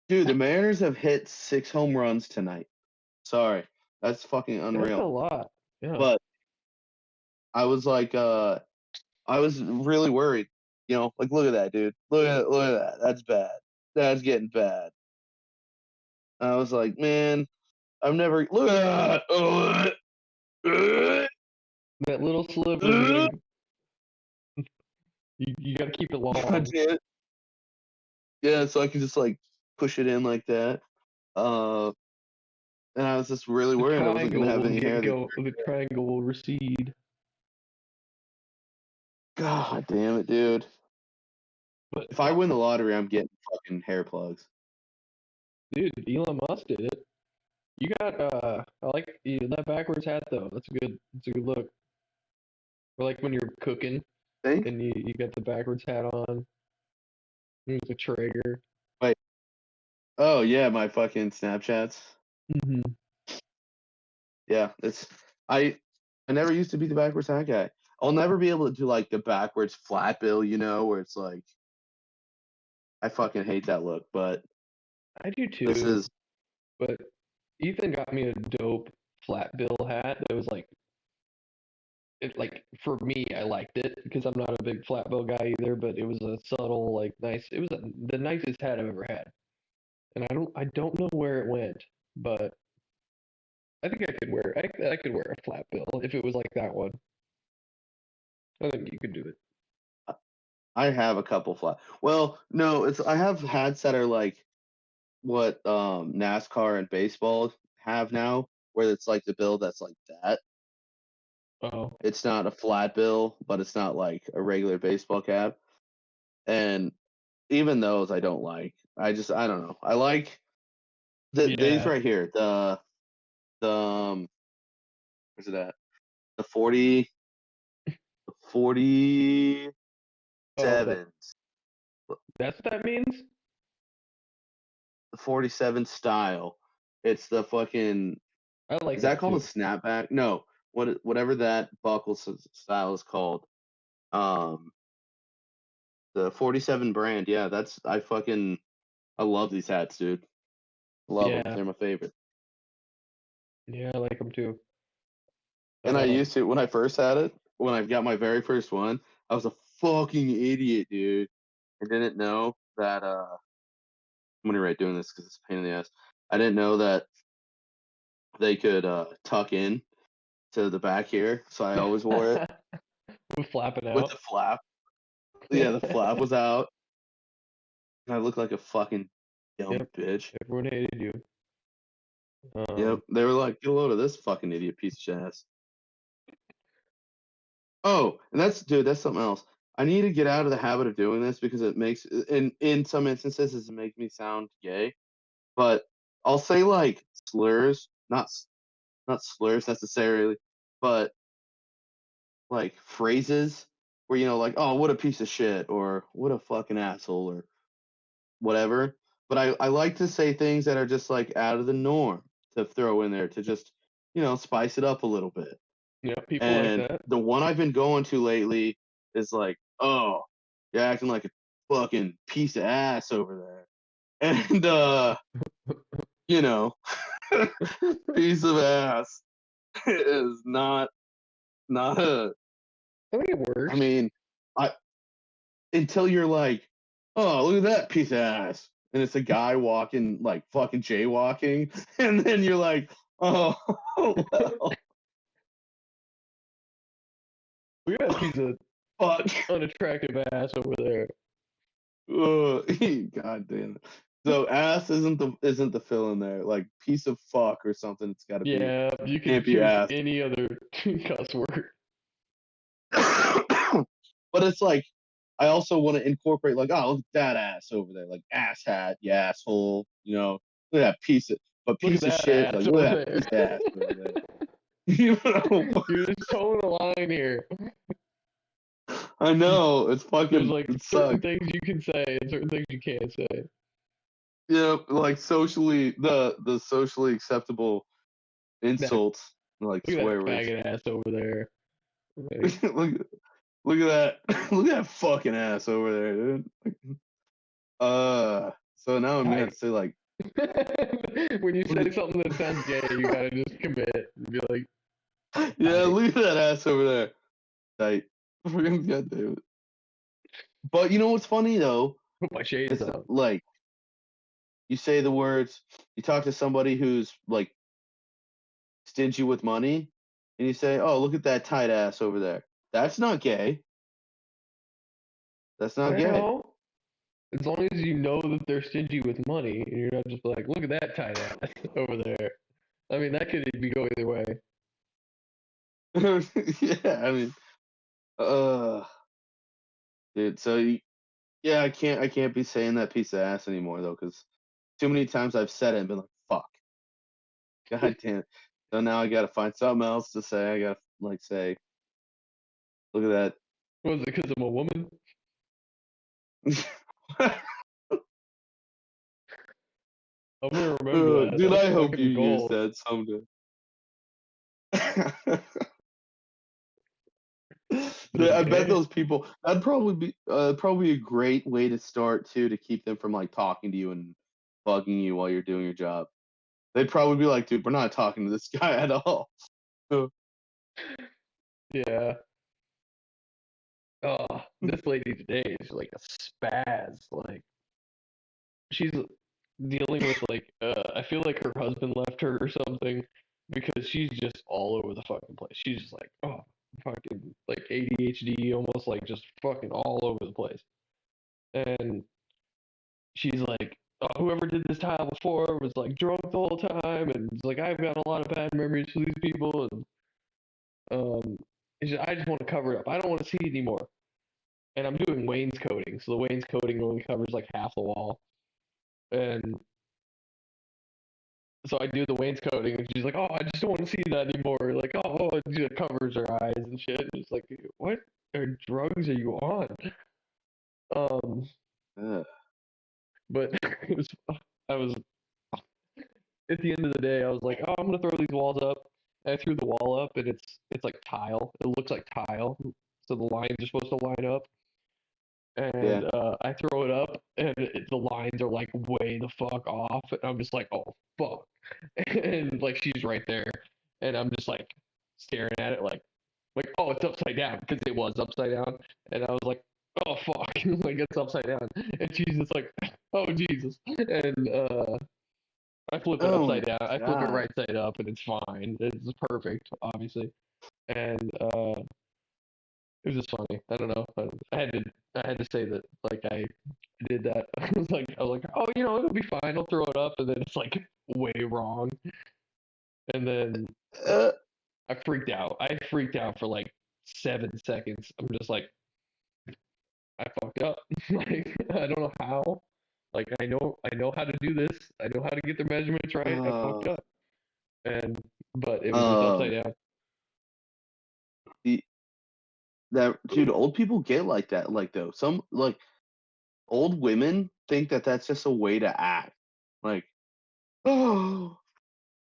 dude, the Mariners have hit 6 home runs tonight. Sorry, that's fucking That's a unreal. lot. Yeah. But I was like, I was really worried. Like look at that, dude. Look at that. That's bad. That's getting bad. I was like, man, I've never look at that. That little sliver, you gotta keep it God long. damn it. Yeah, so I can just like push it in like that. Uh, and I was just really The worried I wasn't gonna triangle have will any hair. the triangle will recede. God damn it, dude. But If I win the lottery, I'm getting fucking hair plugs. dude, Elon Musk did it. You got I like that backwards hat though. That's a good look. Or like when you're cooking Think? and you got the backwards hat on. With the Traeger. Wait. Oh yeah, my fucking Snapchats. Mm-hmm. Yeah, I I never used to be the backwards hat guy. I'll never be able to do like the backwards flat bill, where it's like I fucking hate that look, but I do this too, is but Ethan got me a dope flat bill hat that was like like for me I liked it because I'm not a big flat bill guy either, but it was a subtle like nice. It was the nicest hat I've ever had, and I don't know where it went, but I think I could wear a flat bill if it was like that one. I think you could do it. I have a couple flat. Well, no, it's I have hats that are like what NASCAR and baseball have now, where it's like the bill that's like that. Oh It's not a flat bill, but it's not like a regular baseball cap. And even those I don't like. I don't know. I like these yeah. right here. The where's it at? The 47, Oh, that's what that means. the 47 style. It's the fucking I like is that that called a too. snapback? No, whatever that buckle style is called. Um, the 47 brand. Yeah, that's I love these hats, dude. Love them. Yeah, They're my favorite. yeah, I like them too. And I Um, used to when I first had it, when I got my very first one, I was a fucking idiot, dude. I didn't know that I'm gonna write doing this because it's a pain in the ass. I didn't know that they could tuck in to the back here, so I always wore it we're flapping with out. the flap. Yeah, the flap was out, and I looked like a fucking dumb Yep, bitch. everyone hated you. Yep, they were like, "Get a load of this fucking idiot piece of shit ass." Oh, and that's something else. I need to get out of the habit of doing this because it makes in some instances it makes me sound gay. But I'll say like slurs, not slurs necessarily, but like phrases where like, oh, what a piece of shit, or what a fucking asshole, or whatever. But I like to say things that are just like out of the norm to throw in there to just spice it up a little bit. Yeah, people like And that. the one I've been going to lately is like, oh, you're acting like a fucking piece of ass over there. And you know, piece of ass is not a I think it I works. mean, I until you're like, oh, look at that piece of ass. And it's a guy walking like fucking jaywalking, and then you're like, oh well, We got a piece of fuck. unattractive ass over there. God damn it. So ass isn't the fill in there. Like piece of fuck or something. It's got to be Yeah, you could can't be choose ass. any other cuss word. But it's like I also want to incorporate like, oh, look at that ass over there, like ass hat, you asshole. Look at that but Look at piece of that shit, ass like look over at that there. piece of ass over there. You know, You're just towing the line here. I know it's There's fucking like it certain sucks. things you can say and certain things you can't say. Yeah, like socially the socially acceptable That insults, like look at swear that words. faggot ass over there. Like, look look at that look at that fucking ass over there, dude. So now I'm gonna have tight. to say like, When you look say something that sounds gay, you gotta just commit and be like, yeah, tight. look at that ass over there. Tight. God damn it. But you know what's funny though Put my shades is on. like you say the words, you talk to somebody who's like stingy with money, and you say, "Oh, look at that tight ass over there." That's not gay. That's not gay. Well, as long as you know that they're stingy with money, and you're not just like, look at that tight ass over there. I mean, that could be go either way. Yeah, I mean, uh, dude. So yeah, I can't be saying that piece of ass anymore though, because too many times I've said it and been like, "Fuck, god damn it." So now I gotta find something else to say. I gotta like say, "Look at Was it because I'm a woman? that." I'm gonna remember that. Dude, That's I hope you fucking use gold. that someday. Doesn't I bet care. those people that'd probably a great way to start too to keep them from like talking to you and bugging you while you're doing your job. They'd probably be like, dude, we're not talking to this guy at all. So, Yeah. Oh, this lady today is like a spaz. Like she's dealing with like I feel like her husband left her or something because she's just all over the fucking place. She's just like, oh, fucking like ADHD, almost like just fucking all over the place. And she's like, oh, whoever did this tile before was like drunk the whole time, and it's like I've got a lot of bad memories for these people, and I just want to cover it up. I don't want to see it anymore. And I'm doing wainscoting, so the wainscoting only covers like half the wall, and so I do the wainscoting, and she's like, "Oh, I just don't want to see that anymore." Like, "Oh," and she covers her eyes and shit. And it's like, "What drugs are you on?" Um, uh, but it was, I was at the end of the day, I was like, "Oh, I'm gonna throw these walls up." And I threw the wall up, and it's like tile. It looks like tile, so the lines are supposed to line up. yeah. And I throw it up, and the lines are like way the fuck off. And I'm just like, "Oh fuck!" And like she's right there, and I'm just like staring at it, like oh, it's upside down because it was upside down, and I was like, oh fuck, like it's upside down, and she's just like, oh Jesus, and I flip it Oh upside my down, I flip it god. right side up, and it's fine, it's perfect, obviously, and it was just funny. I don't know. I had to say that like I did that. I was like, oh, it'll be fine. I'll throw it up, and then it's like way wrong, and then Uh, I freaked out. I freaked out for like 7 seconds. I'm just like, I fucked up. Like I don't know how. Like I know how to do this. I know how to get the measurements right. I fucked uh, up. And but it was just um, upside down. the, that dude, old people get like that. Like though, some like old women think that that's just a way to act. Like, oh,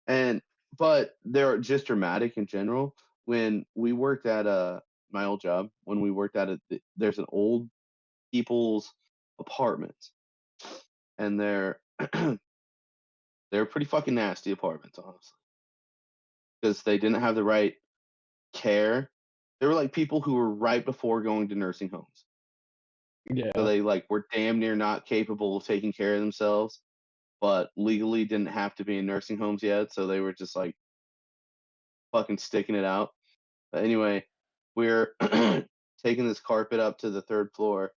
and but they're just dramatic in general. When we worked at my old job, when we worked at there's an old people's apartment, and they're pretty fucking nasty apartments, honestly, because they didn't have the right care. They were like people who were right before going to nursing homes, so Yeah. they like were damn near not capable of taking care of themselves, but legally didn't have to be in nursing homes yet, so they were just like fucking sticking it out. But anyway, we're taking this carpet up to the third floor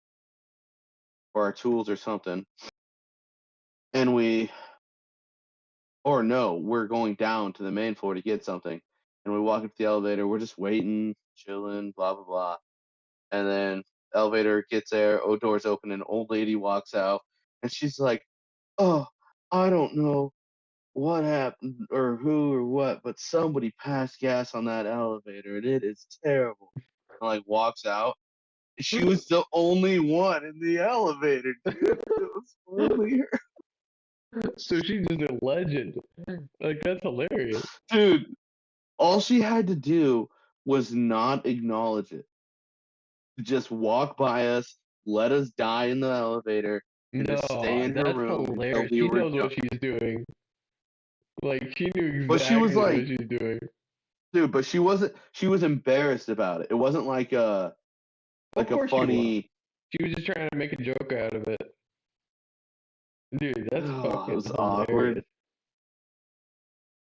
for our tools or something, and or no, we're going down to the main floor to get something, and we walk up the elevator. We're just waiting, chilling, blah blah blah, and then elevator gets there. Oh, doors open, and an old lady walks out, and she's like, "Oh, I don't know what happened or who or what, but somebody passed gas on that elevator, and it is terrible." And like walks out. She was the only one in the elevator, dude. It was only her. So she's just a legend. Like that's hilarious. Dude, all she had to do was not acknowledge it. Just walk by us, let us die in the elevator, and just stay No, in her that's room until hilarious. we She were knows done. what she's doing. Like she knew But she was exactly what like, she's doing. dude, but she was embarrassed about it. It wasn't Of like a course she was. funny. She was just trying to make a joke out of it. Dude, that's Oh, it fucking was awkward. hilarious.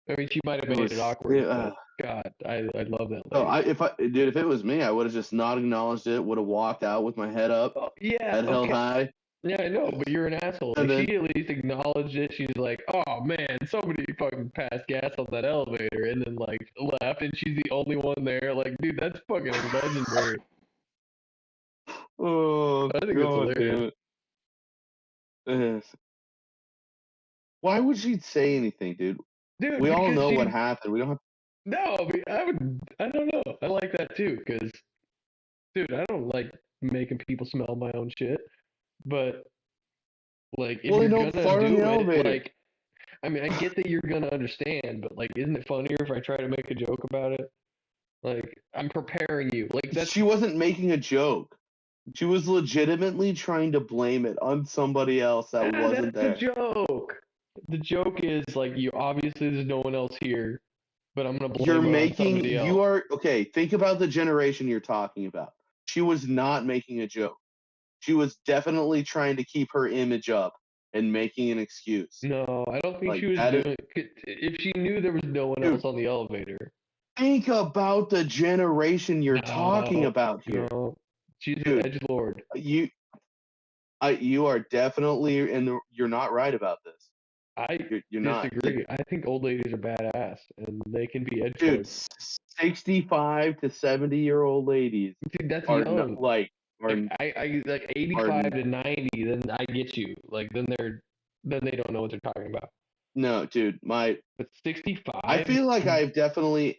I mean, she might have It made it was awkward, but God, I love that so lady. if it was me, I would have just not acknowledged it, would have walked out with my head up, Oh, yeah, head held okay. high, Yeah, I know, but you're an asshole. and Like, she then at least acknowledged it. She's like, oh man, somebody fucking passed gas on that elevator and then, like, left, and she's the only one there. Like, dude, that's fucking legendary. oh I think it's god hilarious. damn it. Yes. Why would she say anything, dude? Dude, We all because know what she's. happened. We don't have. No, I mean, I don't know. I like that too, because, dude, I don't like making people smell my own shit. But, like, if Well, they you're don't gonna fart in the do it, elevator. like, I mean, I get that you're gonna understand, but like, isn't it funnier if I try to make a joke about it? Like, I'm preparing you. Like, that's She wasn't making a joke. She was legitimately trying to blame it on somebody else that wasn't that's the there. joke. The joke is like, you obviously there's no one else here, but I'm gonna You're blame it on making, somebody you else. are, okay, think about the generation you're talking about. She was not making a joke. She was definitely trying to keep her image up and making an excuse. No, I don't think Like, she was that is, doing. If she knew there was no one else dude, on the elevator, think about the generation you're talking no, about here. no, she's an Dude, edgelord. you, you are definitely, you're not right about this. I You're not. disagree. I think old ladies are badass and they can be Dude, edgelords. 65 to 70-year-old ladies Dude, that's are not young. like, are, I like are, 85 to 90. Then I get you. Like then they don't know what they're talking about. no, dude, But I 65, feel like I've definitely,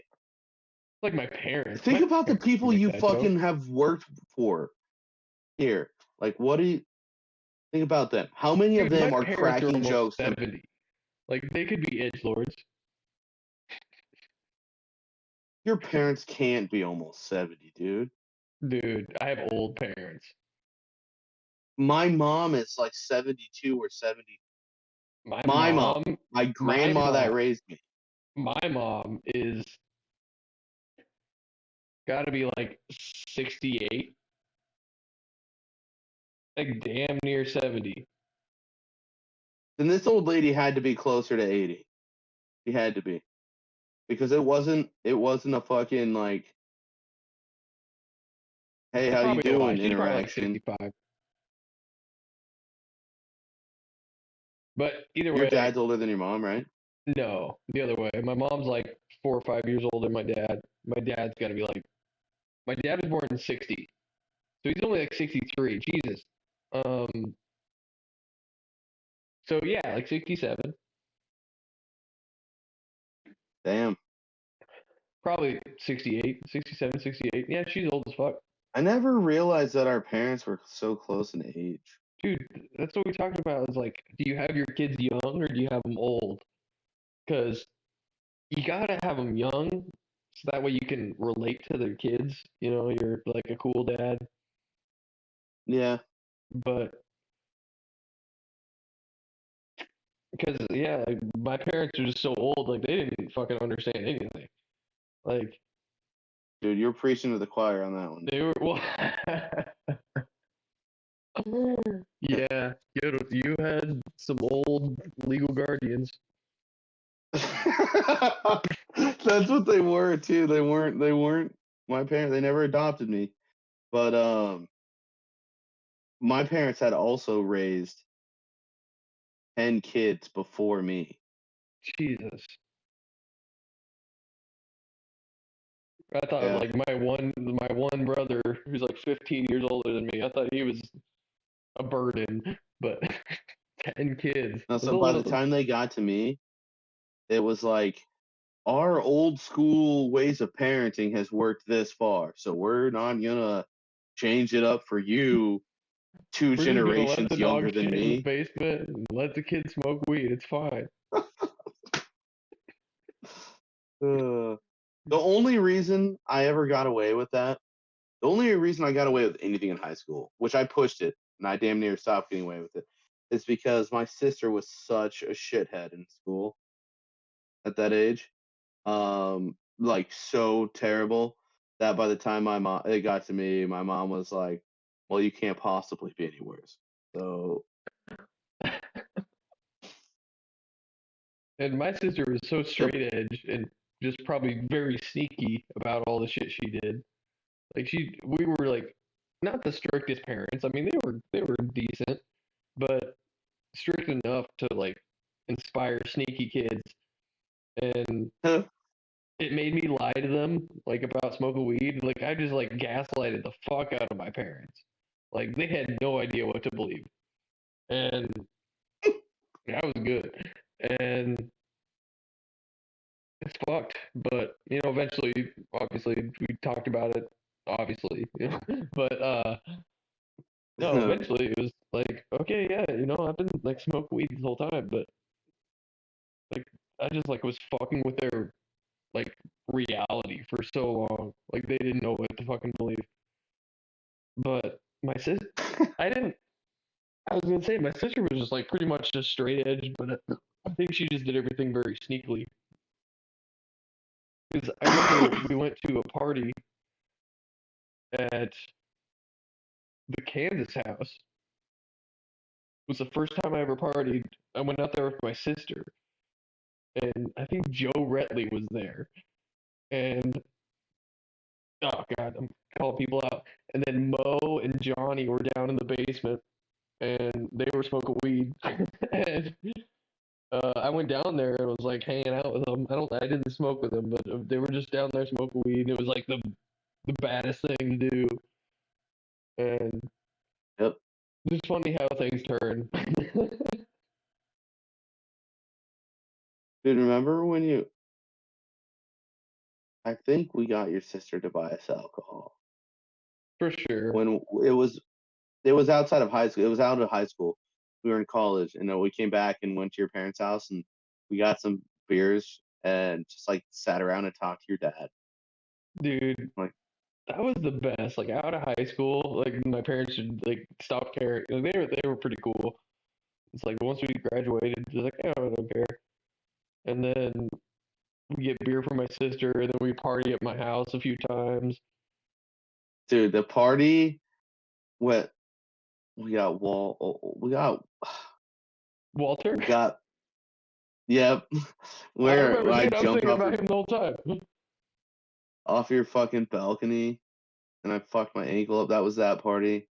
like my parents. think My about the parents can people make you that joke. fucking have worked for here. Like, what do you think about them? How many of Dude, my them are parents are cracking almost jokes to, 70. Like they could be edgelords. your parents can't be almost 70, dude. Dude, I have old parents. My mom is like 72 or 70. My My mom, mom, my my grandma mom, that raised me. my mom is got to be like 68, like damn near 70. And this old lady had to be closer to 80. She had to be. Because it wasn't a fucking like, hey, how you Probably a lie. doing She's probably like interaction. 65. But either Your way, dad's older than your mom, right? no, the other way. My mom's like 4 or 5 years older than my dad. My dad's got to be like, my dad was born in 60. So he's only like 63. Jesus. Um, so yeah, like 67. Damn. Probably 68, 67, 68. Yeah, she's old as fuck. I never realized that our parents were so close in age. Dude, that's what we talked about. Is like, do you have your kids young or do you have them old? Because you gotta have them young, so that way you can relate to their kids. You know, you're like a cool dad. Yeah. But because yeah, like, my parents are just so old, like they didn't fucking understand anything. Like Dude, you're preaching to the choir on that one. they were well. Yeah, you had some old legal guardians. That's what they were too. They weren't my parents. They never adopted me. But my parents had also raised 10 kids before me. Jesus. I thought Yeah. like my one brother who's like 15 years older than me. I thought he was a burden, but 10 kids. Now, That's so a by the little. time they got to me, it was like our old school ways of parenting has worked this far. So we're not gonna change it up for you two We're just gonna let generations the dog younger than shit in the me. basement and let the kids smoke weed. It's fine. The only reason I ever got away with that, the only reason I got away with anything in high school, which I pushed it and I damn near stopped getting away with it, is because my sister was such a shithead in school at that age. Like so terrible that by the time my mom it got to me, my mom was like, "Well, you can't possibly be any worse." So And my sister was so yep. straight edge and just probably very sneaky about all the shit she did. Like we were like not the strictest parents. I mean, they were decent, but strict enough to like inspire sneaky kids. And it made me lie to them like about smoking weed. Like I just like gaslighted the fuck out of my parents. Like they had no idea what to believe, and that was good. And it's fucked, but eventually, obviously, we talked about it. Obviously, but no, eventually it was like, okay, yeah, I've been like smoking weed this whole time, but like I just like was fucking with their like reality for so long. Like they didn't know what to fucking believe. But my sister, I didn't. I was gonna say my sister was just like pretty much just straight edge, but I think she just did everything very sneakily. Because I remember we went to a party at the Kansas house. It was the first time I ever partied. I went out there with my sister, and I think Joe Retley was there. And oh god, I'm calling people out. And then Mo and Johnny were down in the basement, and they were smoking weed. And I went down there and was like hanging out with them. I didn't smoke with them, but they were just down there smoking weed. And it was like the baddest thing to do. And Yep. it's funny how things turn. Dude, remember when you? I think we got your sister to buy us alcohol For sure. when it was outside of high school. It was out of high school. We were in college, and then we came back and went to your parents' house, and we got some beers and just like sat around and talked to your dad. Dude, Like, that was the best. Like out of high school, like my parents should like stop caring. Like, they were pretty cool. It's like once we graduated, just like, oh, I don't care. And then we get beer from my sister, and then we party at my house a few times. dude, the party went. We got wall. We got. Walter? We got. Yep. I Where remember, I dude, I was jumped thinking off about him the whole time. your fucking balcony, and I fucked my ankle up. That was that party.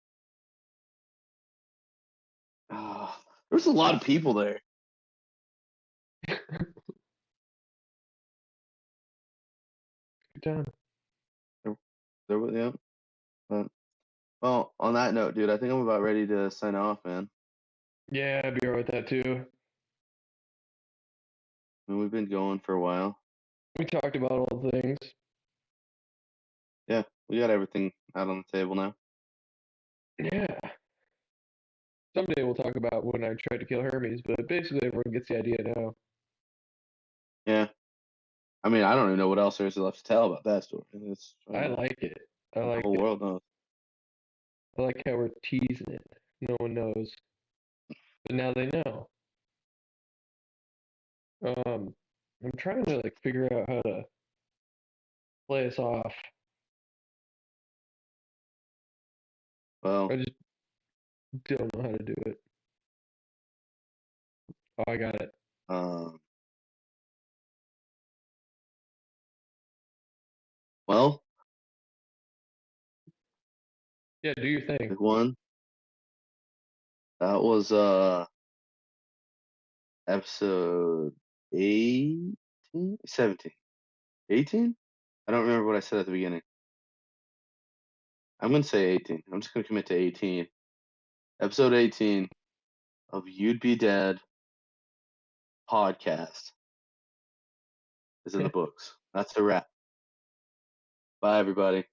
Ah, there was a lot of people there. Good time. There was, yeah. But, well, on that note, dude, I think I'm about ready to sign off, man. Yeah, I'd be alright with that too. I mean, we've been going for a while. We talked about all the things. Yeah, we got everything out on the table now. Yeah. Someday we'll talk about when I tried to kill Hermes, but basically everyone gets the idea now. Yeah. I mean, I don't even know what else there is left to tell about that story. It's I like it. I the like whole it. world knows. I like how we're teasing it. No one knows. But now they know. I'm trying to like figure out how to play us off. Well, I just don't know how to do it. Oh, I got it. um, well, Yeah, do your thing. big one. That was episode 18, 17, 18. I don't remember what I said at the beginning. I'm gonna say 18. I'm just gonna commit to 18. Episode 18 of You'd Be Dead podcast is in the books. That's a wrap. Bye, everybody.